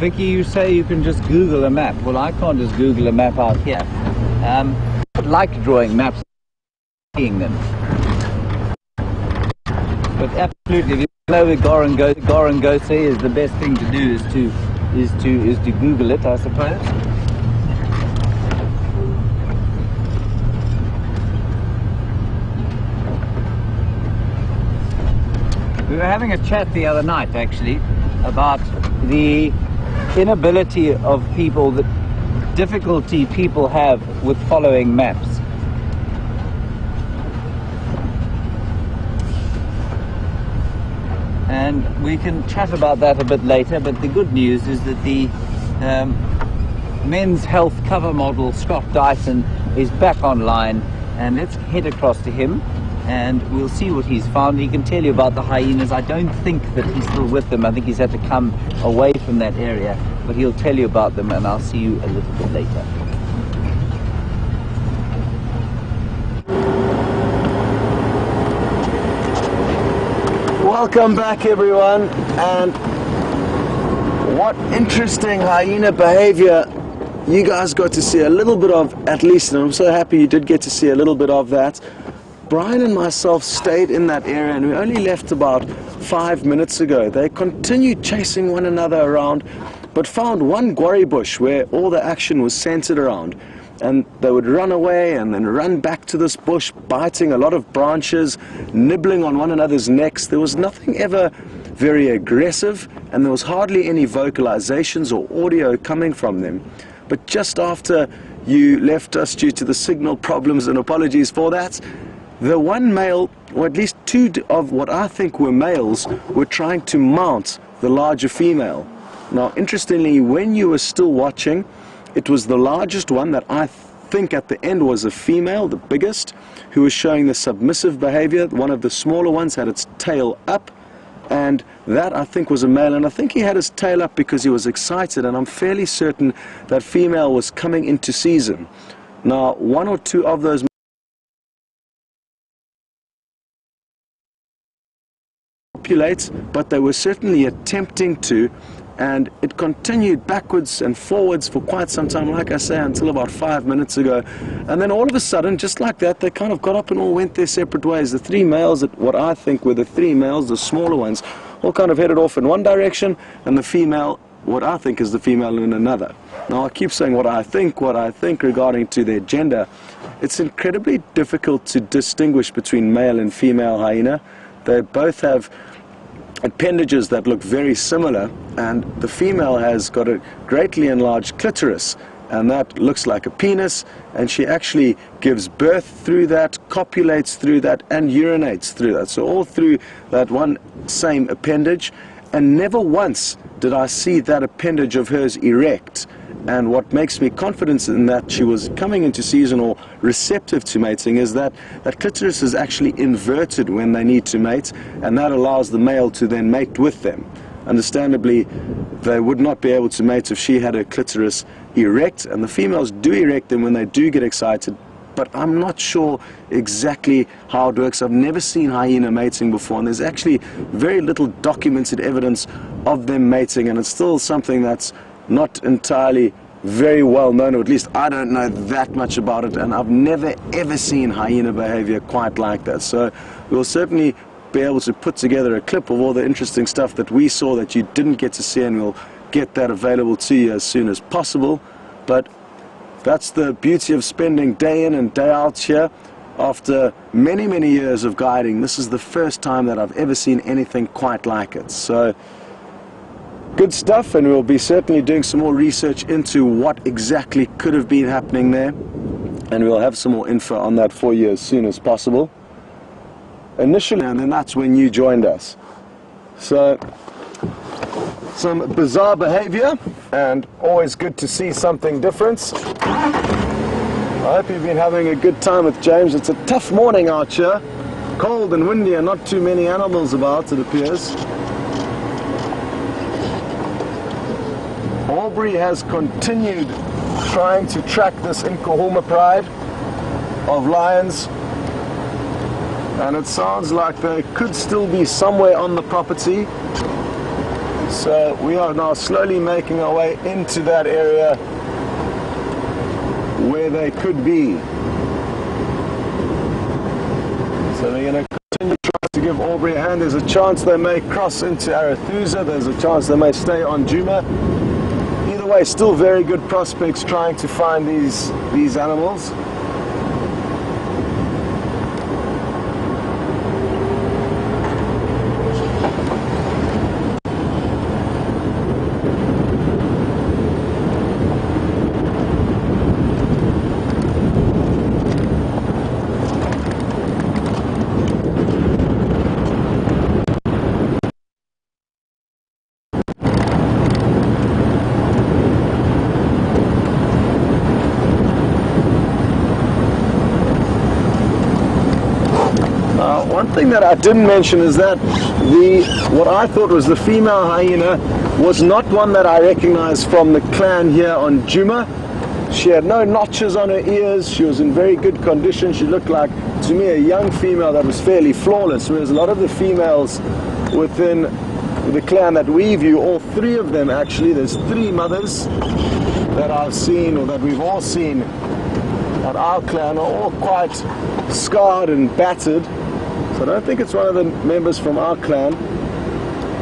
Vicky, you say you can just Google a map. Well, I can't just Google a map out here. I like drawing maps, seeing them. But absolutely, if you know where Gorongosa is, the best thing to do is to Google it, I suppose. We were having a chat the other night, actually, about the inability of people, the difficulty people have with following maps. And we can chat about that a bit later, but the good news is that the Men's Health cover model, Scott Dyson, is back online, and let's head across to him and we'll see what he's found. He can tell you about the hyenas. I don't think that he's still with them. I think he's had to come away from that area, but he'll tell you about them, and I'll see you a little bit later. Welcome back, everyone, and what interesting hyena behavior you guys got to see a little bit of, at least, and I'm so happy you did get to see a little bit of that. Brian and myself stayed in that area, and we only left about 5 minutes ago. They continued chasing one another around, but found one guarri bush where all the action was centered around. And they would run away and then run back to this bush, biting a lot of branches, nibbling on one another's necks. There was nothing ever very aggressive, and there was hardly any vocalizations or audio coming from them. But just after you left us due to the signal problems, and apologies for that, the one male, or at least two of what I think were males, were trying to mount the larger female. Now, interestingly, when you were still watching, it was the largest one that I think at the end was a female, the biggest, who was showing the submissive behavior. One of the smaller ones had its tail up, and that I think was a male, and I think he had his tail up because he was excited, and I'm fairly certain that female was coming into season. Now, one or two of those but they were certainly attempting to, and it continued backwards and forwards for quite some time, like I say, until about 5 minutes ago. And then all of a sudden, just like that, they kind of got up and all went their separate ways. The three males, what I think were the three males, the smaller ones, all kind of headed off in one direction, and the female, what I think is the female, in another. Now, I keep saying what I think regarding to their gender. It's incredibly difficult to distinguish between male and female hyena. They both have appendages that look very similar, and the female has got a greatly enlarged clitoris, and that looks like a penis, and she actually gives birth through that, copulates through that, and urinates through that. So all through that one same appendage, and never once did I see that appendage of hers erect. And what makes me confident in that she was coming into season or receptive to mating is that that clitoris is actually inverted when they need to mate, and that allows the male to then mate with them. Understandably, they would not be able to mate if she had her clitoris erect, and the females do erect them when they do get excited, but I'm not sure exactly how it works. I've never seen hyena mating before, and there's actually very little documented evidence of them mating, and it's still something that's not entirely very well known, or at least I don't know that much about it, and I've never ever seen hyena behavior quite like that. So we'll certainly be able to put together a clip of all the interesting stuff that we saw that you didn't get to see, and we'll get that available to you as soon as possible. But that's the beauty of spending day in and day out here. After many, many years of guiding, this is the first time that I've ever seen anything quite like it. So good stuff, and we'll be certainly doing some more research into what exactly could have been happening there, and we'll have some more info on that for you as soon as possible. Initially, and then that's when you joined us. So, some bizarre behavior, and always good to see something different. I hope you've been having a good time with James. It's a tough morning out here, cold and windy, and not too many animals about, it appears. Aubrey has continued trying to track this Nkuhuma pride of lions, and it sounds like they could still be somewhere on the property. So we are now slowly making our way into that area where they could be. So we're going to continue trying to give Aubrey a hand. There's a chance they may cross into Arathusa. There's a chance they may stay on Juma. Either way, still very good prospects trying to find these animals. One thing that I didn't mention is that what I thought was the female hyena was not one that I recognized from the clan here on Juma. She had no notches on her ears. She was in very good condition. She looked like, to me, a young female that was fairly flawless, whereas a lot of the females within the clan that we view, all three of them actually, there's three mothers that I've seen, or that we've all seen at our clan, are all quite scarred and battered. So I don't think it's one of the members from our clan.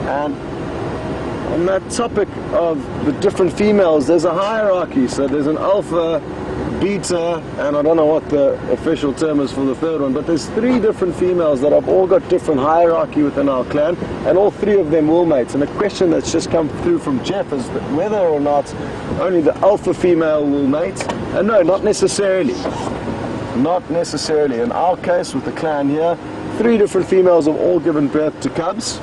And on that topic of the different females, there's a hierarchy. So there's an alpha, beta, and I don't know what the official term is for the third one, but there's three different females that have all got different hierarchy within our clan, and all three of them will mate. And a question that's just come through from Jeff is that whether or not only the alpha female will mate. And no, not necessarily. Not necessarily. In our case with the clan here, three different females have all given birth to cubs.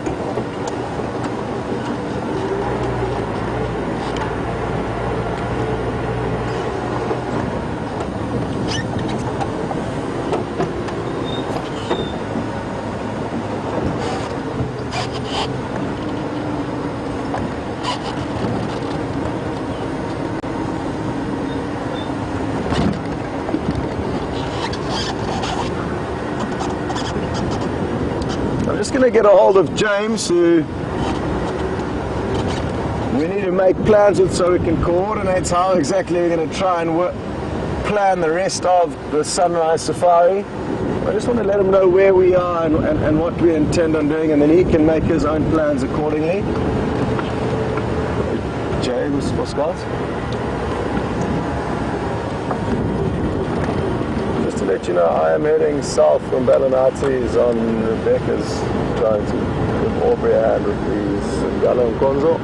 I'm just going to get a hold of James, who we need to make plans with so we can coordinate how exactly we're going to try and plan the rest of the sunrise safari. I just want to let him know where we are and what we intend on doing, and then he can make his own plans accordingly. James, for Scott. To let you know, I am heading south from Ballinati's on Rebecca's, trying to give Aubrey a hand with these Ngalo and Konzo.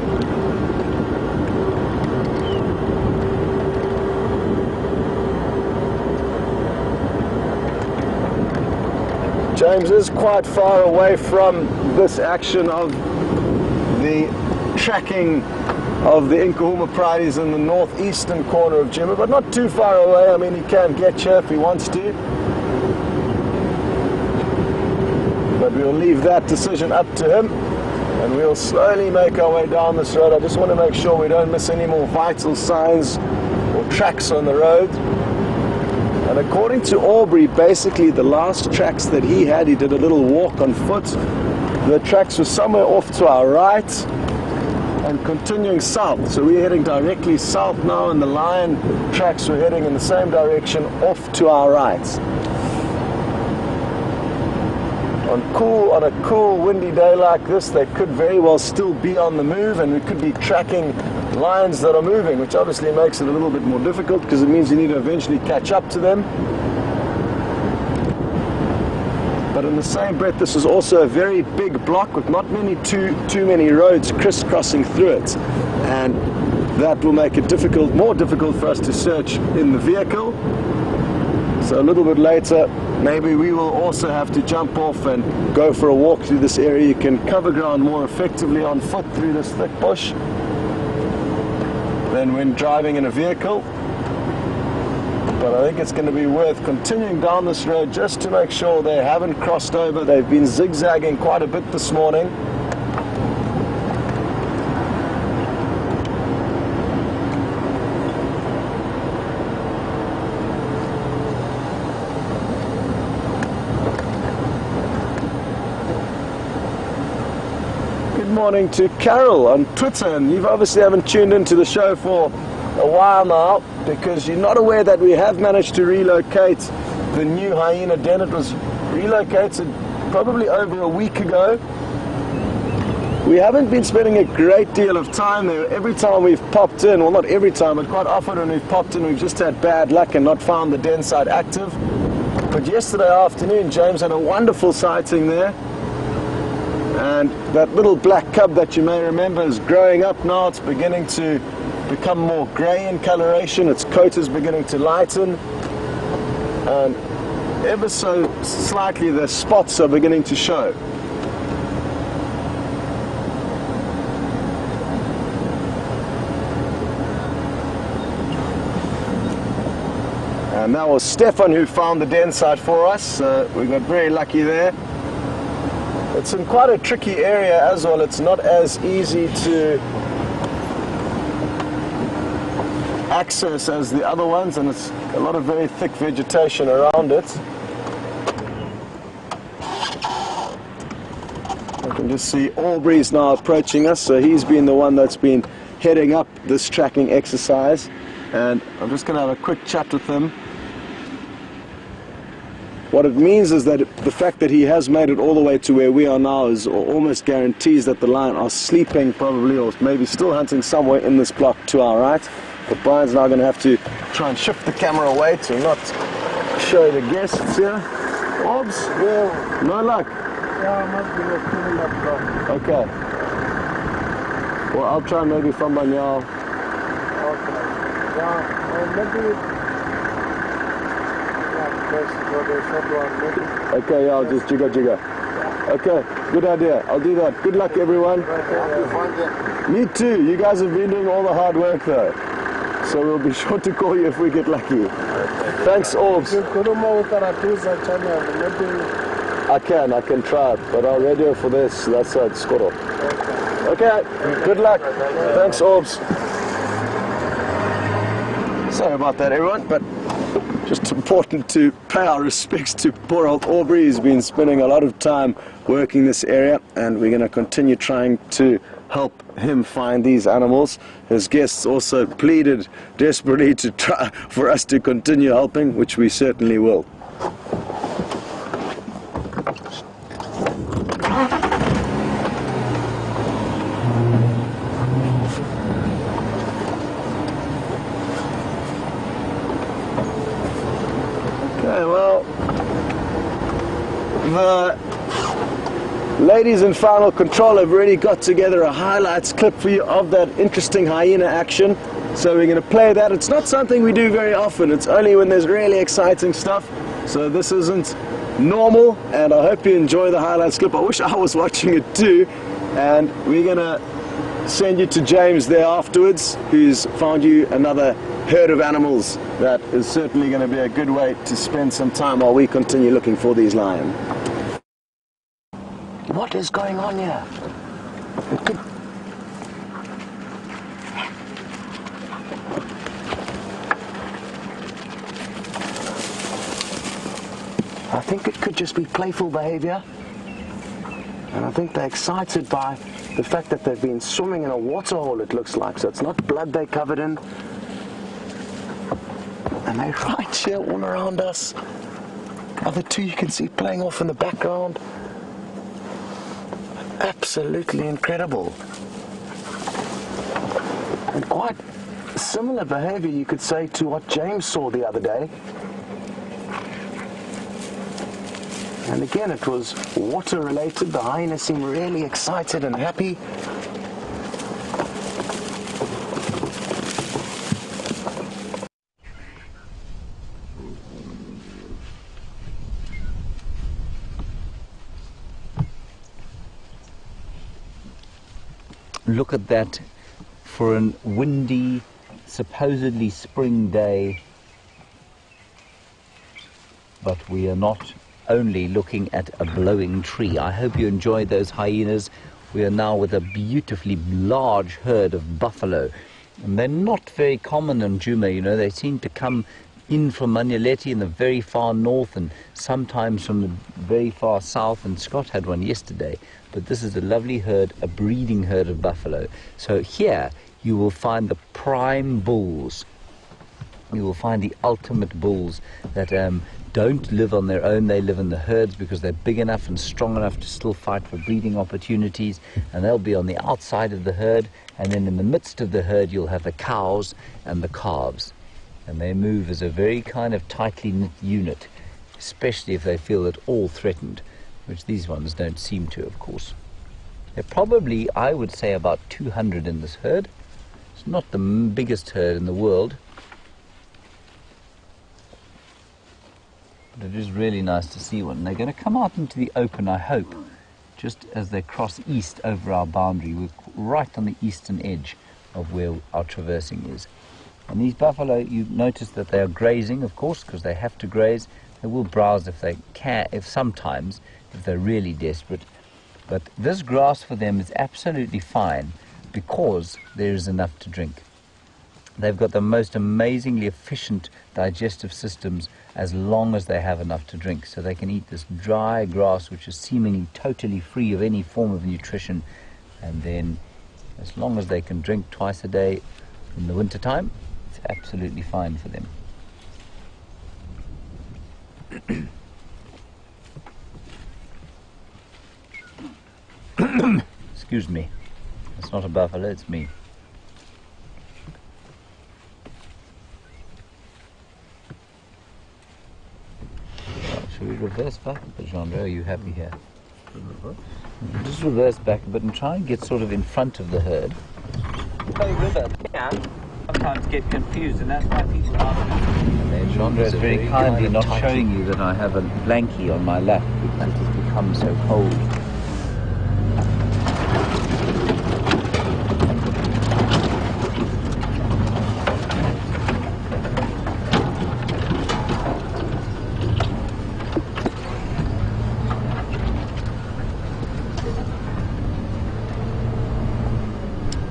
James is quite far away from this action of the tracking of the Nkuhuma prides in the northeastern corner of Jima, but not too far away. I mean, he can get here if he wants to. But we'll leave that decision up to him, and we'll slowly make our way down this road. I just want to make sure we don't miss any more vital signs or tracks on the road. And according to Aubrey, basically the last tracks that he had, he did a little walk on foot. The tracks were somewhere off to our right and continuing south. So we're heading directly south now, and the lion tracks were heading in the same direction off to our right. On a cool windy day like this, they could very well still be on the move, and we could be tracking lions that are moving, which obviously makes it a little bit more difficult because it means you need to eventually catch up to them. But in the same breath, this is also a very big block with not too many roads crisscrossing through it, and that will make it more difficult for us to search in the vehicle. So a little bit later, maybe we will also have to jump off and go for a walk through this area. You can cover ground more effectively on foot through this thick bush than when driving in a vehicle. But I think it's going to be worth continuing down this road just to make sure they haven't crossed over. They've been zigzagging quite a bit this morning. morning to Carol on Twitter, and you obviously haven't tuned into the show for a while now because you're not aware that we have managed to relocate the new hyena den. It was relocated probably over a week ago. We haven't been spending a great deal of time there. Every time we've popped in, well, not every time, but quite often when we've popped in, we've just had bad luck and not found the den site active. But yesterday afternoon, James had a wonderful sighting there. And that little black cub that you may remember is growing up now. It's beginning to become more grey in coloration. Its coat is beginning to lighten. And ever so slightly the spots are beginning to show. And that was Stefan who found the den site for us. We got very lucky there. It's in quite a tricky area as well. It's not as easy to access as the other ones, and it's a lot of very thick vegetation around it. I can just see Aubrey's now approaching us, so he's been the one that's been heading up this tracking exercise, and I'm just going to have a quick chat with him. What it means is that the fact that he has made it all the way to where we are now is almost guarantees that the lion are sleeping probably, or maybe still hunting somewhere in this block to our right. But Brian's now going to have to try and shift the camera away to not show the guests here. Orbs? Yeah. No luck? Yeah, must be a up. Okay. Well, I'll try maybe from by now. Okay. Yeah, maybe... Okay, yeah, I'll just jigger. Okay, good idea. I'll do that. Good luck, everyone. Me too. You guys have been doing all the hard work, though. So we'll be sure to call you if we get lucky. Thanks, Orbs. I can try it, but I'll radio for this. That's it, Skoro. Okay, good luck. Thanks, Orbs. Sorry about that, everyone, but just important to pay our respects to poor old Aubrey. He's been spending a lot of time working this area, and we're going to continue trying to help him find these animals. His guests also pleaded desperately to try for us to continue helping, which we certainly will. The ladies in final control have already got together a highlights clip for you of that interesting hyena action. So we're going to play that. It's not something we do very often. It's only when there's really exciting stuff. So this isn't normal, and I hope you enjoy the highlights clip. I wish I was watching it too. And we're going to send you to James there afterwards, who's found you another herd of animals. That is certainly going to be a good way to spend some time while we continue looking for these lions. What is going on here? I think it could just be playful behavior. And I think they're excited by the fact that they've been swimming in a waterhole, it looks like. So it's not blood they're covered in. And they're right here all around us. Other two you can see playing off in the background. Absolutely incredible. And quite similar behavior, you could say, to what James saw the other day. And again, it was water related. The hyenas seemed really excited and happy. Look at that, for a windy, supposedly spring day. But we are not only looking at a blowing tree. I hope you enjoyed those hyenas. We are now with a beautifully large herd of buffalo. And they're not very common in Nkuhuma, you know. They seem to come in from Manyaleti in the very far north, and sometimes from the very far south, and Scott had one yesterday. But this is a lovely herd, a breeding herd of buffalo. So here you will find the prime bulls. You will find the ultimate bulls that don't live on their own. They live in the herds because they're big enough and strong enough to still fight for breeding opportunities, and they'll be on the outside of the herd, and then in the midst of the herd you'll have the cows and the calves, and they move as a very kind of tightly knit unit, especially if they feel at all threatened, which these ones don't seem to, of course. There are probably, I would say, about 200 in this herd. It's not the biggest herd in the world, but it is really nice to see one. They're going to come out into the open, I hope, just as they cross east over our boundary. We're right on the eastern edge of where our traversing is. And these buffalo, you notice that they are grazing, of course, because they have to graze. They will browse if they can, if they're really desperate. But this grass for them is absolutely fine because there is enough to drink. They've got the most amazingly efficient digestive systems as long as they have enough to drink. So they can eat this dry grass, which is seemingly totally free of any form of nutrition. And then as long as they can drink twice a day in the winter time, it's absolutely fine for them. Excuse me. It's not a buffalo, it's me. Should we reverse back a bit, Jean? Are you happy here? Just reverse back a bit and try and get sort of in front of the herd. Can sometimes get confused, and that's why people ask. Jean is very kindly not showing you that I have a blankie on my lap because it has become so cold.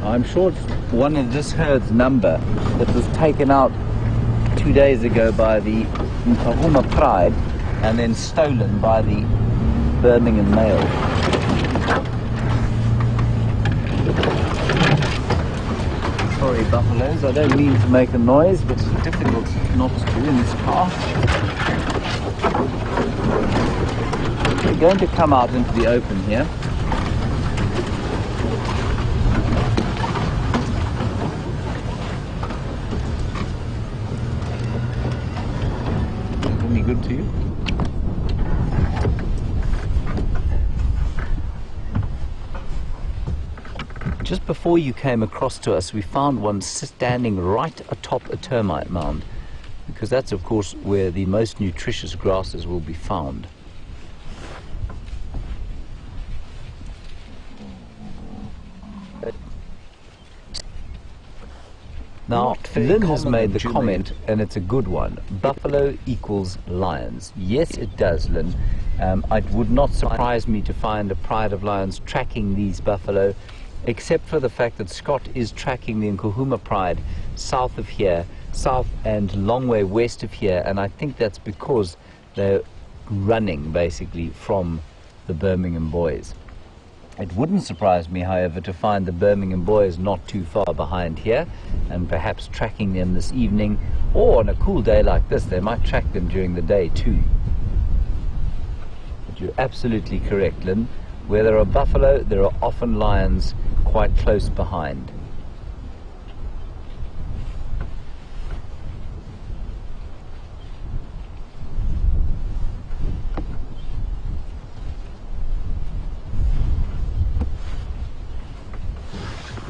I'm sure it's one of this herd's number that was taken out 2 days ago by the Nkuhuma pride and then stolen by the Birmingham male. Sorry, buffaloes, I don't mean to make a noise, but it's difficult not to in this car. We're going to come out into the open here. Good to you? Just before you came across to us, we found one standing right atop a termite mound, because that's of course where the most nutritious grasses will be found. Now, Lynn has made the comment, and it's a good one. Buffalo equals lions. Yes, it does, Lynn. It would not surprise me to find a pride of lions tracking these buffalo, except for the fact that Scott is tracking the Nkuhuma pride south of here, south and long way west of here, and I think that's because they're running, basically, from the Birmingham boys. It wouldn't surprise me, however, to find the Birmingham boys not too far behind here and perhaps tracking them this evening, or on a cool day like this they might track them during the day too. But you're absolutely correct, Lynn. Where there are buffalo, there are often lions quite close behind.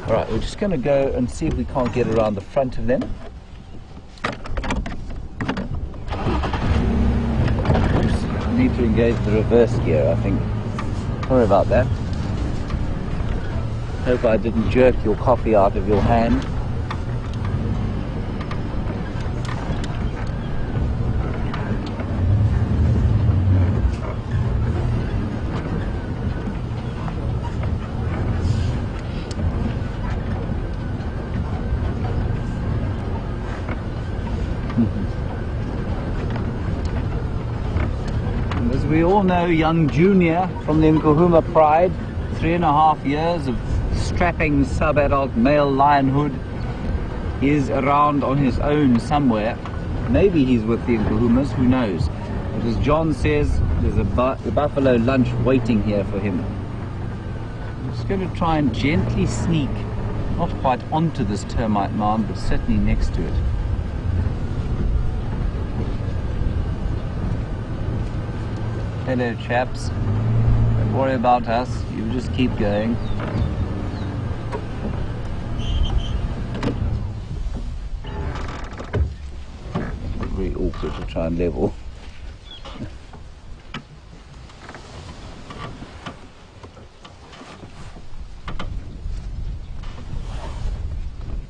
Alright, we're just going to go and see if we can't get around the front of them. Oops, I need to engage the reverse gear, I think. Sorry about that. Hope I didn't jerk your coffee out of your hand. all know, young junior from the Nkuhuma Pride, 3.5 years of strapping sub-adult male lionhood, is around on his own somewhere. Maybe he's with the Nkuhumas, who knows. But as John says, there's a buffalo lunch waiting here for him. I'm just going to try and gently sneak, not quite onto this termite mound, but certainly next to it. Hello chaps, don't worry about us, you just keep going. Very awkward to try and level.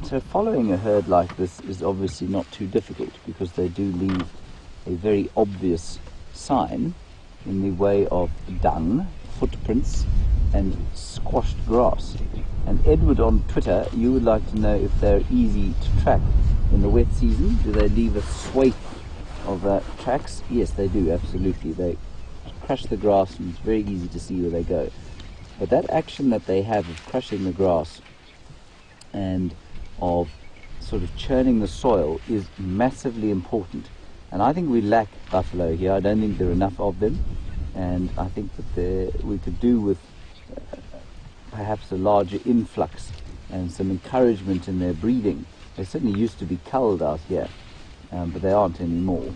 So following a herd like this is obviously not too difficult, because they do leave a very obvious sign in the way of dung, footprints and squashed grass. And Edward on Twitter, you would like to know if they're easy to track in the wet season. Do they leave a swathe of tracks? Yes, they do, absolutely. They crush the grass and it's very easy to see where they go. But that action that they have of crushing the grass and of sort of churning the soil is massively important. And I think we lack buffalo here. I don't think there are enough of them. And I think that we could do with perhaps a larger influx and some encouragement in their breeding. They certainly used to be culled out here, but they aren't anymore.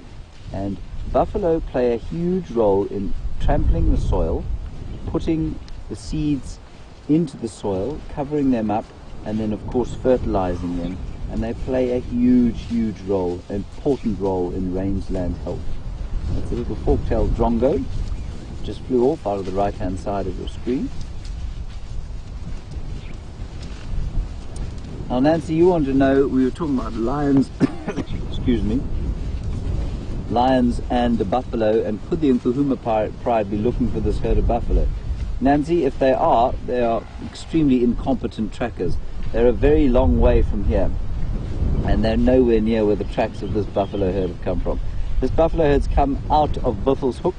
And buffalo play a huge role in trampling the soil, putting the seeds into the soil, covering them up, and then of course fertilizing them. And they play a huge role, an important role in rangeland health. That's a little fork-tailed drongo, just flew off out of the right-hand side of your screen. Now Nancy, you want to know, we were talking about lions, excuse me, lions and the buffalo, and could the Nkuhuma Pride be looking for this herd of buffalo? Nancy, if they are extremely incompetent trackers. They're a very long way from here, and they're nowhere near where the tracks of this buffalo herd have come from. This buffalo herd's come out of Buffelshoek.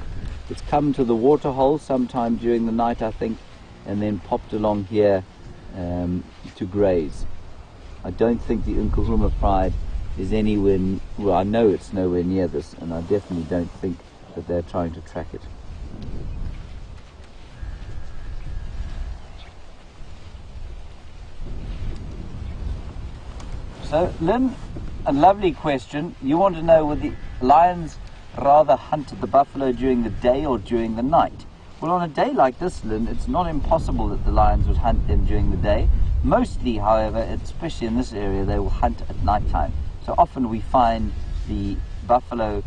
It's come to the waterhole sometime during the night, I think, and then popped along here to graze. I don't think the Nkuhuma Pride is anywhere, well, I know it's nowhere near this, and I definitely don't think that they're trying to track it. So, Lynn, a lovely question. You want to know would the lions rather hunt the buffalo during the day or during the night? Well, on a day like this, Lynn, it's not impossible that the lions would hunt them during the day. Mostly, however, especially in this area, they will hunt at night time. So often we find the buffalo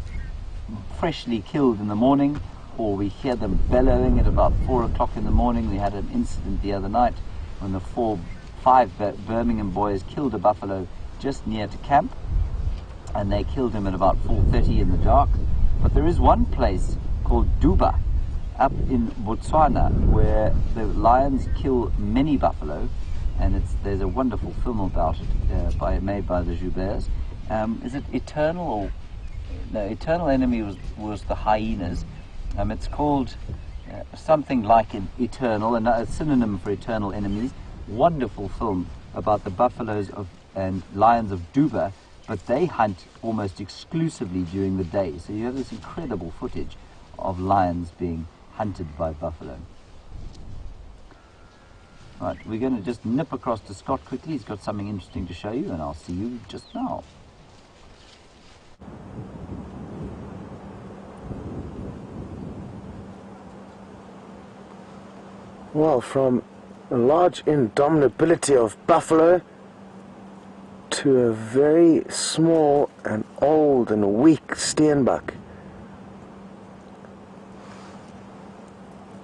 freshly killed in the morning, or we hear them bellowing at about 4 o'clock in the morning. We had an incident the other night when the 5 Birmingham boys killed a buffalo just near to camp, and they killed him at about 4:30 in the dark. But there is one place called Duba up in Botswana where the lions kill many buffalo, and there's a wonderful film about it made by the Jouberts. Is it Eternal or no? Eternal Enemy was the hyenas. It's called something like an Eternal, a synonym for Eternal Enemies. Wonderful film about the buffaloes and lions of Duba, but they hunt almost exclusively during the day. So you have this incredible footage of lions being hunted by buffalo. Right, we're going to just nip across to Scott quickly. He's got something interesting to show you, and I'll see you just now. Well, from a large indomitability of buffalo to a very small and old and weak steenbuck.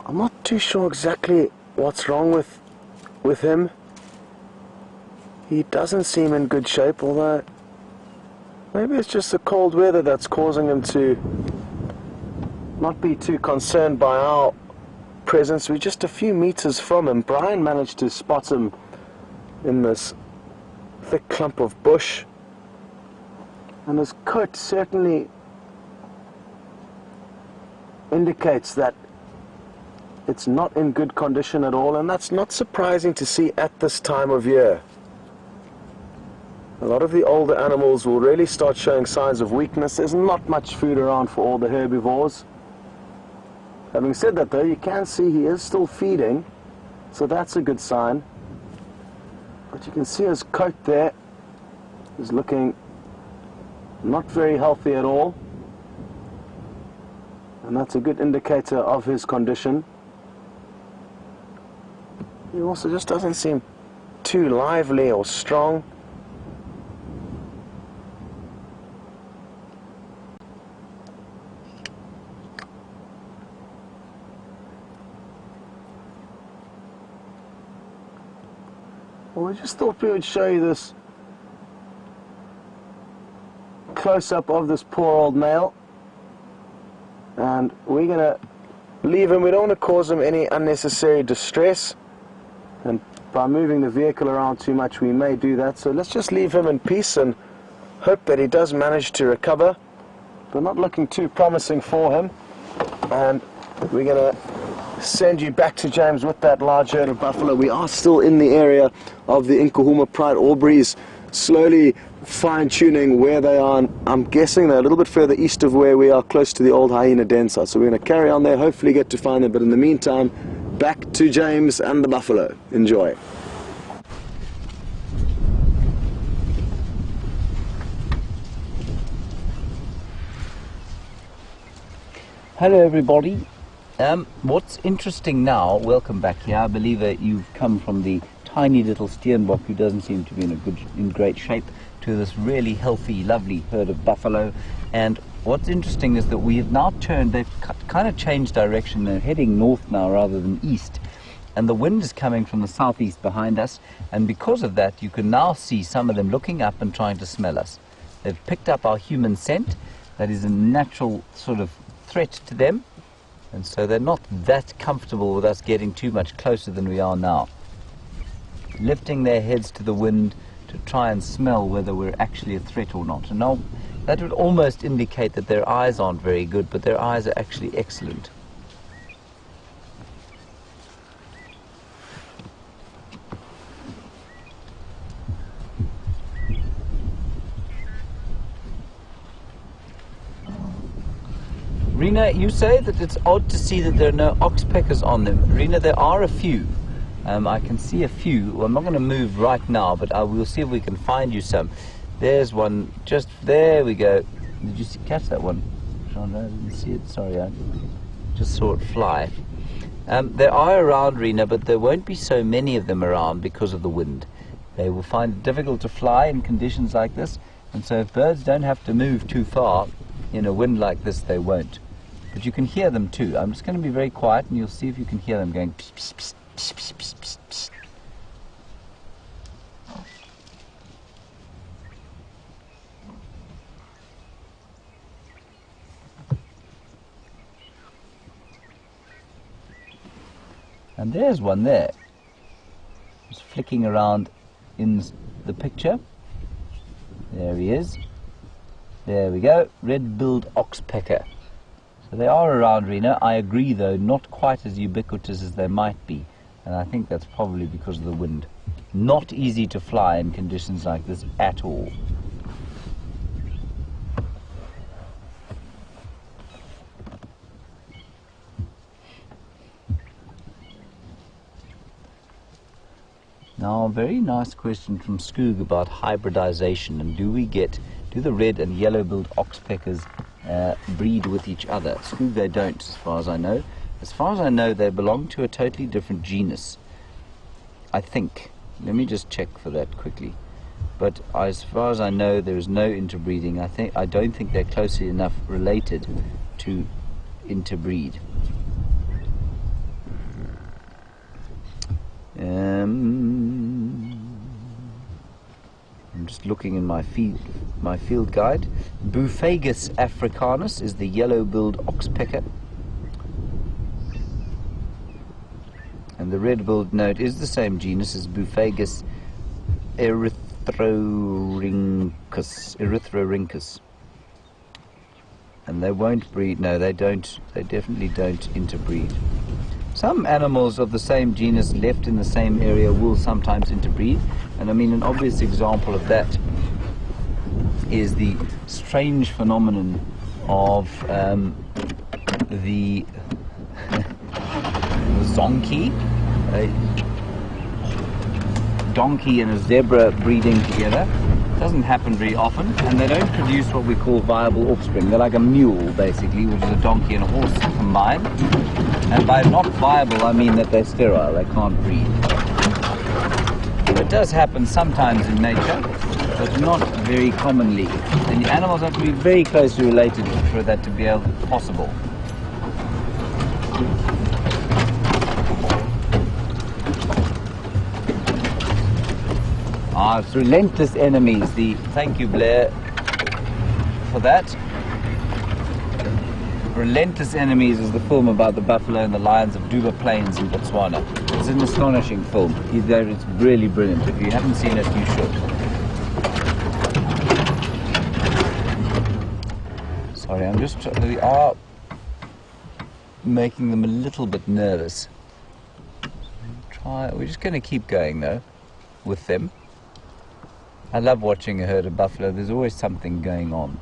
I'm not too sure exactly what's wrong with him. He doesn't seem in good shape, although maybe it's just the cold weather that's causing him to not be too concerned by our presence. We're just a few meters from him. Brian managed to spot him in this thick clump of bush, and his coat certainly indicates that it's not in good condition at all, and that's not surprising to see at this time of year. A lot of the older animals will really start showing signs of weakness. There's not much food around for all the herbivores. Having said that though, you can see he is still feeding, so that's a good sign. But you can see his coat there is looking not very healthy at all, and that's a good indicator of his condition. He also just doesn't seem too lively or strong. Well, we just thought we would show you this close-up of this poor old male, and we're going to leave him. We don't want to cause him any unnecessary distress, and by moving the vehicle around too much we may do that, so let's just leave him in peace and hope that he does manage to recover. But not looking too promising for him, and we're going to send you back to James with that large herd of buffalo. We are still in the area of the Nkuhuma Pride Aubrey's, slowly fine-tuning where they are, and I'm guessing they're a little bit further east of where we are, close to the old hyena den site. So we're going to carry on there, hopefully get to find them, but in the meantime, back to James and the buffalo. Enjoy. Hello everybody. What's interesting now, welcome back here. I believe that you've come from the tiny little Steenbok, who doesn't seem to be in great shape, to this really healthy, lovely herd of buffalo. And what's interesting is that we have now turned, they've kind of changed direction. They're heading north now rather than east. And the wind is coming from the southeast behind us. And because of that, you can now see some of them looking up and trying to smell us. They've picked up our human scent. That is a natural sort of threat to them. And so they're not that comfortable with us getting too much closer than we are now. Lifting their heads to the wind to try and smell whether we're actually a threat or not. And now that would almost indicate that their eyes aren't very good, but their eyes are actually excellent. Rena, you say that it's odd to see that there are no oxpeckers on them. Rena, there are a few. I can see a few. Well, I'm not going to move right now, but we'll see if we can find you some. There's one, just there we go. Did you catch that one? Sean, I didn't see it, sorry, I just saw it fly. There are around, Rena, but there won't be so many of them around because of the wind. They will find it difficult to fly in conditions like this, and so if birds don't have to move too far in a wind like this, they won't. But you can hear them too. I'm just going to be very quiet and you'll see if you can hear them going pss, pss, pss, pss, pss, pss, pss, pss. And there's one there, just flicking around in the picture. There he is. There we go, red-billed oxpecker. So they are around, Rena. I agree, though, not quite as ubiquitous as they might be. And I think that's probably because of the wind. Not easy to fly in conditions like this at all. Now, a very nice question from Skoog about hybridization, and do the red and yellow-billed oxpeckers breed with each other? Skoog, they don't, as far as I know. As far as I know, they belong to a totally different genus, I think. Let me just check for that quickly. But as far as I know, there is no interbreeding. I don't think they're closely enough related to interbreed. I'm just looking in my field guide. Buphagus africanus is the yellow-billed oxpecker. And the red-billed note is the same genus as Buphagus erythrorhynchus. And they won't breed. No, they don't. They definitely don't interbreed. Some animals of the same genus left in the same area will sometimes interbreed. And I mean, an obvious example of that is the strange phenomenon of the zonkey, a donkey and a zebra breeding together. Doesn't happen very often, and they don't produce what we call viable offspring. They're like a mule, basically, which is a donkey and a horse combined. And by not viable, I mean that they're sterile, they can't breed. It does happen sometimes in nature, but not very commonly. And the animals have to be very closely related for that to be possible. It's relentless enemies. Thank you, Blair, for that. Relentless Enemies is the film about the buffalo and the lions of Duba Plains in Botswana. It's an astonishing film. It's really brilliant. If you haven't seen it, you should. Sorry, we are making them a little bit nervous. We're just going to keep going though with them. I love watching a herd of buffalo. There's always something going on.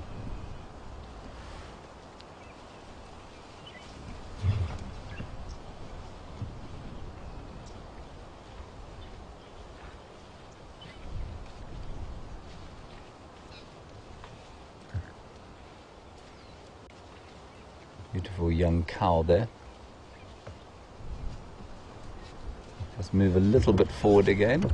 Beautiful young cow there. Let's move a little bit forward again.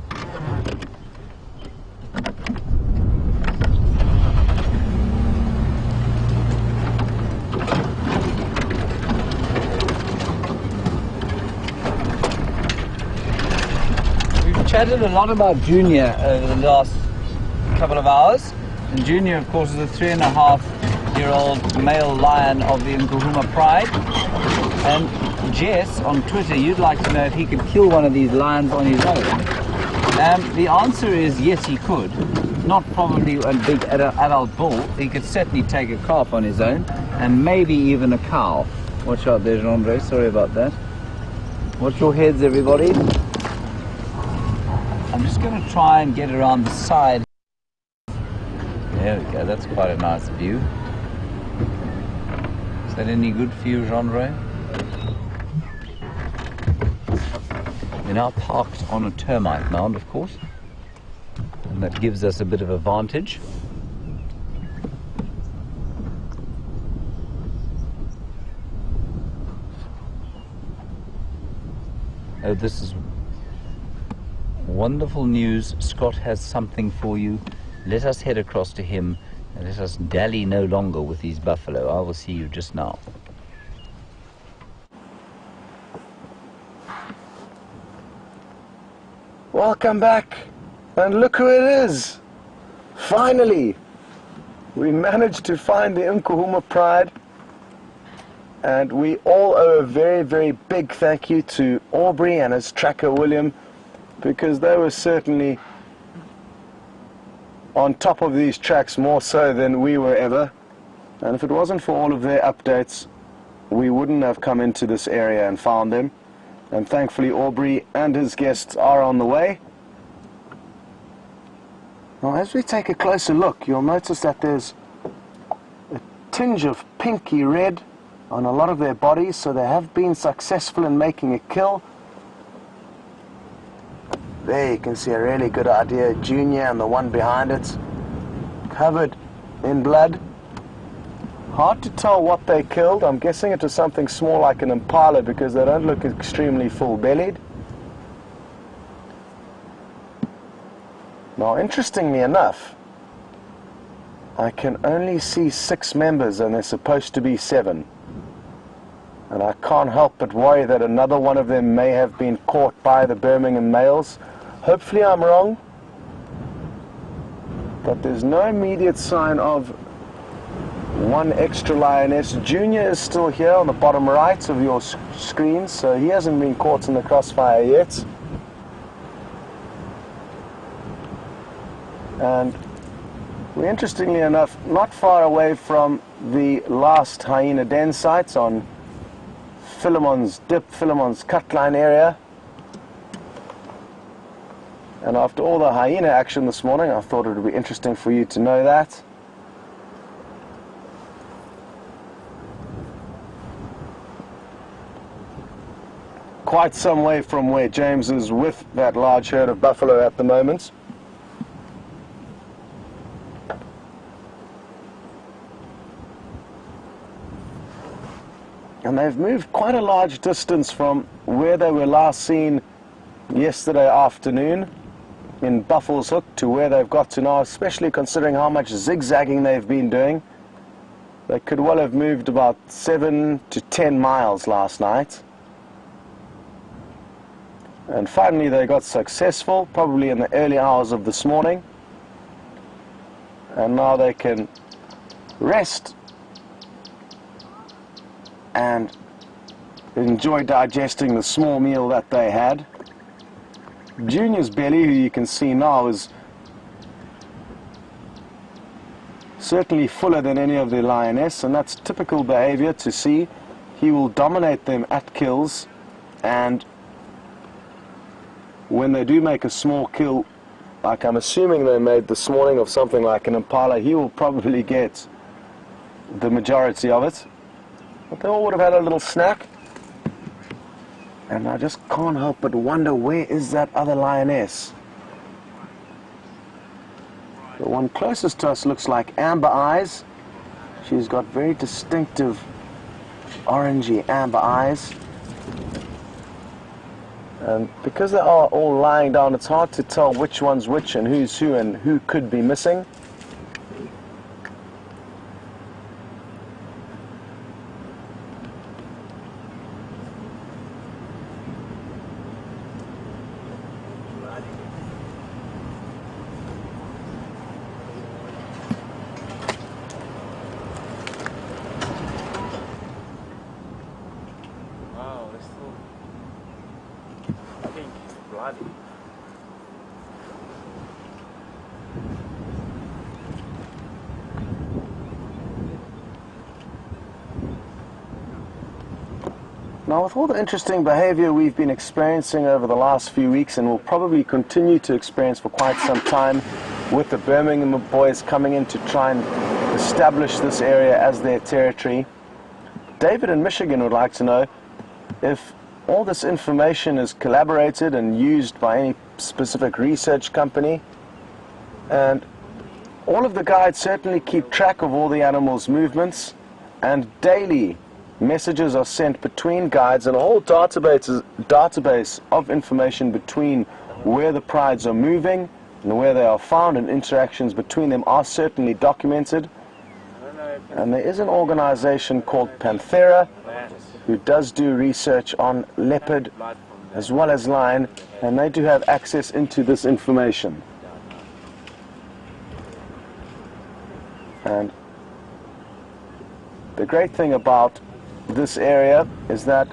We've chatted a lot about Junior over the last couple of hours. And Junior, of course, is a 3.5-year-old male lion of the Nkuhuma pride. And Jess, on Twitter, you'd like to know if he could kill one of these lions on his own. The answer is yes, he could. Not probably a big adult bull. He could certainly take a calf on his own, and maybe even a cow. Watch out there, Jean-Andre. Sorry about that. Watch your heads, everybody. I'm just going to try and get around the side. There we go. That's quite a nice view. Is that any good for you, Jean-Andre? We're now parked on a termite mound, of course, and that gives us a bit of advantage. Oh, this is wonderful news. Scott has something for you. Let us head across to him and let us dally no longer with these buffalo. I will see you just now. Welcome back, and look who it is. Finally, we managed to find the Nkuhuma pride, and we all owe a very, very big thank you to Aubrey and his tracker William, because they were certainly on top of these tracks more so than we were ever. And if it wasn't for all of their updates, we wouldn't have come into this area and found them. And thankfully Aubrey and his guests are on the way. Now as we take a closer look, you'll notice that there's a tinge of pinky red on a lot of their bodies, so they have been successful in making a kill. There you can see a really good idea, Junior and the one behind it, covered in blood. Hard to tell what they killed. I'm guessing it was something small like an impala, because they don't look extremely full-bellied. Now, interestingly enough, I can only see 6 members and there's supposed to be 7. And I can't help but worry that another one of them may have been caught by the Birmingham males. Hopefully I'm wrong, but there's no immediate sign of one extra lioness. Junior is still here on the bottom right of your screen, so he hasn't been caught in the crossfire yet. And We're interestingly enough not far away from the last hyena den sites on Philemon's Dip, Philemon's Cutline area. And after all the hyena action this morning, I thought it would be interesting for you to know that. Quite some way from where James is with that large herd of buffalo at the moment. And they've moved quite a large distance from where they were last seen yesterday afternoon in Buffalo's Hook to where they've got to now, especially considering how much zigzagging they've been doing. They could well have moved about 7 to 10 miles last night. And finally they got successful, probably in the early hours of this morning. And now they can rest and enjoy digesting the small meal that they had. Junior's belly, who you can see now, is certainly fuller than any of the lioness, and that's typical behavior to see. He will dominate them at kills, and when they do make a small kill, like I'm assuming they made this morning of something like an impala, he will probably get the majority of it. But they all would have had a little snack. And I just can't help but wonder, where is that other lioness? The one closest to us looks like amber eyes. She's got very distinctive orangey amber eyes. And because they are all lying down, it's hard to tell which one's which and who's who and who could be missing. Now, with all the interesting behavior we've been experiencing over the last few weeks, and will probably continue to experience for quite some time, with the Birmingham boys coming in to try and establish this area as their territory, David in Michigan would like to know if all this information is collaborated and used by any specific research company. And all of the guides certainly keep track of all the animals' movements, and daily messages are sent between guides, and a whole database of information between where the prides are moving and where they are found, and interactions between them are certainly documented. And there is an organization called Panthera who does do research on leopard as well as lion, and they do have access into this information. And the great thing about this area is that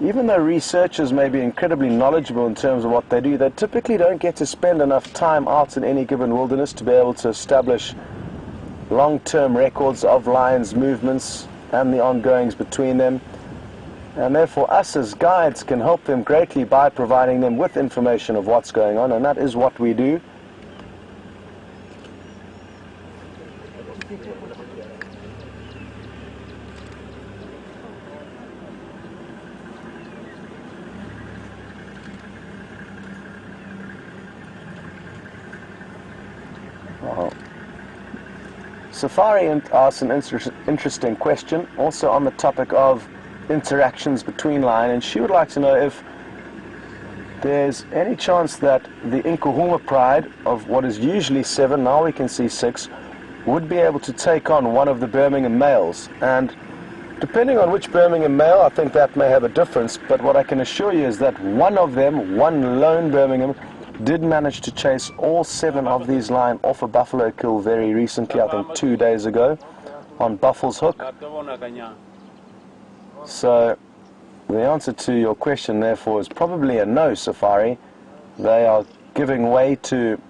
even though researchers may be incredibly knowledgeable in terms of what they do, they typically don't get to spend enough time out in any given wilderness to be able to establish long-term records of lions' movements and the ongoings between them. And therefore us as guides can help them greatly by providing them with information of what's going on, and that is what we do. Safari asks an interesting question, also on the topic of interactions between lion, and she would like to know if there's any chance that the Nkuhuma pride of what is usually 7, now we can see 6, would be able to take on one of the Birmingham males. And depending on which Birmingham male, I think that may have a difference, but what I can assure you is that one of them, one lone Birmingham, did manage to chase all 7 of these lion off a buffalo kill very recently, I think 2 days ago, on Buffalo's Hook. So the answer to your question therefore is probably a no, Safari. They are giving way to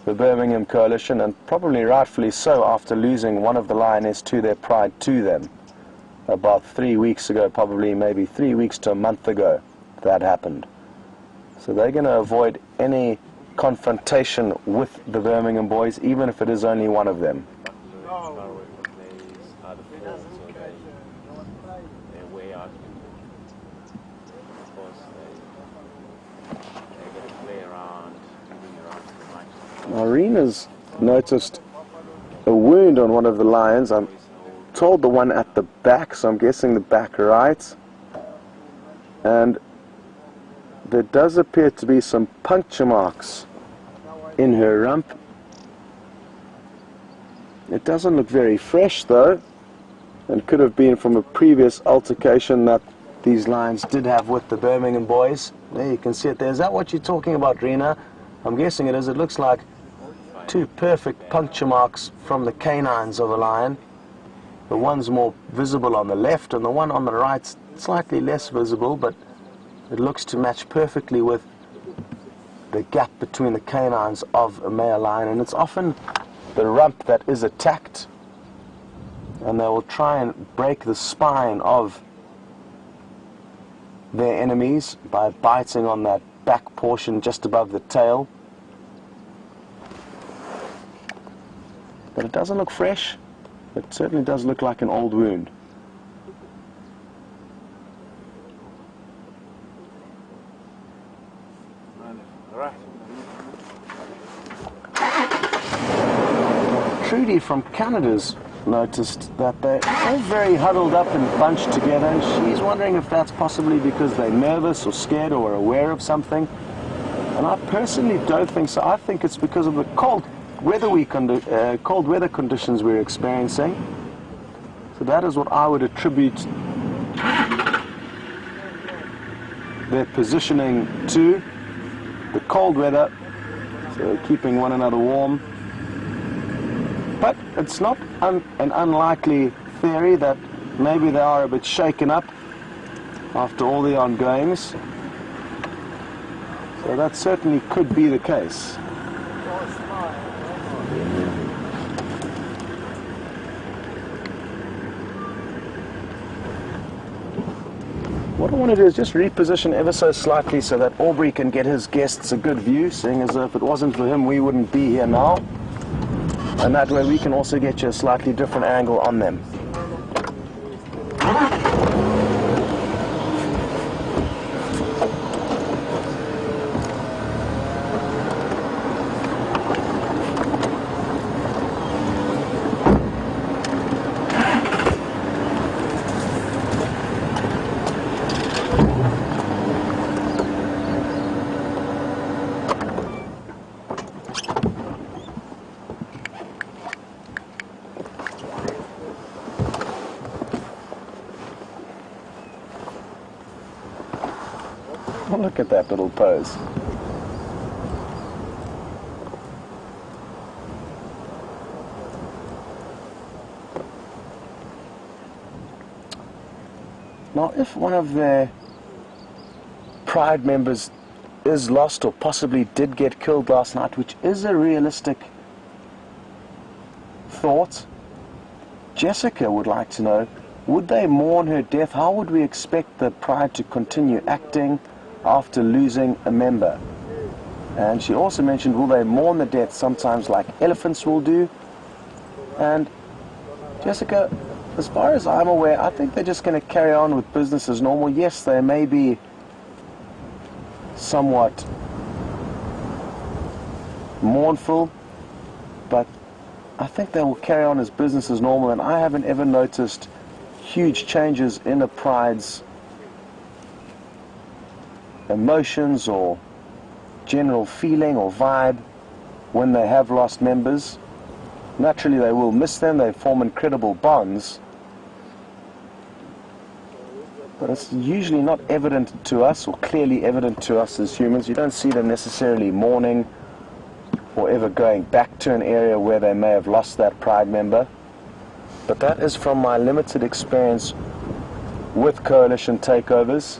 the Birmingham Coalition, and probably rightfully so after losing one of the lioness to their pride to them about 3 weeks ago, probably maybe 3 weeks to a month ago that happened. So they're going to avoid any confrontation with the Birmingham boys, even if it is only one of them. Irina's noticed a wound on one of the lions. I'm told the one at the back, so I'm guessing the back right. And there does appear to be some puncture marks in her rump. It doesn't look very fresh though, and could have been from a previous altercation that these lions did have with the Birmingham boys. There you can see it there. Is that what you're talking about, Rena? I'm guessing it is. It looks like two perfect puncture marks from the canines of a lion. The one's more visible on the left, and the one on the right's slightly less visible, but it looks to match perfectly with the gap between the canines of a male lion. And it's often the rump that is attacked, and they will try and break the spine of their enemies by biting on that back portion just above the tail. But it doesn't look fresh. It certainly does look like an old wound. Trudy from Canada's noticed that they're all very huddled up and bunched together, and she's wondering if that's possibly because they're nervous or scared or are aware of something. And I personally don't think so. I think it's because of the cold weather conditions we're experiencing. So that is what I would attribute their positioning to, the cold weather, so keeping one another warm. But it's not an unlikely theory that maybe they are a bit shaken up after all the ongoings. So that certainly could be the case. What I want to do is just reposition ever so slightly so that Aubrey can get his guests a good view, seeing as if it wasn't for him we wouldn't be here now. And that way we can also get you a slightly different angle on them. Look at that little pose. Now, if one of their pride members is lost or possibly did get killed last night, which is a realistic thought, Jessica would like to know, would they mourn her death? How would we expect the pride to continue acting after losing a member? And she also mentioned, will they mourn the death sometimes like elephants will do? And Jessica, as far as I'm aware, I think they're just going to carry on with business as normal. Yes, they may be somewhat mournful, but I think they will carry on as business as normal, and I haven't ever noticed huge changes in a pride's emotions or general feeling or vibe when they have lost members. Naturally, they will miss them. They form incredible bonds, but it's usually not evident to us, or clearly evident to us as humans. You don't see them necessarily mourning or ever going back to an area where they may have lost that pride member. But that is from my limited experience with coalition takeovers.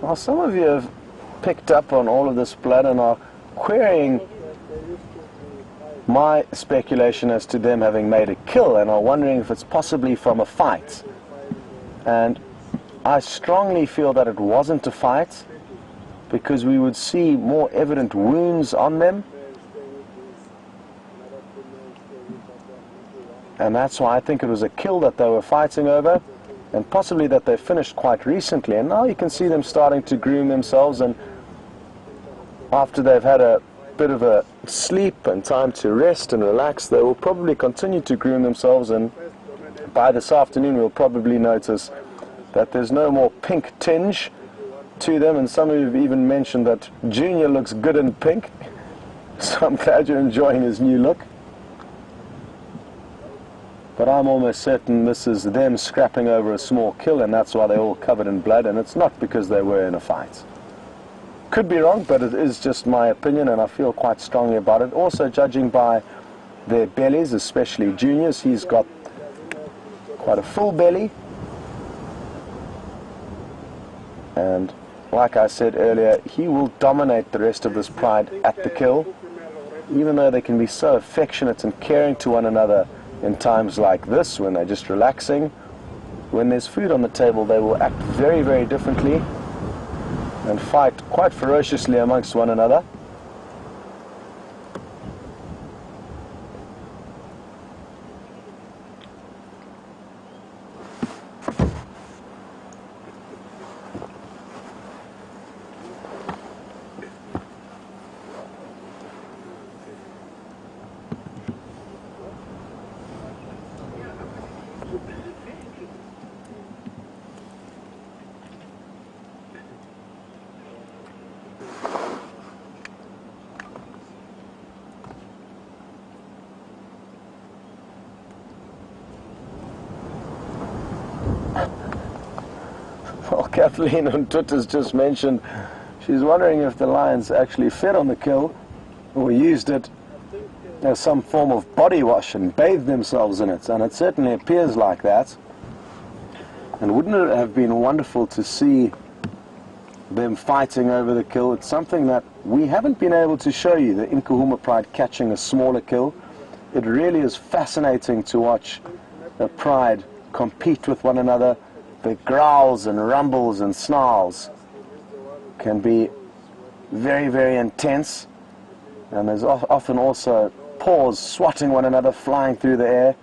Well, some of you have picked up on all of this blood and are querying my speculation as to them having made a kill and are wondering if it's possibly from a fight. And I strongly feel that it wasn't a fight, because we would see more evident wounds on them. And that's why I think it was a kill that they were fighting over, and possibly that they finished quite recently. And now you can see them starting to groom themselves, and after they've had a bit of a sleep and time to rest and relax, they will probably continue to groom themselves, and by this afternoon we'll probably notice that there's no more pink tinge to them, and some of you have even mentioned that Junior looks good in pink, so I'm glad you're enjoying his new look. But I'm almost certain this is them scrapping over a small kill, and that's why they're all covered in blood, and it's not because they were in a fight. Could be wrong, but it is just my opinion, and I feel quite strongly about it. Also, judging by their bellies, especially Junior's, he's got quite a full belly. And like I said earlier, he will dominate the rest of this pride at the kill, even though they can be so affectionate and caring to one another in times like this, when they're just relaxing. When there's food on the table, they will act very, very differently and fight quite ferociously amongst one another. Well, Kathleen on Twitter's just mentioned she's wondering if the lions actually fed on the kill or used it as some form of body wash and bathed themselves in it, and it certainly appears like that. And wouldn't it have been wonderful to see them fighting over the kill? It's something that we haven't been able to show you, the Nkuhuma pride catching a smaller kill. It really is fascinating to watch a pride compete with one another. The growls and rumbles and snarls can be very, very intense, and there's often also paws swatting one another, flying through the air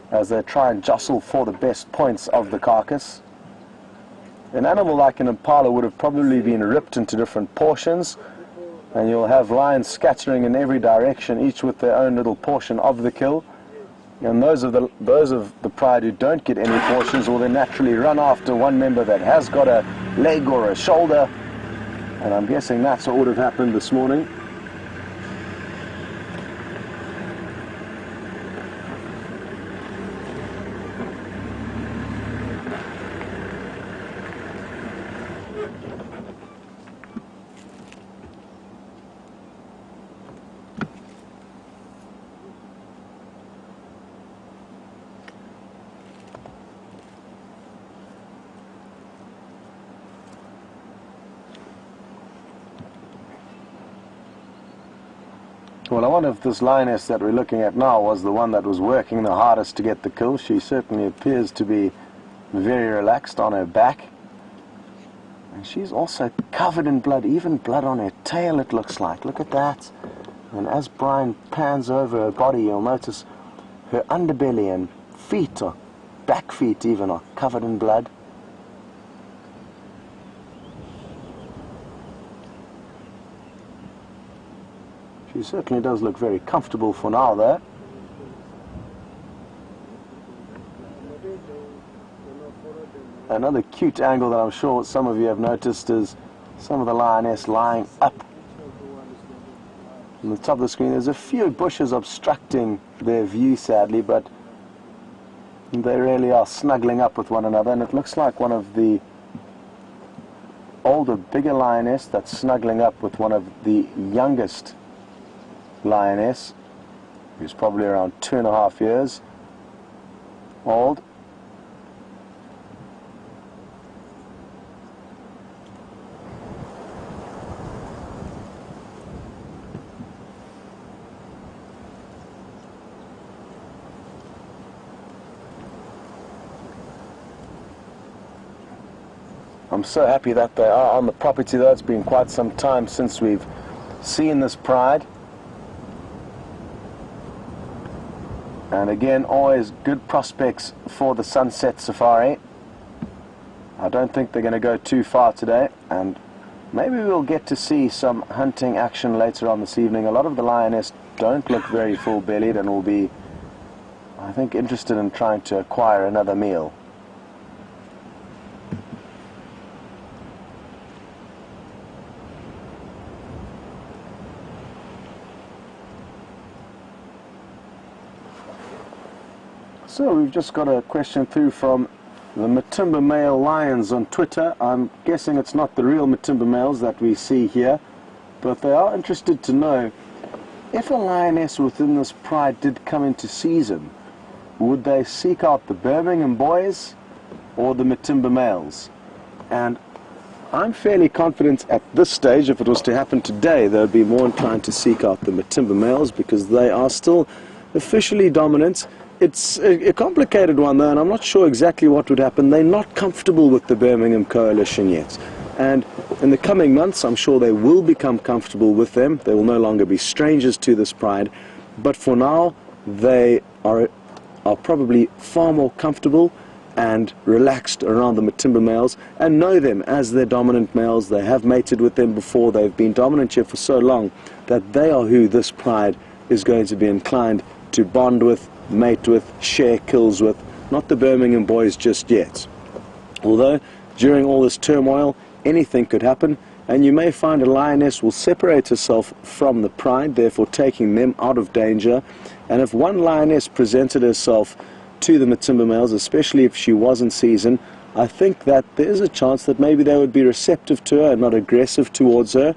as they try and jostle for the best points of the carcass. An animal like an impala would have probably been ripped into different portions, and you'll have lions scattering in every direction, each with their own little portion of the kill. And those of the pride who don't get any portions will then naturally run after one member that has got a leg or a shoulder, and I'm guessing that's what would have happened this morning. Well, I wonder if this lioness that we're looking at now was the one that was working the hardest to get the kill. She certainly appears to be very relaxed on her back. And she's also covered in blood, even blood on her tail, it looks like. Look at that. And as Brian pans over her body, you'll notice her underbelly and feet, or back feet even, are covered in blood. She certainly does look very comfortable for now, though. Another cute angle that I'm sure some of you have noticed is some of the lioness lying up on the top of the screen. There's a few bushes obstructing their view, sadly, but they really are snuggling up with one another, and it looks like one of the older, bigger lioness that's snuggling up with one of the youngest lioness, who's probably around 2.5 years old. I'm so happy that they are on the property, though. It's been quite some time since we've seen this pride. And again, always good prospects for the sunset safari. I don't think they're going to go too far today, and maybe we'll get to see some hunting action later on this evening. A lot of the lioness don't look very full-bellied and will be, I think, interested in trying to acquire another meal. So we've just got a question through from the Matimba male lions on Twitter. I'm guessing it's not the real Matimba males that we see here, but they are interested to know if a lioness within this pride did come into season, would they seek out the Birmingham boys or the Matimba males? And I'm fairly confident at this stage, if it was to happen today, they would be more inclined to seek out the Matimba males because they are still officially dominant. It's a complicated one, though, and I'm not sure exactly what would happen. They're not comfortable with the Birmingham coalition yet. And in the coming months, I'm sure they will become comfortable with them. They will no longer be strangers to this pride. But for now, they are probably far more comfortable and relaxed around the Matimba males and know them as their dominant males. They have mated with them before. They've been dominant here for so long that they are who this pride is going to be inclined to bond with, mate with, share kills with, not the Birmingham boys just yet. Although during all this turmoil anything could happen, and you may find a lioness will separate herself from the pride, therefore taking them out of danger. And if one lioness presented herself to the Matimba males, especially if she was in season, I think that there is a chance that maybe they would be receptive to her and not aggressive towards her.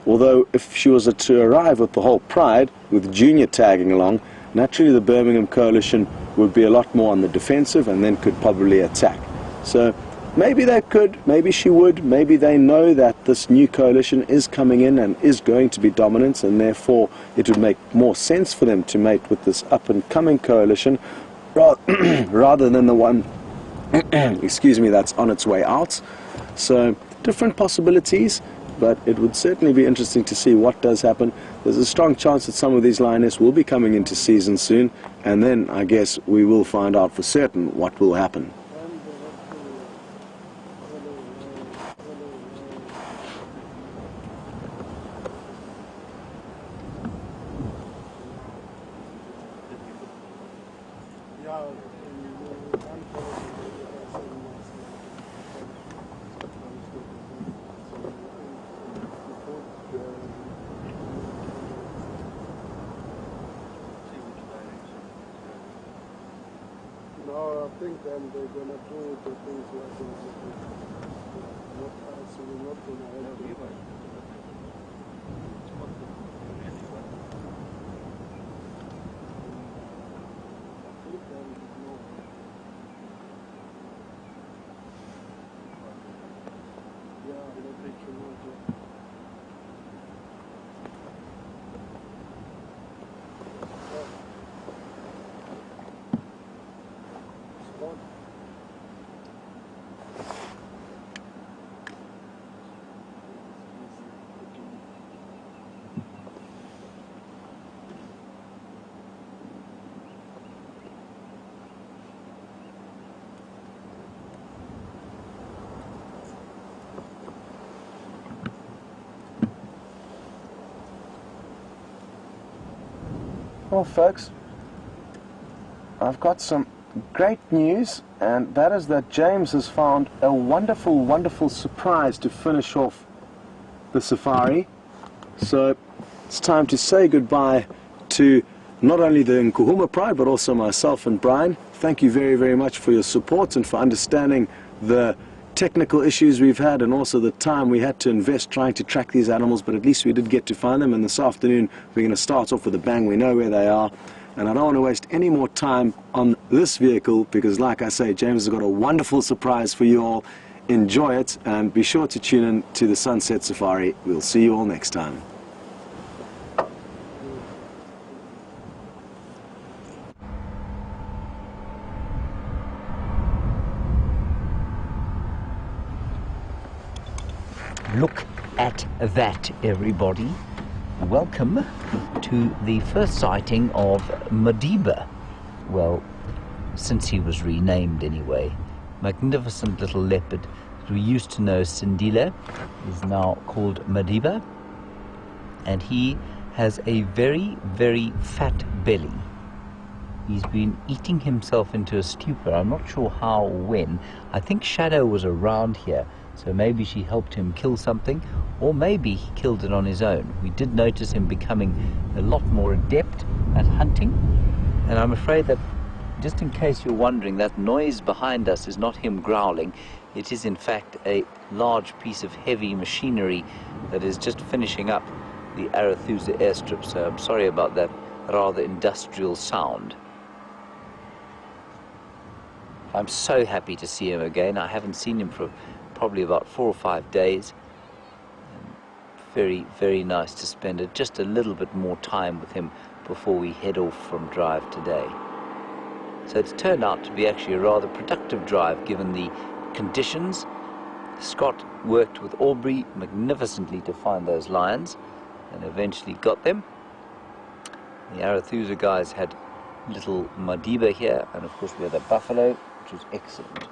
Although if she was to arrive with the whole pride, with Junior tagging along, naturally the Birmingham coalition would be a lot more on the defensive and then could probably attack. So maybe they could, maybe she would, maybe they know that this new coalition is coming in and is going to be dominant, and therefore it would make more sense for them to mate with this up-and-coming coalition rather than the one excuse me, that's on its way out. So different possibilities, but it would certainly be interesting to see what does happen. There's a strong chance that some of these lioness will be coming into season soon, and then I guess we will find out for certain what will happen. No, I think then they're going to do the things like this. Not us, we're not going to help you. I think then, no. Yeah, let me try. Well, folks, I've got some great news, and that is that James has found a wonderful, wonderful surprise to finish off the safari. So it's time to say goodbye to not only the Nkuhuma pride, but also myself and Brian. Thank you very, very much for your support and for understanding the technical issues we've had and also the time we had to invest trying to track these animals, but at least we did get to find them. And this afternoon we're going to start off with a bang. We know where they are, and I don't want to waste any more time on this vehicle because, like I say, James has got a wonderful surprise for you all. Enjoy it, and be sure to tune in to the Sunset Safari. We'll see you all next time. Look at that, everybody. Welcome to the first sighting of Madiba. Well, since he was renamed anyway. Magnificent little leopard that we used to know as Sindile is now called Madiba. And he has a very, very fat belly. He's been eating himself into a stupor. I'm not sure how or when. I think Shadow was around here, so maybe she helped him kill something, or maybe he killed it on his own. We did notice him becoming a lot more adept at hunting, and I'm afraid that, just in case you're wondering, that noise behind us is not him growling. It is in fact a large piece of heavy machinery that is just finishing up the Arathusa airstrip, so I'm sorry about that rather industrial sound. I'm so happy to see him again. I haven't seen him for probably about 4 or 5 days. Very, very nice to spend just a little bit more time with him before we head off from drive today. So it's turned out to be actually a rather productive drive given the conditions. Scott worked with Aubrey magnificently to find those lions and eventually got them. The Arathusa guys had little Madiba here, and of course we had a buffalo, which was excellent.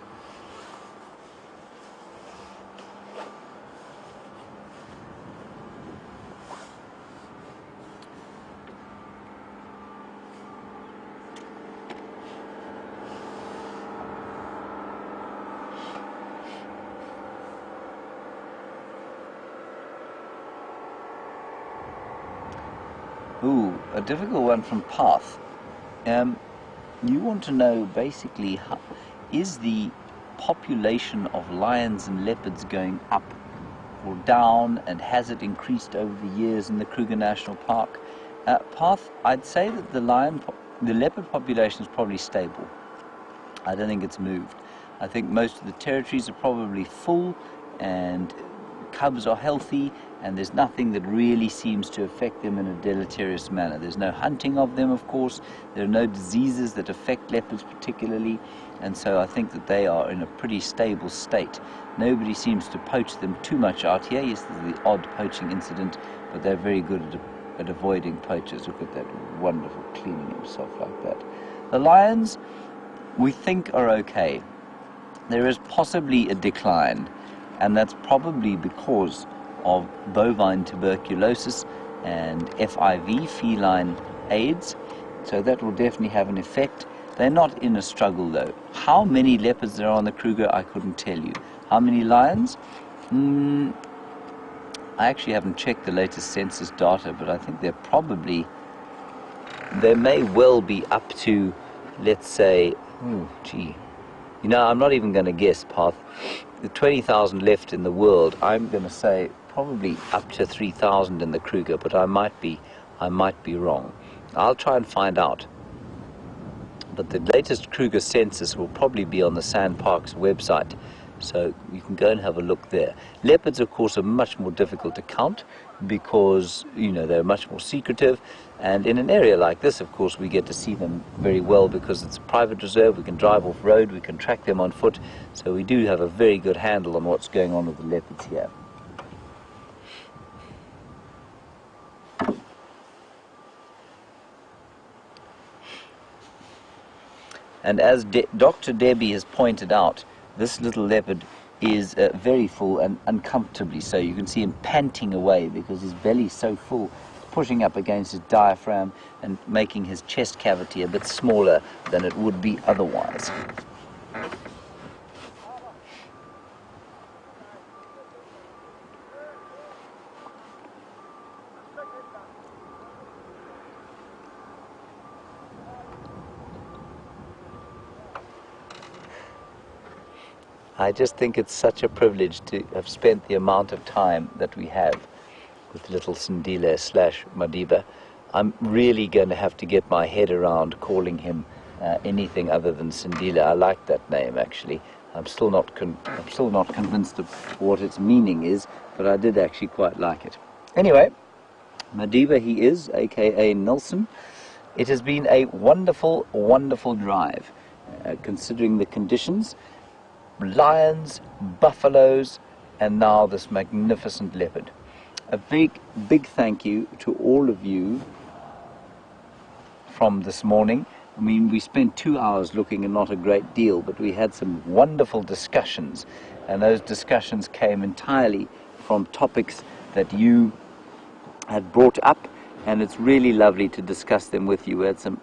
Ooh, a difficult one from Path. You want to know basically, is the population of lions and leopards going up or down, and has it increased over the years in the Kruger National Park? Path, I'd say that the leopard population is probably stable. I don't think it's moved. I think most of the territories are probably full and cubs are healthy, and there's nothing that really seems to affect them in a deleterious manner. There's no hunting of them, of course. There are no diseases that affect leopards particularly, and so I think that they are in a pretty stable state. Nobody seems to poach them too much out here. Yes, there's the odd poaching incident, but they're very good at avoiding poachers. Look at that, wonderful cleaning himself like that. The lions, we think, are okay. There is possibly a decline, and that's probably because of bovine tuberculosis and FIV, feline AIDS, so that will definitely have an effect. They're not in a struggle though. How many leopards there are on the Kruger, I couldn't tell you. How many lions? I actually haven't checked the latest census data, but I think there may well be up to, let's say, you know, I'm not even going to guess, Path. The 20,000 left in the world, I'm going to say probably up to 3,000 in the Kruger, but I might be wrong. I'll try and find out. But the latest Kruger census will probably be on the Sandparks website, so you can go and have a look there. Leopards, of course, are much more difficult to count because, you know, they're much more secretive, and in an area like this, of course, we get to see them very well because it's a private reserve. We can drive off road, we can track them on foot, so we do have a very good handle on what's going on with the leopards here. And as Dr. Debbie has pointed out, this little leopard is very full and uncomfortably so. You can see him panting away because his belly's so full, pushing up against his diaphragm and making his chest cavity a bit smaller than it would be otherwise. I just think it's such a privilege to have spent the amount of time that we have with little Sindile / Madiba. I'm really going to have to get my head around calling him anything other than Sindile. I like that name, actually. I'm still not convinced of what its meaning is, but I did actually quite like it. Anyway, Madiba he is, aka Nelson. It has been a wonderful, wonderful drive, considering the conditions. Lions, buffaloes, and now this magnificent leopard. A big thank you to all of you from this morning. I mean, we spent 2 hours looking and not a great deal, but we had some wonderful discussions, and those discussions came entirely from topics that you had brought up, and it's really lovely to discuss them with you. We had some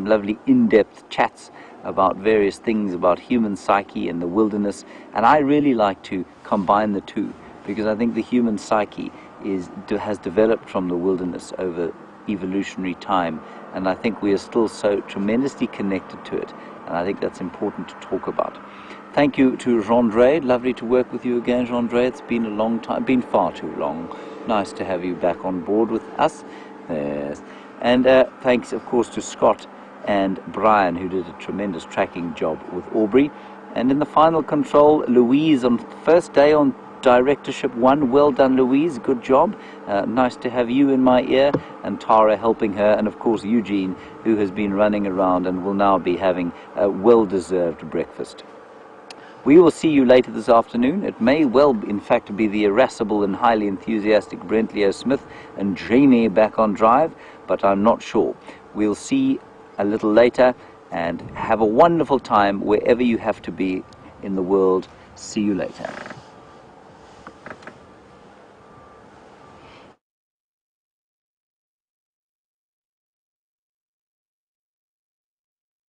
lovely in-depth chats about various things about human psyche and the wilderness, and I really like to combine the two, because I think the human psyche has developed from the wilderness over evolutionary time, and I think we are still so tremendously connected to it, and I think that's important to talk about. Thank you to Jean-Dre. Lovely to work with you again, Jean-Dre. It's been a long time, been far too long. Nice to have you back on board with us. Yes. And thanks, of course, to Scott and Brian, who did a tremendous tracking job with Aubrey. And in the final control, Louise on first day on Directorship 1. Well done, Louise. Good job. Nice to have you in my ear, and Tara helping her, and of course Eugene, who has been running around and will now be having a well-deserved breakfast. We will see you later this afternoon. It may well, in fact, be the irascible and highly enthusiastic Brent Leo Smith and Jamie back on drive, but I'm not sure. We'll see a little later, and have a wonderful time wherever you have to be in the world. See you later.